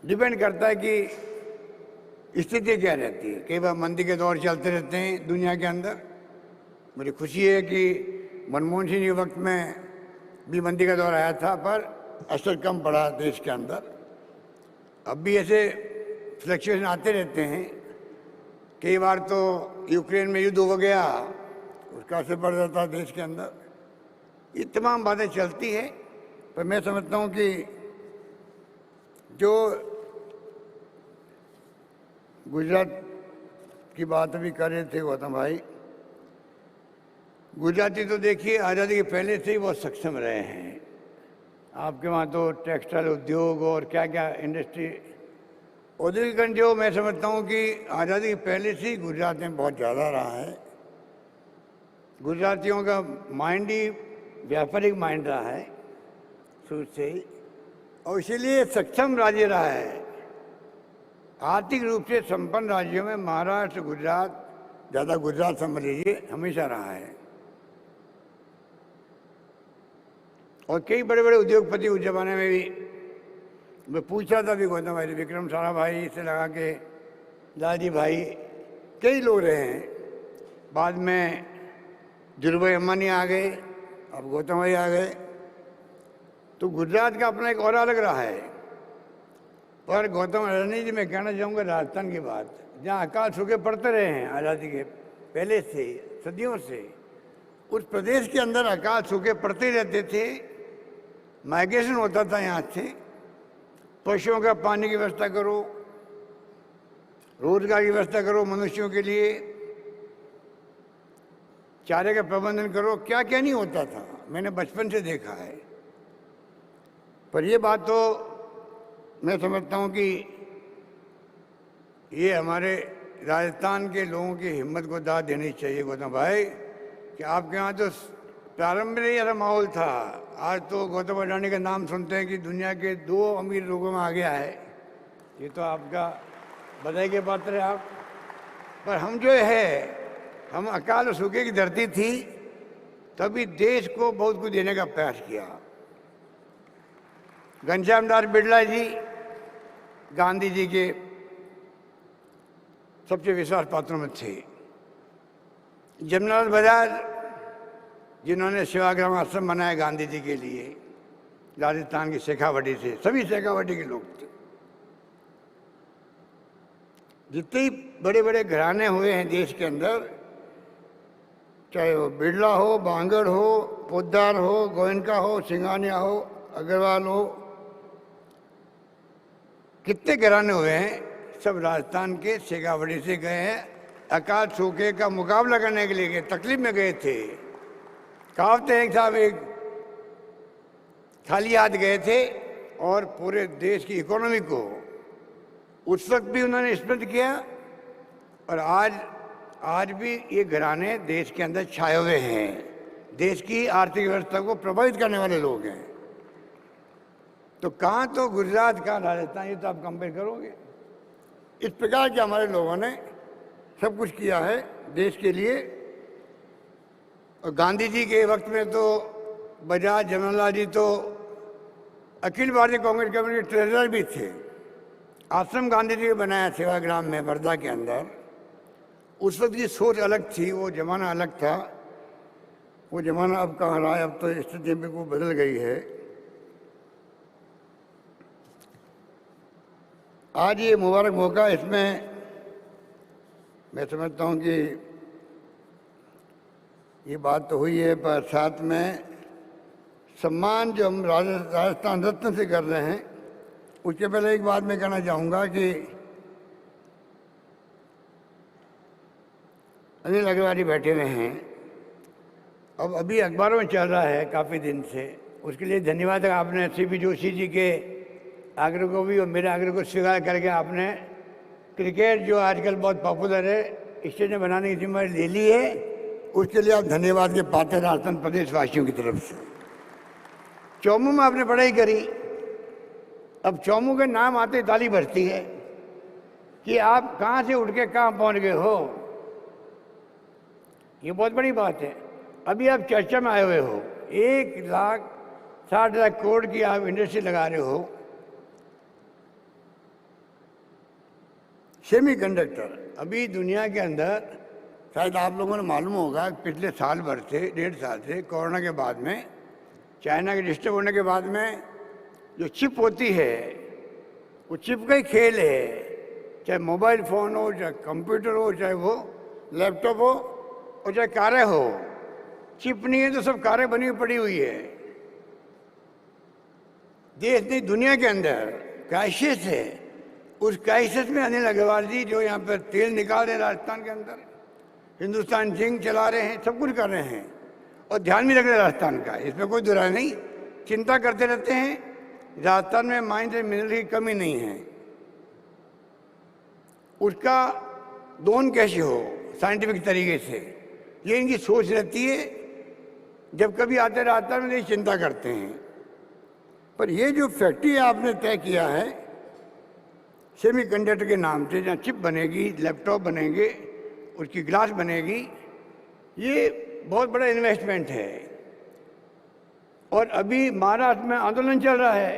डिपेंड करता है कि स्थिति क्या रहती है। कई बार मंदी के दौर चलते रहते हैं दुनिया के अंदर। मुझे खुशी है कि मनमोहन सिंह के वक्त में भी मंदी का दौर आया था, पर असर कम पड़ा देश के अंदर। अब भी ऐसे फ्लक्चुएशन आते रहते हैं। कई बार तो यूक्रेन में युद्ध हो गया, उसका असर पड़ जाता है देश के अंदर। ये तमाम बातें चलती है, पर मैं समझता हूँ कि जो गुजरात की बात अभी कर रहे थे गौतम भाई, गुजराती तो देखिए आज़ादी के पहले से ही बहुत सक्षम रहे हैं। आपके वहाँ तो टेक्सटाइल उद्योग और क्या क्या इंडस्ट्री, औद्योगिकरण जो मैं समझता हूँ कि आज़ादी के पहले से ही गुजरात में बहुत ज़्यादा रहा है। गुजरातियों का माइंड ही व्यापारिक माइंड रहा है शुरू से ही, और इसीलिए सक्षम राज्य रहा है। आर्थिक रूप से संपन्न राज्यों में महाराष्ट्र, गुजरात, ज़्यादा गुजरात समझ लीजिए, हमेशा रहा है। और कई बड़े बड़े उद्योगपति उस जमाने में भी, मैं पूछा था भी गौतम भाई, विक्रम सारा भाई से लगा के दादी भाई, कई लोग रहे हैं। बाद में धीरूभाई अंबानी आ गए, अब गौतम भाई आ गए। तो गुजरात का अपना एक और अलग रहा है। पर गौतम अडानी जी, मैं कहना चाहूँगा राजस्थान की बात, जहाँ अकाल सूखे पड़ते रहे हैं आज़ादी के पहले से, सदियों से, उस प्रदेश के अंदर अकाल सूखे पड़ते रहते थे। माइग्रेशन होता था यहाँ से। पशुओं का पानी की व्यवस्था करो, रोजगार की व्यवस्था करो मनुष्यों के लिए, चारे का प्रबंधन करो, क्या क्या नहीं होता था, मैंने बचपन से देखा है। पर ये बात तो मैं समझता हूँ कि ये हमारे राजस्थान के लोगों की हिम्मत को दाद देनी चाहिए गौतम भाई, कि आपके यहाँ तो प्रारंभ में ही ऐसा माहौल था। आज तो गौतम अडानी का नाम सुनते हैं कि दुनिया के 2 अमीर लोगों में आ गया है। ये तो आपका बधाई के पात्र है आप। पर हम जो है, हम अकाल और सूखे की धरती थी, तभी देश को बहुत कुछ देने का प्रयास किया। घनश्याम दास बिरला जी गांधी जी के सबसे विश्वास पात्रों में थे। जमनालाल बजाज जिन्होंने सेवाग्राम आश्रम बनाया गांधी जी के लिए, राजस्थान की शेखावटी से, सभी शेखावटी के लोग थे। जितने ही बड़े बड़े घराने हुए हैं देश के अंदर, चाहे वो बिरला हो, बांगड़ हो, पोद्दार हो, गोयनका हो, सिंघानिया हो, अग्रवाल हो, कितने घराने हुए हैं, सब राजस्थान के शेखावटी से गए हैं। अकाल सूखे का मुकाबला करने के लिए गए, तकलीफ में गए थे। कहावतें एक साहब एक खाली हाथ गए थे और पूरे देश की इकोनॉमी को उस वक्त भी उन्होंने स्मृत किया। और आज भी ये घराने देश के अंदर छाए हुए हैं, देश की आर्थिक व्यवस्था को प्रभावित करने वाले लोग हैं। तो कहाँ तो गुजरात, कहाँ राजस्थान, ये तो आप कंपेयर करोगे। इस प्रकार के हमारे लोगों ने सब कुछ किया है देश के लिए। और गांधी जी के वक्त में तो बजाज जमनालाल जी तो अखिल भारतीय कांग्रेस कमेटी के ट्रेजरर भी थे। आश्रम गांधी जी ने बनाया सेवाग्राम में, वर्धा के अंदर। उस वक्त की सोच अलग थी, वो जमाना अलग था। वो जमाना अब कहाँ रहा है, अब तो स्थिति बिल्कुल बदल गई है। आज ये मुबारक मौका, इसमें मैं समझता हूँ कि ये बात तो हुई है, पर साथ में सम्मान जो हम राजस्थान रत्न से कर रहे हैं, उसके पहले एक बात मैं कहना चाहूँगा कि अनिल अग्रवाल जी बैठे हुए हैं, अब अभी अखबारों में चल रहा है काफ़ी दिन से, उसके लिए धन्यवाद है। आपने सीपी जोशी जी के आग्रह को भी और मेरे आग्रह को स्वीकार करके आपने क्रिकेट जो आजकल बहुत पॉपुलर है, स्टेडियम बनाने की जिम्मेदारी ले ली है। उसके लिए आप धन्यवाद के पात्र राजस्थान प्रदेश वासियों की तरफ से। चौमू में आपने पढ़ाई करी, अब चौमू के नाम आते ही ताली बजती है कि आप कहाँ से उठ के कहाँ पहुँच गए हो। ये बहुत बड़ी बात है। अभी आप चर्चा में आए हुए हो, 1,60,000 करोड़ की आप इंडस्ट्री लगा रहे हो। सेमीकंडक्टर अभी दुनिया के अंदर, शायद आप लोगों ने मालूम होगा, पिछले साल भर से, 1.5 साल से, कोरोना के बाद में, चाइना के डिस्टर्ब होने के बाद में, जो चिप होती है, वो चिप का ही खेल है। चाहे मोबाइल फ़ोन हो, चाहे कंप्यूटर हो, चाहे वो लैपटॉप हो, और चाहे कारें हो, चिप नहीं है तो सब कारें बनी पड़ी हुई है। देश नहीं, दुनिया के अंदर क्राइसिस है। उस क्राइसिस में अनिल अग्रवाल जी जो यहाँ पर तेल निकाल रहे हैं राजस्थान के अंदर, हिंदुस्तान जिंक चला रहे हैं, सब कुछ कर रहे हैं और ध्यान भी रख रहे हैं राजस्थान का, इसमें कोई दुराय नहीं। चिंता करते रहते हैं। राजस्थान में माइंस एंड मिनरल की कमी नहीं है, उसका दोहन कैसे हो साइंटिफिक तरीके से, ये इनकी सोच रहती है। जब कभी आते राजस्थान में, ये चिंता करते हैं। पर ये जो फैक्ट्री आपने तय किया है सेमीकंडक्टर के नाम से, जहाँ चिप बनेगी, लैपटॉप बनेंगे, उसकी ग्लास बनेगी, ये बहुत बड़ा इन्वेस्टमेंट है। और अभी महाराष्ट्र में आंदोलन चल रहा है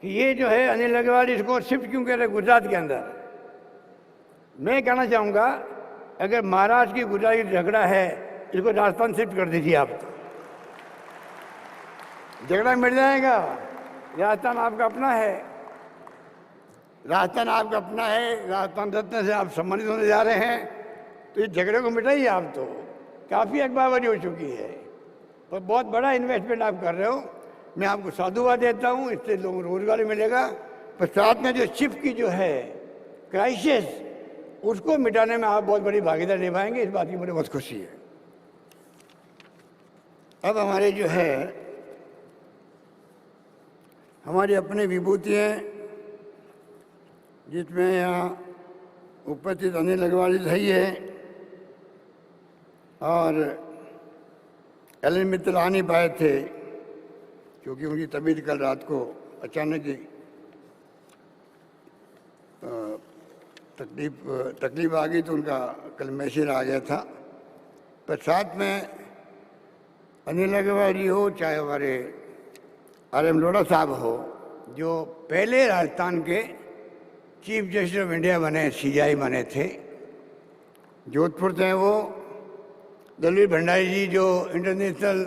कि ये जो है अनिल अग्रवाल इसको शिफ्ट क्यों कर रहे गुजरात के अंदर। मैं कहना चाहूँगा, अगर महाराष्ट्र की गुजरात की झगड़ा है, इसको राजस्थान शिफ्ट कर दीजिए आप, तो झगड़ा मिट जाएगा। राजस्थान आपका अपना है, राजस्थान आपका अपना है, राजस्थान रत्न से आप सम्मानित होने जा रहे हैं, तो इस झगड़े को मिटाइए आप। तो काफ़ी अखबारबाजी हो चुकी है, पर बहुत बड़ा इन्वेस्टमेंट आप कर रहे हो। मैं आपको साधुवाद देता हूँ, इससे लोगों को रोजगार मिलेगा। पर साथ में जो चिप की जो है क्राइसिस, उसको मिटाने में आप बहुत बड़ी भागीदारी निभाएंगे, इस बात की मुझे बहुत खुशी है। अब हमारे जो है हमारी अपनी विभूति हैं, जिसमें यहाँ उपस्थित अनिल अग्रवाल जी सही है और एलन मित्तल आ नहीं पाए थे क्योंकि उनकी तबीयत कल रात को अचानक ही तकलीफ आ गई, तो उनका कल मैसेज आ गया था। पर साथ में अनिल अग्रवाल जी हो, चाहे हमारे RM लोढ़ा साहब हो, जो पहले राजस्थान के चीफ जस्टिस ऑफ इंडिया बने, CJI बने थे, जोधपुर से हैं वो। दलील भंडारी जी जो इंटरनेशनल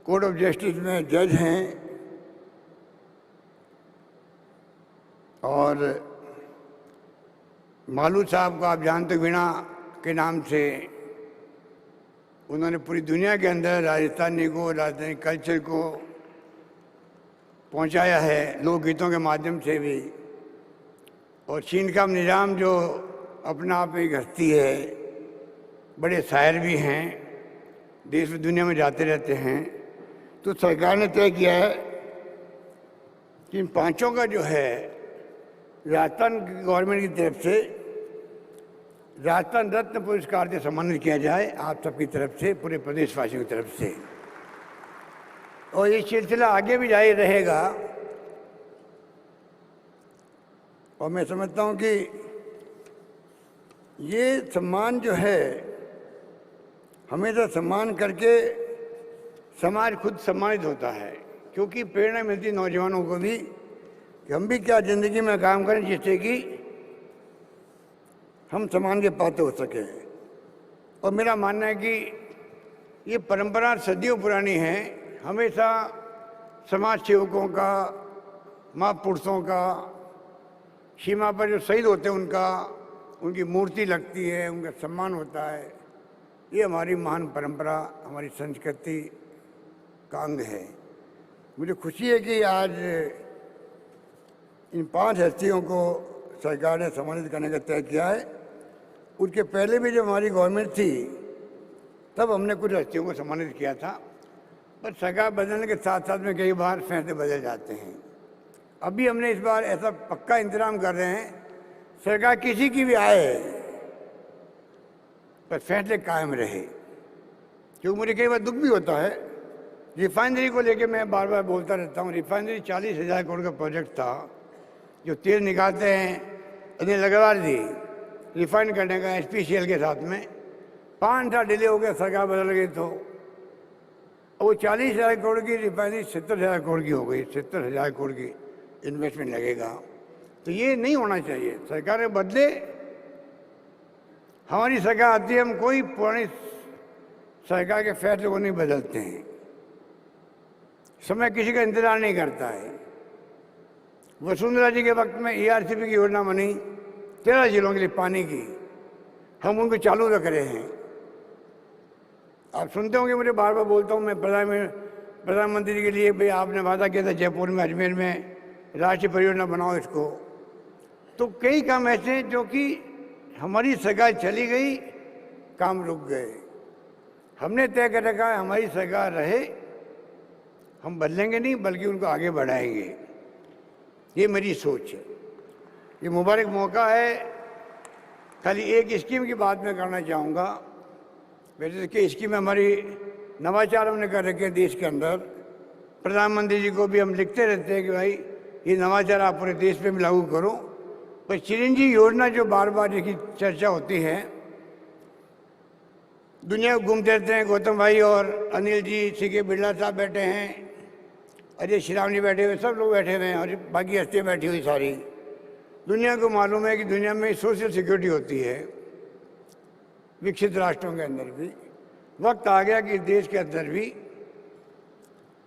कोर्ट ऑफ जस्टिस में जज हैं, और मालू साहब को आप जानते हो, वीणा के नाम से उन्होंने पूरी दुनिया के अंदर राजस्थानी को, राजस्थानी कल्चर को पहुंचाया है, लोकगीतों के माध्यम से भी। और शीनकाम निजाम जो अपना आप में एक हस्ती है, बड़े शायर भी हैं, देश में दुनिया में जाते रहते हैं। तो सरकार ने तय किया है कि इन पांचों का जो है राजस्थान गवर्नमेंट की तरफ से राजस्थान रत्न पुरस्कार से सम्मानित किया जाए, आप सबकी तरफ से, पूरे प्रदेशवासियों की तरफ से। और ये सिलसिला आगे भी जारी रहेगा। और मैं समझता हूँ कि ये सम्मान जो है हमेशा सम्मान करके समाज खुद सम्मानित होता है, क्योंकि प्रेरणा मिलती नौजवानों को भी कि हम भी क्या ज़िंदगी में काम करें जिससे कि हम सम्मान के पात्र हो सके। और मेरा मानना है कि ये परंपरा सदियों पुरानी है। हमेशा समाज सेवकों का, महापुरुषों का, सीमा पर जो शहीद होते हैं उनकी मूर्ति लगती है, उनका सम्मान होता है। ये हमारी महान परंपरा, हमारी संस्कृति का अंग है। मुझे खुशी है कि आज इन 5 हस्तियों को सरकार ने सम्मानित करने का तय किया है। उसके पहले भी जब हमारी गवर्नमेंट थी तब हमने कुछ हस्तियों को सम्मानित किया था, पर सरकार बदलने के साथ साथ में कई बार फैसले बदल जाते हैं। अभी हमने इस बार ऐसा पक्का इंतजाम कर रहे हैं, सरकार किसी की भी आए पर फैसले कायम रहे। क्योंकि मुझे कई बार दुख भी होता है, रिफाइनरी को लेके मैं बार बार बोलता रहता हूँ। रिफाइनरी 40,000 करोड़ का प्रोजेक्ट था, जो तेल निकालते हैं अनिल अग्रवाल जी रिफाइन करने का SPCL के साथ में, 5 साल डिले हो गया, सरकार बदल गई तो वो 40,000 करोड़ की रिफाइनरी 70,000 करोड़ की हो गई। 70,000 करोड़ की इन्वेस्टमेंट लगेगा। तो ये नहीं होना चाहिए। सरकार बदले, हमारी सरकार आती है, हम कोई पुरानी सरकार के फैसले को नहीं बदलते हैं। समय किसी का इंतजार नहीं करता है। वसुंधरा जी के वक्त में ERCP की योजना बनी 13 जिलों के लिए पानी की, हम उनको चालू रख रहे हैं। आप सुनते होंगे, मुझे बार बार बोलता हूँ मैं प्रधानमंत्री के लिए, भाई आपने वादा किया था जयपुर में, अजमेर में राष्ट्रीय परियोजना बनाओ इसको। तो कई काम ऐसे जो कि हमारी सरकार चली गई, काम रुक गए। हमने तय कर रखा है हमारी सरकार रहे, हम बदलेंगे नहीं बल्कि उनको आगे बढ़ाएंगे। ये मेरी सोच है। ये मुबारक मौका है। खाली एक स्कीम की बात मैं करना चाहूँगा। वैसे कि स्कीम हमारी नवाचार हमने कर रखे हैं देश के अंदर। प्रधानमंत्री जी को भी हम लिखते रहते हैं कि भाई ये नवाचार आप पूरे देश में भी लागू करो। पर चिरंजी योजना जो बार बार जिसकी चर्चा होती है, दुनिया को घूमते रहते हैं। गौतम भाई और अनिल जी, CK बिरला साहब बैठे हैं, अजय श्रीराम जी बैठे हुए, सब लोग बैठे हुए हैं, और बाकी हस्तियाँ बैठी हुई सारी। दुनिया को मालूम है कि दुनिया में सोशल सिक्योरिटी होती है, विकसित राष्ट्रों के अंदर भी। वक्त आ गया कि देश के अंदर भी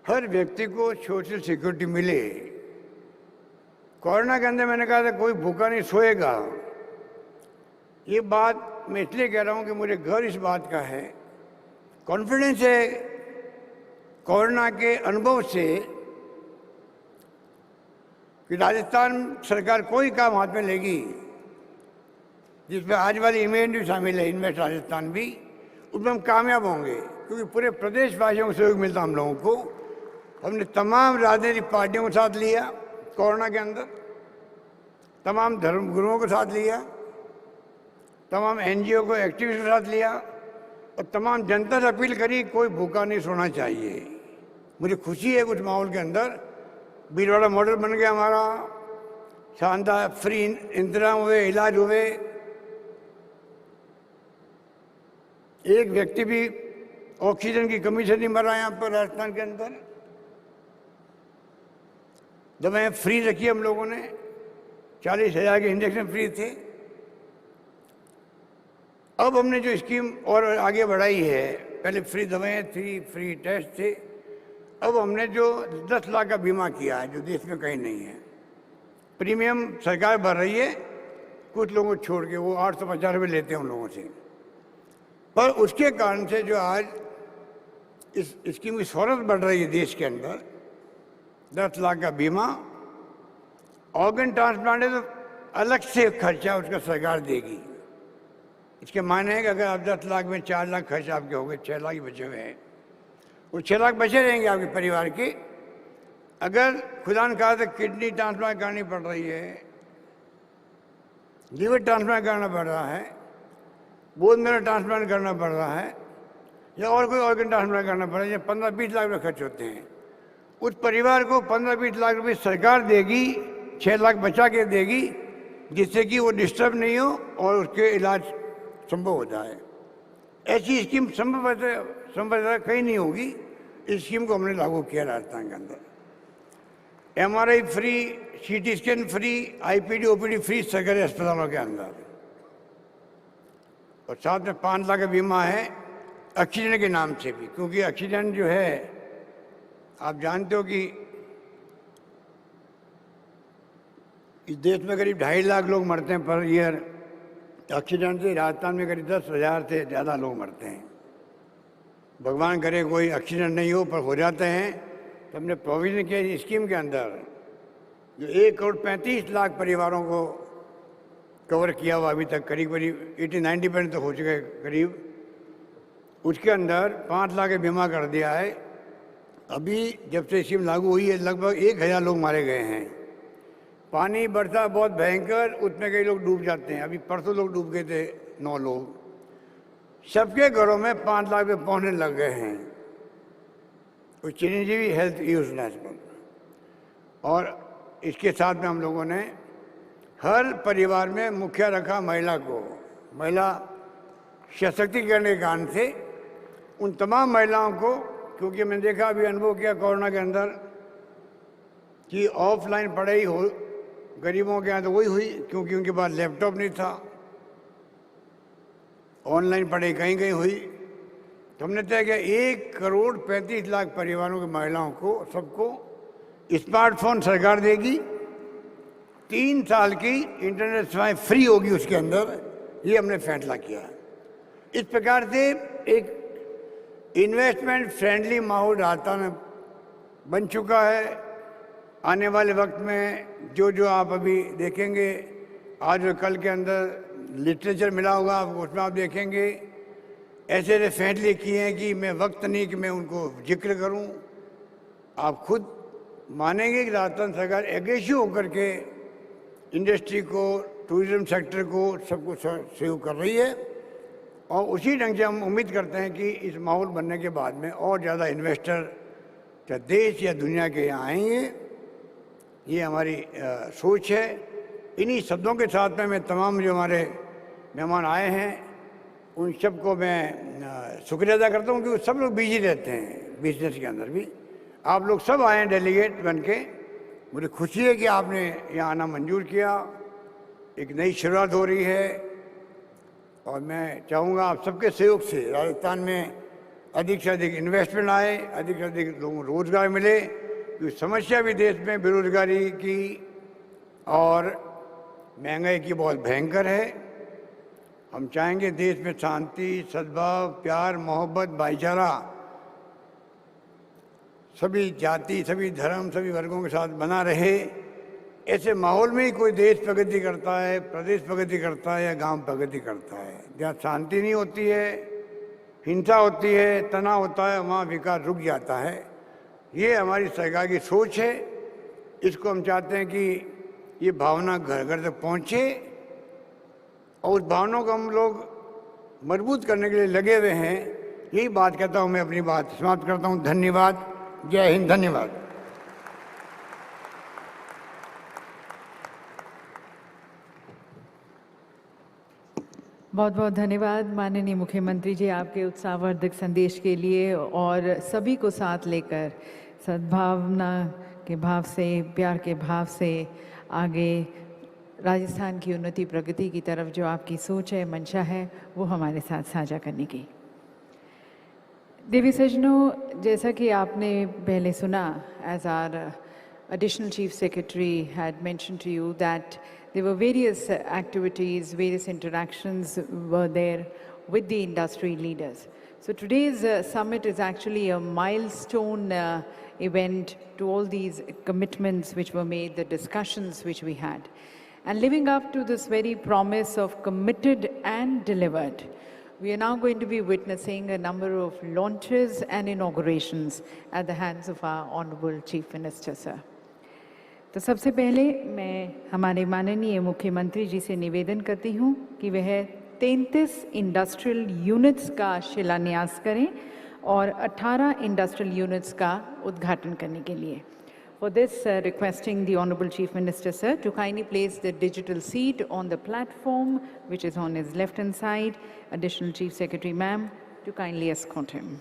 हर व्यक्ति को सोशल सिक्योरिटी मिले। कोरोना के अंदर मैंने कहा था कोई भूखा नहीं सोएगा। ये बात मैं इसलिए कह रहा हूँ कि मुझे गर्व इस बात का है, कॉन्फिडेंस है कोरोना के अनुभव से कि राजस्थान सरकार कोई काम हाथ में लेगी जिसमें आज वाली इवेंट भी शामिल है, इन्वेस्ट राजस्थान भी, उसमें हम कामयाब होंगे क्योंकि पूरे प्रदेशवासियों को सहयोग मिलता हम लोगों को। हमने तमाम राजनीतिक पार्टियों को साथ लिया कोरोना के अंदर, तमाम धर्म गुरुओं को साथ लिया, तमाम एनजीओ को एक्टिविस्ट के साथ लिया और तमाम जनता से अपील करी कोई भूखा नहीं सोना चाहिए। मुझे खुशी है कुछ माहौल के अंदर भीलवाड़ा मॉडल बन गया हमारा, शानदार फ्री इंतजाम हुए, इलाज हुए, एक व्यक्ति भी ऑक्सीजन की कमी से नहीं मरा यहाँ पर राजस्थान के अंदर। दवाएं फ्री रखी हम लोगों ने, 40,000 के इंजेक्शन फ्री थे। अब हमने जो स्कीम और आगे बढ़ाई है, पहले फ्री दवाएं थी, फ्री टेस्ट थे, अब हमने जो 10 लाख का बीमा किया है जो देश में कहीं नहीं है। प्रीमियम सरकार भर रही है, कुछ लोगों को छोड़ के, वो 850 रुपये लेते हैं उन लोगों से, पर उसके कारण से जो आज इस स्कीम की शोहरत बढ़ रही है देश के अंदर। 10 लाख का बीमा, ऑर्गन ट्रांसप्लांट है तो अलग से खर्चा उसका सरकार देगी। इसके मायने है कि अगर आप 10 लाख में 4 लाख खर्च आपके हो गए, 6 लाख ही बचे हुए हैं, वो 6 लाख बचे रहेंगे आपके परिवार के। अगर खुदा न कहा तो किडनी ट्रांसप्लांट करनी पड़ रही है, लीवर ट्रांसप्लांट करना पड़ रहा है, बोन मैरो ट्रांसप्लांट करना पड़ रहा है, या और कोई ऑर्गन ट्रांसप्लांट करना पड़ रहा है, 15-20 लाख रुपये खर्च होते हैं। उस परिवार को 15-20 लाख रुपये सरकार देगी, 6 लाख बचा के देगी, जिससे कि वो डिस्टर्ब नहीं हो और उसके इलाज संभव हो जाए। ऐसी स्कीम संभव कहीं नहीं होगी। इस स्कीम को हमने लागू किया राजस्थान के अंदर। MRI free, CT scan free, IPD OPD free सरकारी अस्पतालों के अंदर, और साथ में 5 लाख का बीमा है ऑक्सीजन के नाम से भी, क्योंकि ऑक्सीजन जो है आप जानते हो कि इस देश में करीब 2.5 लाख लोग मरते हैं पर ईयर ऑक्सीजन से। राजस्थान में करीब 10,000 से ज़्यादा लोग मरते हैं। भगवान करे कोई ऑक्सीजन नहीं हो, पर हो जाते हैं। तो हमने प्रोविजन किया इस स्कीम के अंदर जो 1,35,00,000 परिवारों को कवर किया हुआ अभी तक, करीब 80-90% तक हो चुका है करीब। उसके अंदर 5 लाख का बीमा कर दिया है। अभी जब से स्कीम लागू हुई है लगभग 1,000 लोग मारे गए हैं। पानी बढ़ता बहुत भयंकर, उसमें कई लोग डूब जाते हैं। अभी परसों लोग डूब गए थे, 9 लोग। सबके घरों में 5 लाख रुपये पहुँचने लग गए हैं। वो चिरंजीवी हेल्थ योजना पर, और इसके साथ में हम लोगों ने हर परिवार में मुखिया रखा महिला को। महिला सशक्तिकरण के कारण से उन तमाम महिलाओं को, क्योंकि मैंने देखा अभी अनुभव किया कोरोना के अंदर कि ऑफलाइन पढ़ाई हो गरीबों के यहाँ तो वही हुई, क्योंकि उनके पास लैपटॉप नहीं था। ऑनलाइन पढ़ाई कहीं कहीं हुई। तो हमने तय किया 1,35,00,000 परिवारों की महिलाओं को, सबको स्मार्टफोन सरकार देगी। 3 साल की इंटरनेट सेवाएं फ्री होगी उसके अंदर। ये हमने फैसला किया। इस प्रकार से एक इन्वेस्टमेंट फ्रेंडली माहौल राजस्थान में बन चुका है। आने वाले वक्त में जो आप अभी देखेंगे, आज और कल के अंदर लिटरेचर मिला होगा आपको, उसमें आप देखेंगे ऐसे ऐसे फैसले किए हैं कि मैं वक्त नहीं कि मैं उनको जिक्र करूं। आप खुद मानेंगे कि राजस्थान सरकार एग्रेसिव होकर के इंडस्ट्री को, टूरिज्म सेक्टर को, सबको सहयोग कर रही है। और उसी ढंग से हम उम्मीद करते हैं कि इस माहौल बनने के बाद में और ज़्यादा इन्वेस्टर चाहे देश या दुनिया के यहाँ आएंगे। ये हमारी सोच है। इन्हीं शब्दों के साथ में मैं तमाम जो हमारे मेहमान आए हैं उन सबको मैं शुक्रिया अदा करता हूँ, क्योंकि सब लोग बिजी रहते हैं बिजनेस के अंदर भी। आप लोग सब आए हैं डेलीगेट बन के। मुझे खुशी है कि आपने यहाँ आना मंजूर किया। एक नई शुरुआत हो रही है और मैं चाहूँगा आप सबके सहयोग से राजस्थान में अधिक से अधिक इन्वेस्टमेंट आए, अधिक से अधिक लोगों को रोज़गार मिले। क्योंकि समस्या भी देश में बेरोजगारी की और महंगाई की बहुत भयंकर है। हम चाहेंगे देश में शांति, सद्भाव, प्यार, मोहब्बत, भाईचारा सभी जाति, सभी धर्म, सभी वर्गों के साथ बना रहे। ऐसे माहौल में ही कोई देश प्रगति करता है, प्रदेश प्रगति करता है या गांव प्रगति करता है। जहाँ शांति नहीं होती है, हिंसा होती है, तनाव होता है, वहाँ विकास रुक जाता है। ये हमारी सरकार की सोच है। इसको हम चाहते हैं कि ये भावना घर घर तक पहुँचे और उस भावना को हम लोग मजबूत करने के लिए लगे हुए हैं। यही बात कहता हूँ, मैं अपनी बात समाप्त करता हूँ। धन्यवाद। जय हिंद। धन्यवाद। बहुत बहुत धन्यवाद माननीय मुख्यमंत्री जी, आपके उत्साहवर्धक संदेश के लिए और सभी को साथ लेकर सद्भावना के भाव से, प्यार के भाव से आगे राजस्थान की उन्नति प्रगति की तरफ जो आपकी सोच है, मंशा है, वो हमारे साथ साझा करने की। देवी सज्जनों, जैसा कि आपने पहले सुना, as our additional chief secretary had mentioned to you that there were various activities, various interactions were there with the industry leaders. So today's summit is actually a milestone event to all these commitments which were made, the discussions which we had. And living up to this very promise of committed and delivered, we are now going to be witnessing a number of launches and inaugurations at the hands of our Honorable Chief Minister, sir. तो सबसे पहले मैं हमारे माननीय मुख्यमंत्री जी से निवेदन करती हूँ कि वह 33 इंडस्ट्रियल यूनिट्स का शिलान्यास करें और 18 इंडस्ट्रियल यूनिट्स का उद्घाटन करने के लिए। For this, requesting the Honorable Chief Minister, sir, to kindly place the digital seat on the platform, which is on his left-hand side. Additional Chief Secretary, ma'am, to kindly escort him.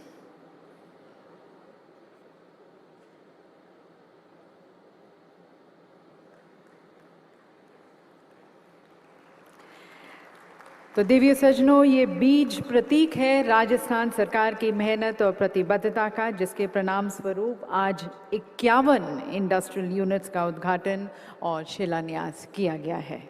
तो देवी सज्जनों, ये बीज प्रतीक है राजस्थान सरकार की मेहनत और प्रतिबद्धता का, जिसके परिणाम स्वरूप आज 51 इंडस्ट्रियल यूनिट्स का उद्घाटन और शिलान्यास किया गया है।